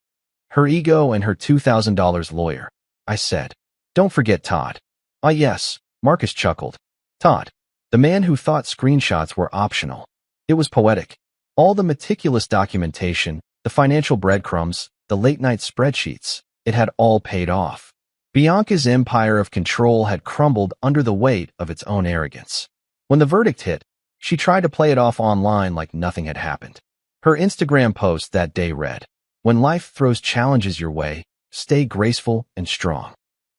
Her ego and her $2,000 lawyer, I said. Don't forget Todd. Ah, yes, Marcus chuckled. Todd, the man who thought screenshots were optional. It was poetic. All the meticulous documentation, the financial breadcrumbs, the late-night spreadsheets, it had all paid off. Bianca's empire of control had crumbled under the weight of its own arrogance. When the verdict hit, she tried to play it off online like nothing had happened. Her Instagram post that day read, When life throws challenges your way, stay graceful and strong.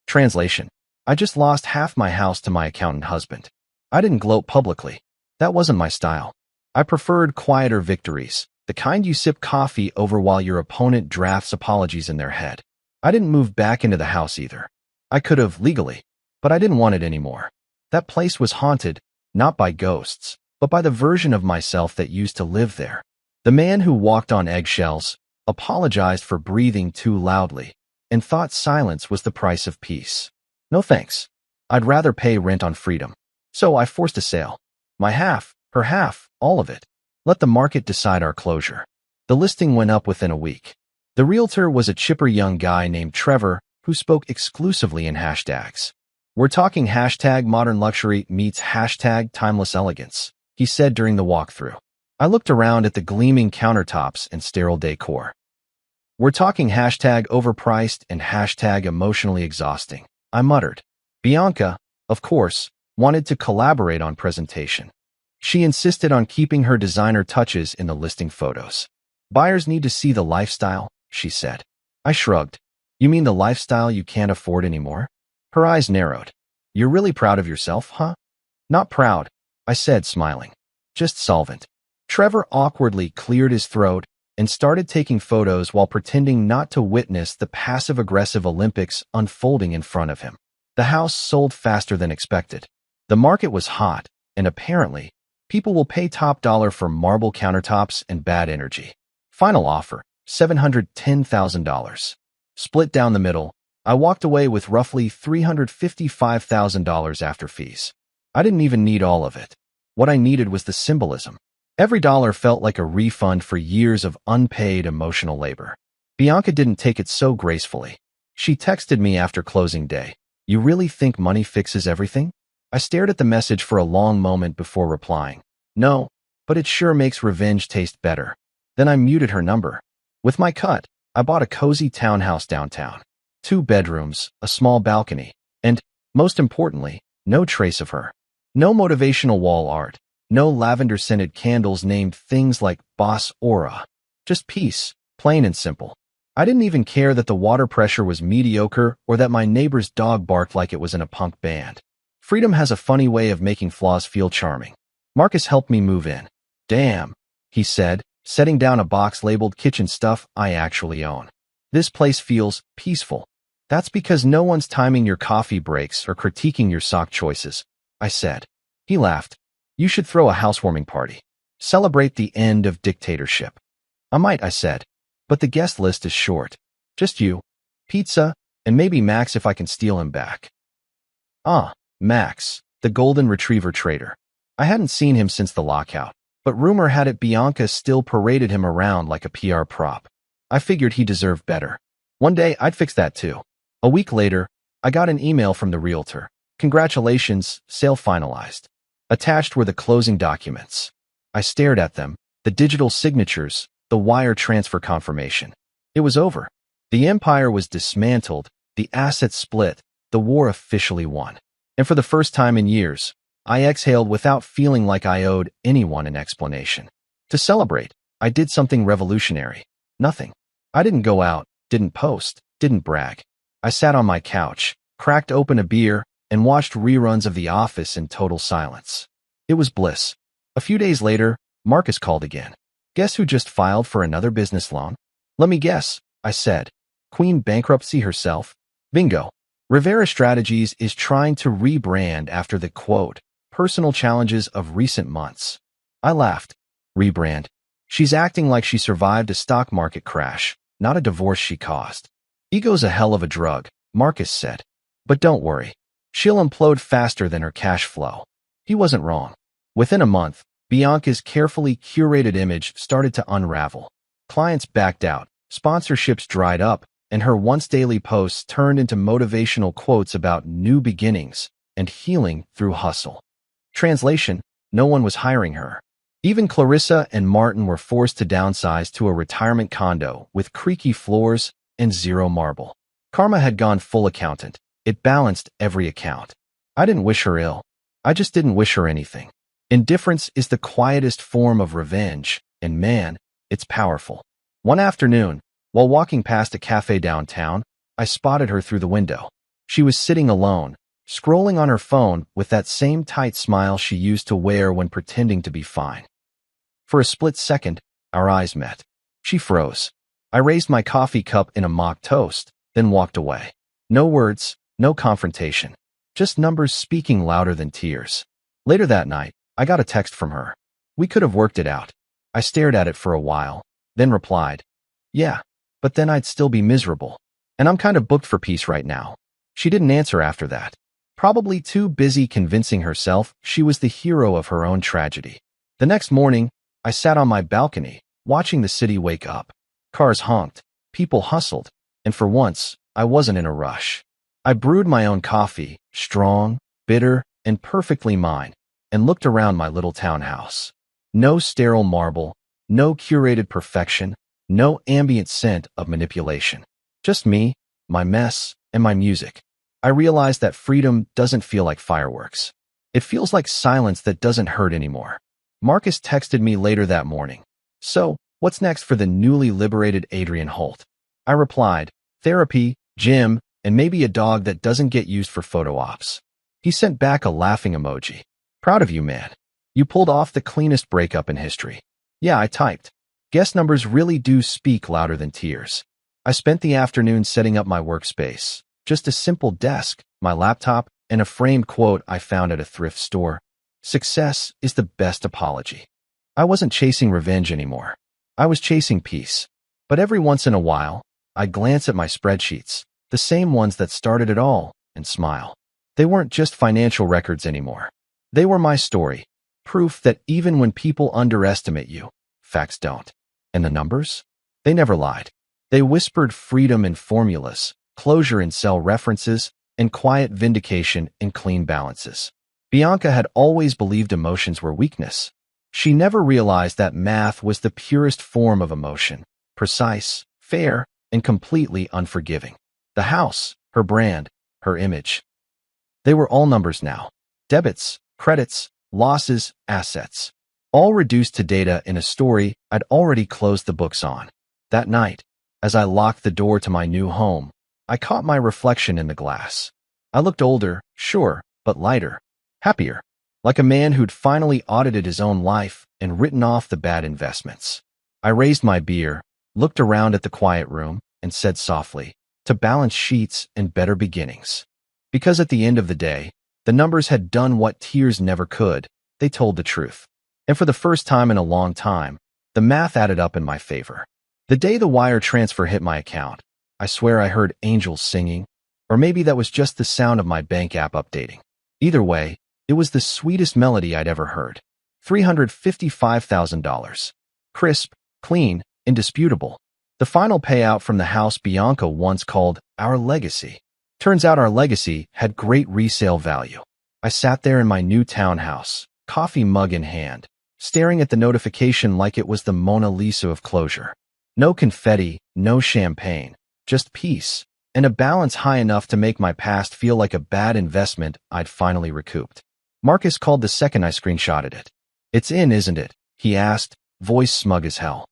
Translation. I just lost half my house to my accountant husband. I didn't gloat publicly. That wasn't my style. I preferred quieter victories, the kind you sip coffee over while your opponent drafts apologies in their head. I didn't move back into the house either. I could have legally, but I didn't want it anymore. That place was haunted, not by ghosts, but by the version of myself that used to live there. The man who walked on eggshells, apologized for breathing too loudly, and thought silence was the price of peace. No thanks. I'd rather pay rent on freedom. So I forced a sale. My half, her half, all of it. Let the market decide our closure. The listing went up within a week. The realtor was a chipper young guy named Trevor who spoke exclusively in hashtags. We're talking hashtag modern luxury meets hashtag timeless elegance, he said during the walkthrough. I looked around at the gleaming countertops and sterile decor. We're talking hashtag overpriced and hashtag emotionally exhausting, I muttered. Bianca, of course, wanted to collaborate on presentation. She insisted on keeping her designer touches in the listing photos. Buyers need to see the lifestyle, she said. I shrugged. You mean the lifestyle you can't afford anymore? Her eyes narrowed. You're really proud of yourself, huh? Not proud, I said, smiling. Just solvent. Trevor awkwardly cleared his throat and started taking photos while pretending not to witness the passive-aggressive Olympics unfolding in front of him. The house sold faster than expected. The market was hot, and apparently, people will pay top dollar for marble countertops and bad energy. Final offer, $710,000. Split down the middle, I walked away with roughly $355,000 after fees. I didn't even need all of it. What I needed was the symbolism. Every dollar felt like a refund for years of unpaid emotional labor. Bianca didn't take it so gracefully. She texted me after closing day. You really think money fixes everything? I stared at the message for a long moment before replying. No, but it sure makes revenge taste better. Then I muted her number. With my cut, I bought a cozy townhouse downtown. 2 bedrooms, a small balcony, and, most importantly, no trace of her. No motivational wall art. No lavender-scented candles named things like Boss Aura. Just peace, plain and simple. I didn't even care that the water pressure was mediocre or that my neighbor's dog barked like it was in a punk band. Freedom has a funny way of making flaws feel charming. Marcus helped me move in. Damn, he said, setting down a box labeled kitchen stuff I actually own. This place feels peaceful. That's because no one's timing your coffee breaks or critiquing your sock choices, I said. He laughed. You should throw a housewarming party. Celebrate the end of dictatorship. I might, I said. But the guest list is short. Just you, pizza, and maybe Max if I can steal him back. Ah, Max, the golden retriever trader. I hadn't seen him since the lockout, but rumor had it Bianca still paraded him around like a PR prop. I figured he deserved better. One day, I'd fix that too. A week later, I got an email from the realtor. Congratulations, sale finalized. Attached were the closing documents. I stared at them, the digital signatures, the wire transfer confirmation. It was over. The empire was dismantled, the assets split, the war officially won. And for the first time in years, I exhaled without feeling like I owed anyone an explanation. To celebrate, I did something revolutionary. Nothing. I didn't go out, didn't post, didn't brag. I sat on my couch, cracked open a beer, and watched reruns of The Office in total silence. It was bliss. A few days later, Marcus called again. Guess who just filed for another business loan? Let me guess, I said. Queen bankruptcy herself? Bingo. Rivera Strategies is trying to rebrand after the, quote, personal challenges of recent months. I laughed. Rebrand. She's acting like she survived a stock market crash, not a divorce she caused. Ego's a hell of a drug, Marcus said. But don't worry. She'll implode faster than her cash flow. He wasn't wrong. Within a month, Bianca's carefully curated image started to unravel. Clients backed out, sponsorships dried up, and her once-daily posts turned into motivational quotes about new beginnings and healing through hustle. Translation, no one was hiring her. Even Clarissa and Martin were forced to downsize to a retirement condo with creaky floors and zero marble. Karma had gone full accountant. It balanced every account. I didn't wish her ill. I just didn't wish her anything. Indifference is the quietest form of revenge, and man, it's powerful. One afternoon, while walking past a cafe downtown, I spotted her through the window. She was sitting alone, scrolling on her phone with that same tight smile she used to wear when pretending to be fine. For a split second, our eyes met. She froze. I raised my coffee cup in a mock toast, then walked away. No words, no confrontation. Just numbers speaking louder than tears. Later that night, I got a text from her. We could have worked it out. I stared at it for a while, then replied, yeah, but then I'd still be miserable. And I'm kind of booked for peace right now. She didn't answer after that. Probably too busy convincing herself she was the hero of her own tragedy. The next morning, I sat on my balcony, watching the city wake up. Cars honked, people hustled, and for once, I wasn't in a rush. I brewed my own coffee, strong, bitter, and perfectly mine, and looked around my little townhouse. No sterile marble, no curated perfection, no ambient scent of manipulation. Just me, my mess, and my music. I realized that freedom doesn't feel like fireworks. It feels like silence that doesn't hurt anymore. Marcus texted me later that morning. So, What's next for the newly liberated Adrian Holt? I replied, therapy, gym, and maybe a dog that doesn't get used for photo ops. He sent back a laughing emoji. Proud of you, man. You pulled off the cleanest breakup in history. Yeah, I typed. Guess numbers really do speak louder than tears. I spent the afternoon setting up my workspace. Just a simple desk, my laptop, and a framed quote I found at a thrift store. Success is the best apology. I wasn't chasing revenge anymore. I was chasing peace. But every once in a while, I'd glance at my spreadsheets, the same ones that started it all, and smile. They weren't just financial records anymore. They were my story. Proof that even when people underestimate you, facts don't. And the numbers? They never lied. They whispered freedom in formulas, closure in cell references, and quiet vindication in clean balances. Bianca had always believed emotions were weakness. She never realized that math was the purest form of emotion, precise, fair, and completely unforgiving. The house, her brand, her image. They were all numbers now. Debits, credits, losses, assets. All reduced to data in a story I'd already closed the books on. That night, as I locked the door to my new home, I caught my reflection in the glass. I looked older, sure, but lighter, happier, like a man who'd finally audited his own life and written off the bad investments. I raised my beer, looked around at the quiet room, and said softly, to balance sheets and better beginnings. Because at the end of the day, the numbers had done what tears never could. They told the truth. And for the first time in a long time, the math added up in my favor. The day the wire transfer hit my account, I swear I heard angels singing, or maybe that was just the sound of my bank app updating. Either way, it was the sweetest melody I'd ever heard. $355,000. Crisp, clean, indisputable. The final payout from the house Bianca once called our legacy. Turns out our legacy had great resale value. I sat there in my new townhouse, coffee mug in hand, staring at the notification like it was the Mona Lisa of closure. No confetti, no champagne, just peace, and a balance high enough to make my past feel like a bad investment I'd finally recouped. Marcus called the second I screenshotted it. It's in, isn't it? He asked, voice smug as hell.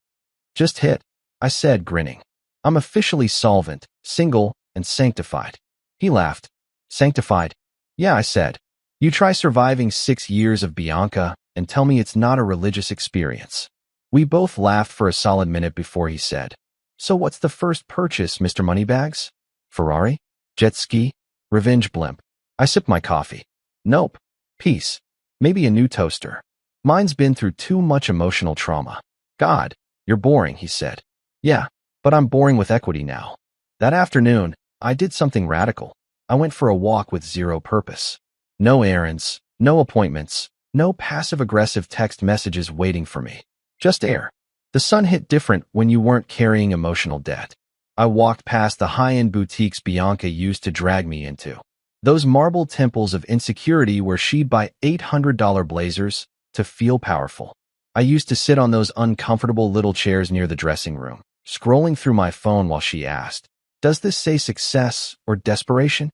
Just hit, I said, grinning. I'm officially solvent, single, and sanctified. He laughed. Sanctified? Yeah, I said. You try surviving 6 years of Bianca and tell me it's not a religious experience. We both laughed for a solid minute before he said, so what's the first purchase, Mr. Moneybags? Ferrari? Jet ski? Revenge blimp? I sipped my coffee. Nope. Peace. Maybe a new toaster. Mine's been through too much emotional trauma. God, you're boring, he said. Yeah, but I'm boring with equity now. That afternoon, I did something radical. I went for a walk with zero purpose. No errands, no appointments, no passive-aggressive text messages waiting for me. Just air. The sun hit different when you weren't carrying emotional debt. I walked past the high-end boutiques Bianca used to drag me into. Those marble temples of insecurity where she'd buy $800 blazers to feel powerful. I used to sit on those uncomfortable little chairs near the dressing room, scrolling through my phone while she asked, does this say success or desperation?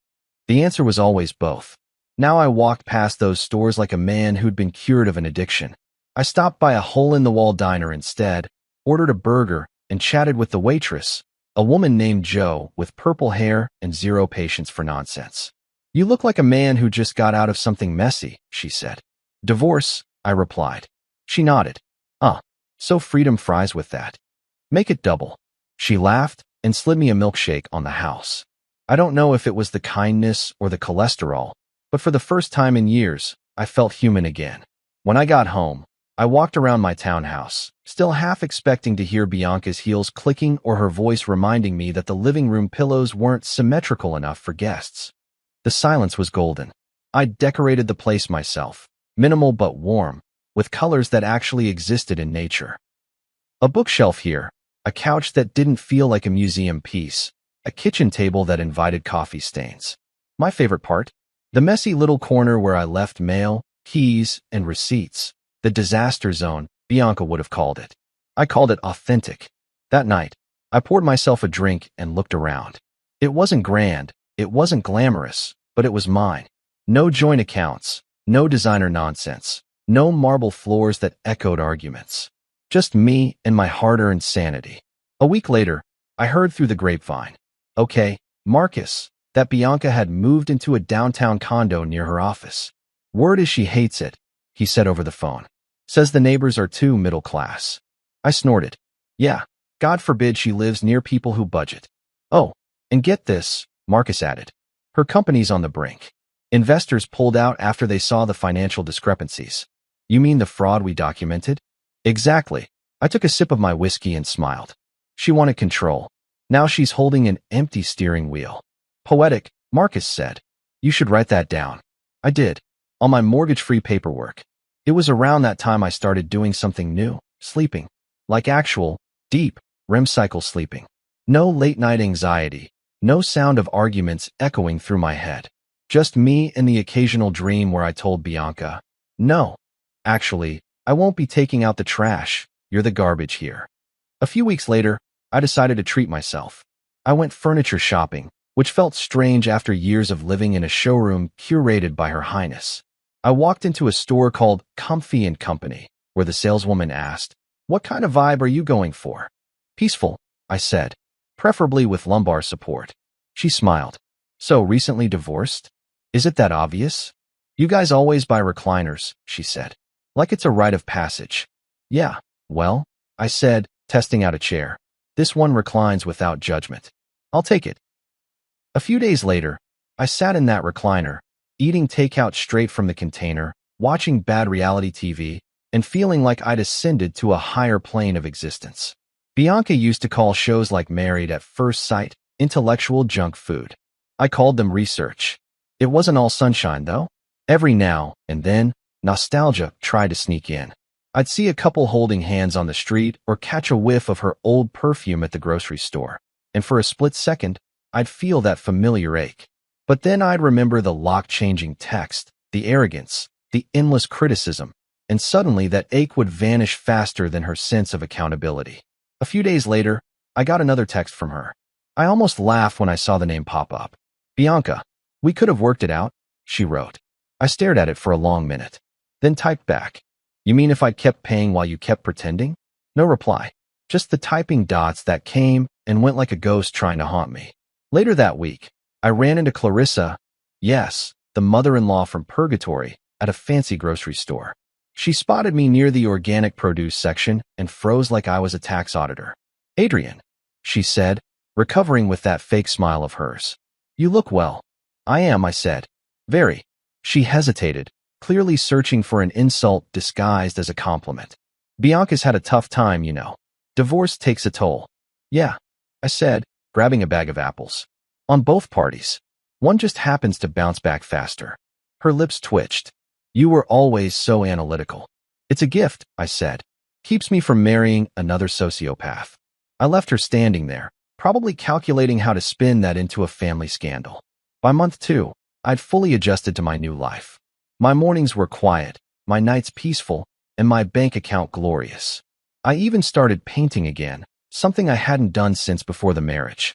The answer was always both. Now I walked past those stores like a man who'd been cured of an addiction. I stopped by a hole-in-the-wall diner instead, ordered a burger, and chatted with the waitress, a woman named Jo with purple hair and zero patience for nonsense. You look like a man who just got out of something messy, she said. Divorce, I replied. She nodded. So freedom fries with that. Make it double. She laughed and slid me a milkshake on the house. I don't know if it was the kindness or the cholesterol, but for the first time in years, I felt human again. When I got home, I walked around my townhouse, still half expecting to hear Bianca's heels clicking or her voice reminding me that the living room pillows weren't symmetrical enough for guests. The silence was golden. I'd decorated the place myself, minimal but warm, with colors that actually existed in nature. A bookshelf here, a couch that didn't feel like a museum piece, a kitchen table that invited coffee stains. My favorite part? The messy little corner where I left mail, keys, and receipts. The disaster zone, Bianca would have called it. I called it authentic. That night, I poured myself a drink and looked around. It wasn't grand, it wasn't glamorous, but it was mine. No joint accounts, no designer nonsense, no marble floors that echoed arguments. Just me and my hard-earned sanity. A week later, I heard through the grapevine. Okay, Marcus, that Bianca had moved into a downtown condo near her office. Word is she hates it, he said over the phone. Says the neighbors are too middle class. I snorted. Yeah, God forbid she lives near people who budget. Oh, and get this, Marcus added. Her company's on the brink. Investors pulled out after they saw the financial discrepancies. You mean the fraud we documented? Exactly. I took a sip of my whiskey and smiled. She wanted control. Now she's holding an empty steering wheel. Poetic, Marcus said. You should write that down. I did. On my mortgage-free paperwork. It was around that time I started doing something new, sleeping. Like actual, deep, REM cycle sleeping. No late-night anxiety. No sound of arguments echoing through my head. Just me and the occasional dream where I told Bianca, no, actually, I won't be taking out the trash. You're the garbage here. A few weeks later, I decided to treat myself. I went furniture shopping, which felt strange after years of living in a showroom curated by Her Highness. I walked into a store called Comfy & Company, where the saleswoman asked, "What kind of vibe are you going for?" "Peaceful," I said, "preferably with lumbar support." She smiled. "So, recently divorced? Is it that obvious?" "You guys always buy recliners," she said. "Like it's a rite of passage." "Yeah, well," I said, testing out a chair. "This one reclines without judgment. I'll take it." A few days later, I sat in that recliner, eating takeout straight from the container, watching bad reality TV, and feeling like I'd ascended to a higher plane of existence. Bianca used to call shows like Married at First Sight intellectual junk food. I called them research. It wasn't all sunshine, though. Every now and then, nostalgia tried to sneak in. I'd see a couple holding hands on the street or catch a whiff of her old perfume at the grocery store, and for a split second, I'd feel that familiar ache. But then I'd remember the lock-changing text, the arrogance, the endless criticism, and suddenly that ache would vanish faster than her sense of accountability. A few days later, I got another text from her. I almost laughed when I saw the name pop up. "Bianca, we could have worked it out," she wrote. I stared at it for a long minute, then typed back, "You mean if I kept paying while you kept pretending?" No reply, just the typing dots that came and went like a ghost trying to haunt me. Later that week, I ran into Clarissa, yes, the mother-in-law from Purgatory, at a fancy grocery store. She spotted me near the organic produce section and froze like I was a tax auditor. "Adrian," she said, recovering with that fake smile of hers. "You look well." "I am," I said. "Very." She hesitated, clearly searching for an insult disguised as a compliment. "Bianca's had a tough time, you know. Divorce takes a toll." "Yeah," I said, grabbing a bag of apples. "On both parties. One just happens to bounce back faster." Her lips twitched. "You were always so analytical." "It's a gift," I said. "Keeps me from marrying another sociopath." I left her standing there, probably calculating how to spin that into a family scandal. By month 2, I'd fully adjusted to my new life. My mornings were quiet, my nights peaceful, and my bank account glorious. I even started painting again, something I hadn't done since before the marriage.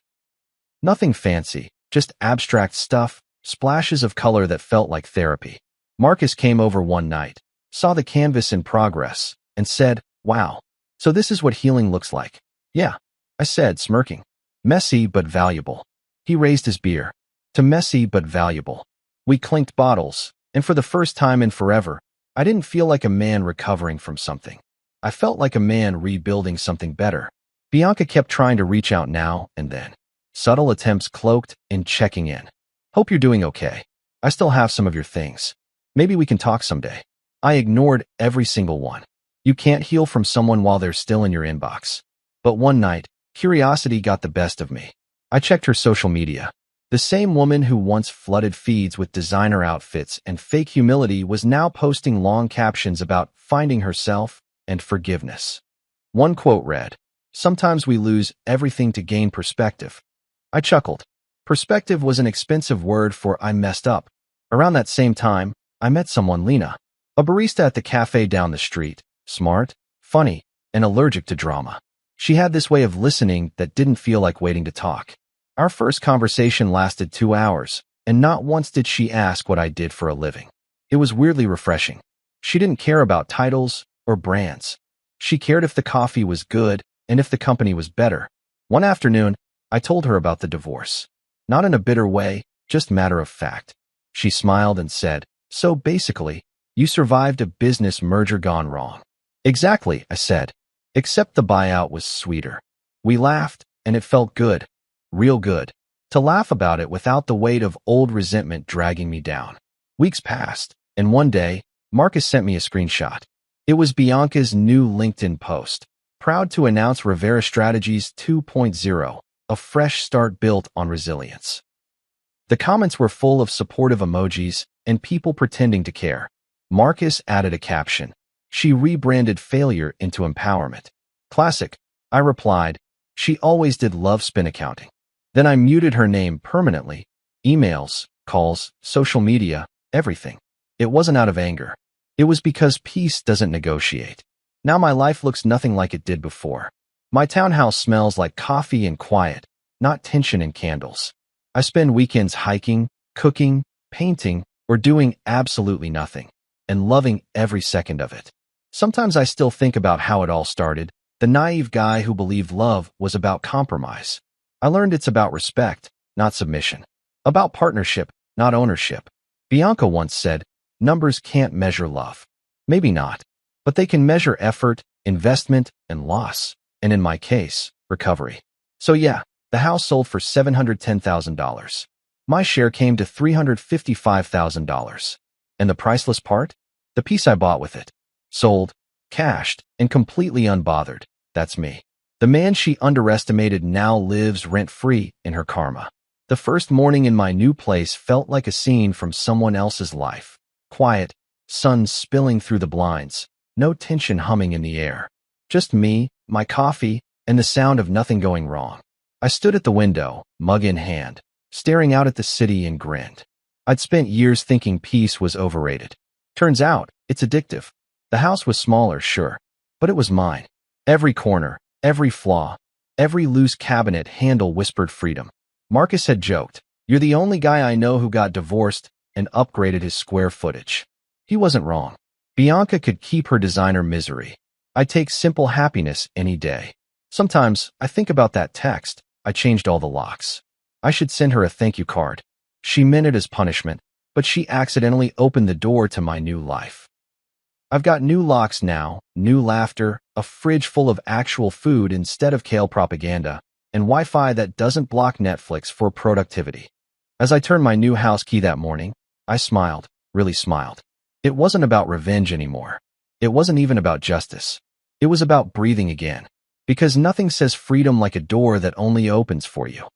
Nothing fancy, just abstract stuff, splashes of color that felt like therapy. Marcus came over one night, saw the canvas in progress, and said, "Wow, so this is what healing looks like." "Yeah," I said, smirking. "Messy but valuable." He raised his beer. "To messy but valuable." We clinked bottles, and for the first time in forever, I didn't feel like a man recovering from something. I felt like a man rebuilding something better. Bianca kept trying to reach out now and then. Subtle attempts cloaked in checking in. "Hope you're doing okay. I still have some of your things. Maybe we can talk someday." I ignored every single one. You can't heal from someone while they're still in your inbox. But one night, curiosity got the best of me. I checked her social media. The same woman who once flooded feeds with designer outfits and fake humility was now posting long captions about finding herself and forgiveness. One quote read, "Sometimes we lose everything to gain perspective." I chuckled. Perspective was an expensive word for I messed up. Around that same time, I met someone, Lena, a barista at the cafe down the street, smart, funny, and allergic to drama. She had this way of listening that didn't feel like waiting to talk. Our first conversation lasted 2 hours, and not once did she ask what I did for a living. It was weirdly refreshing. She didn't care about titles or brands. She cared if the coffee was good and if the company was better. One afternoon, I told her about the divorce. Not in a bitter way, just matter of fact. She smiled and said, "So basically, you survived a business merger gone wrong." "Exactly," I said. "Except the buyout was sweeter." We laughed, and it felt good. Real good. To laugh about it without the weight of old resentment dragging me down. Weeks passed, and one day, Marcus sent me a screenshot. It was Bianca's new LinkedIn post. Proud to announce Rivera Strategies 2.0, a fresh start built on resilience. The comments were full of supportive emojis and people pretending to care. Marcus added a caption. "She rebranded failure into empowerment." Classic, I replied. She always did love spin accounting. Then I muted her name permanently. Emails, calls, social media, everything. It wasn't out of anger. It was because peace doesn't negotiate. Now my life looks nothing like it did before. My townhouse smells like coffee and quiet, not tension and candles. I spend weekends hiking, cooking, painting, or doing absolutely nothing, and loving every second of it. Sometimes I still think about how it all started, the naive guy who believed love was about compromise. I learned it's about respect, not submission. About partnership, not ownership. Bianca once said, "Numbers can't measure love." Maybe not, but they can measure effort, investment, and loss. And in my case, recovery. So yeah, the house sold for $710,000. My share came to $355,000. And the priceless part? The piece I bought with it. Sold, cashed, and completely unbothered. That's me. The man she underestimated now lives rent-free in her karma. The first morning in my new place felt like a scene from someone else's life. Quiet, sun spilling through the blinds, no tension humming in the air. Just me, my coffee, and the sound of nothing going wrong. I stood at the window, mug in hand, staring out at the city and grinned. I'd spent years thinking peace was overrated. Turns out, it's addictive. The house was smaller, sure, but it was mine. Every corner, every flaw, every loose cabinet handle whispered freedom. Marcus had joked, "You're the only guy I know who got divorced and upgraded his square footage." He wasn't wrong. Bianca could keep her designer misery. I take simple happiness any day. Sometimes I think about that text. I changed all the locks. I should send her a thank you card. She meant it as punishment, but she accidentally opened the door to my new life. I've got new locks now, new laughter, a fridge full of actual food instead of kale propaganda, and Wi-Fi that doesn't block Netflix for productivity. As I turned my new house key that morning, I smiled, really smiled. It wasn't about revenge anymore. It wasn't even about justice. It was about breathing again. Because nothing says freedom like a door that only opens for you.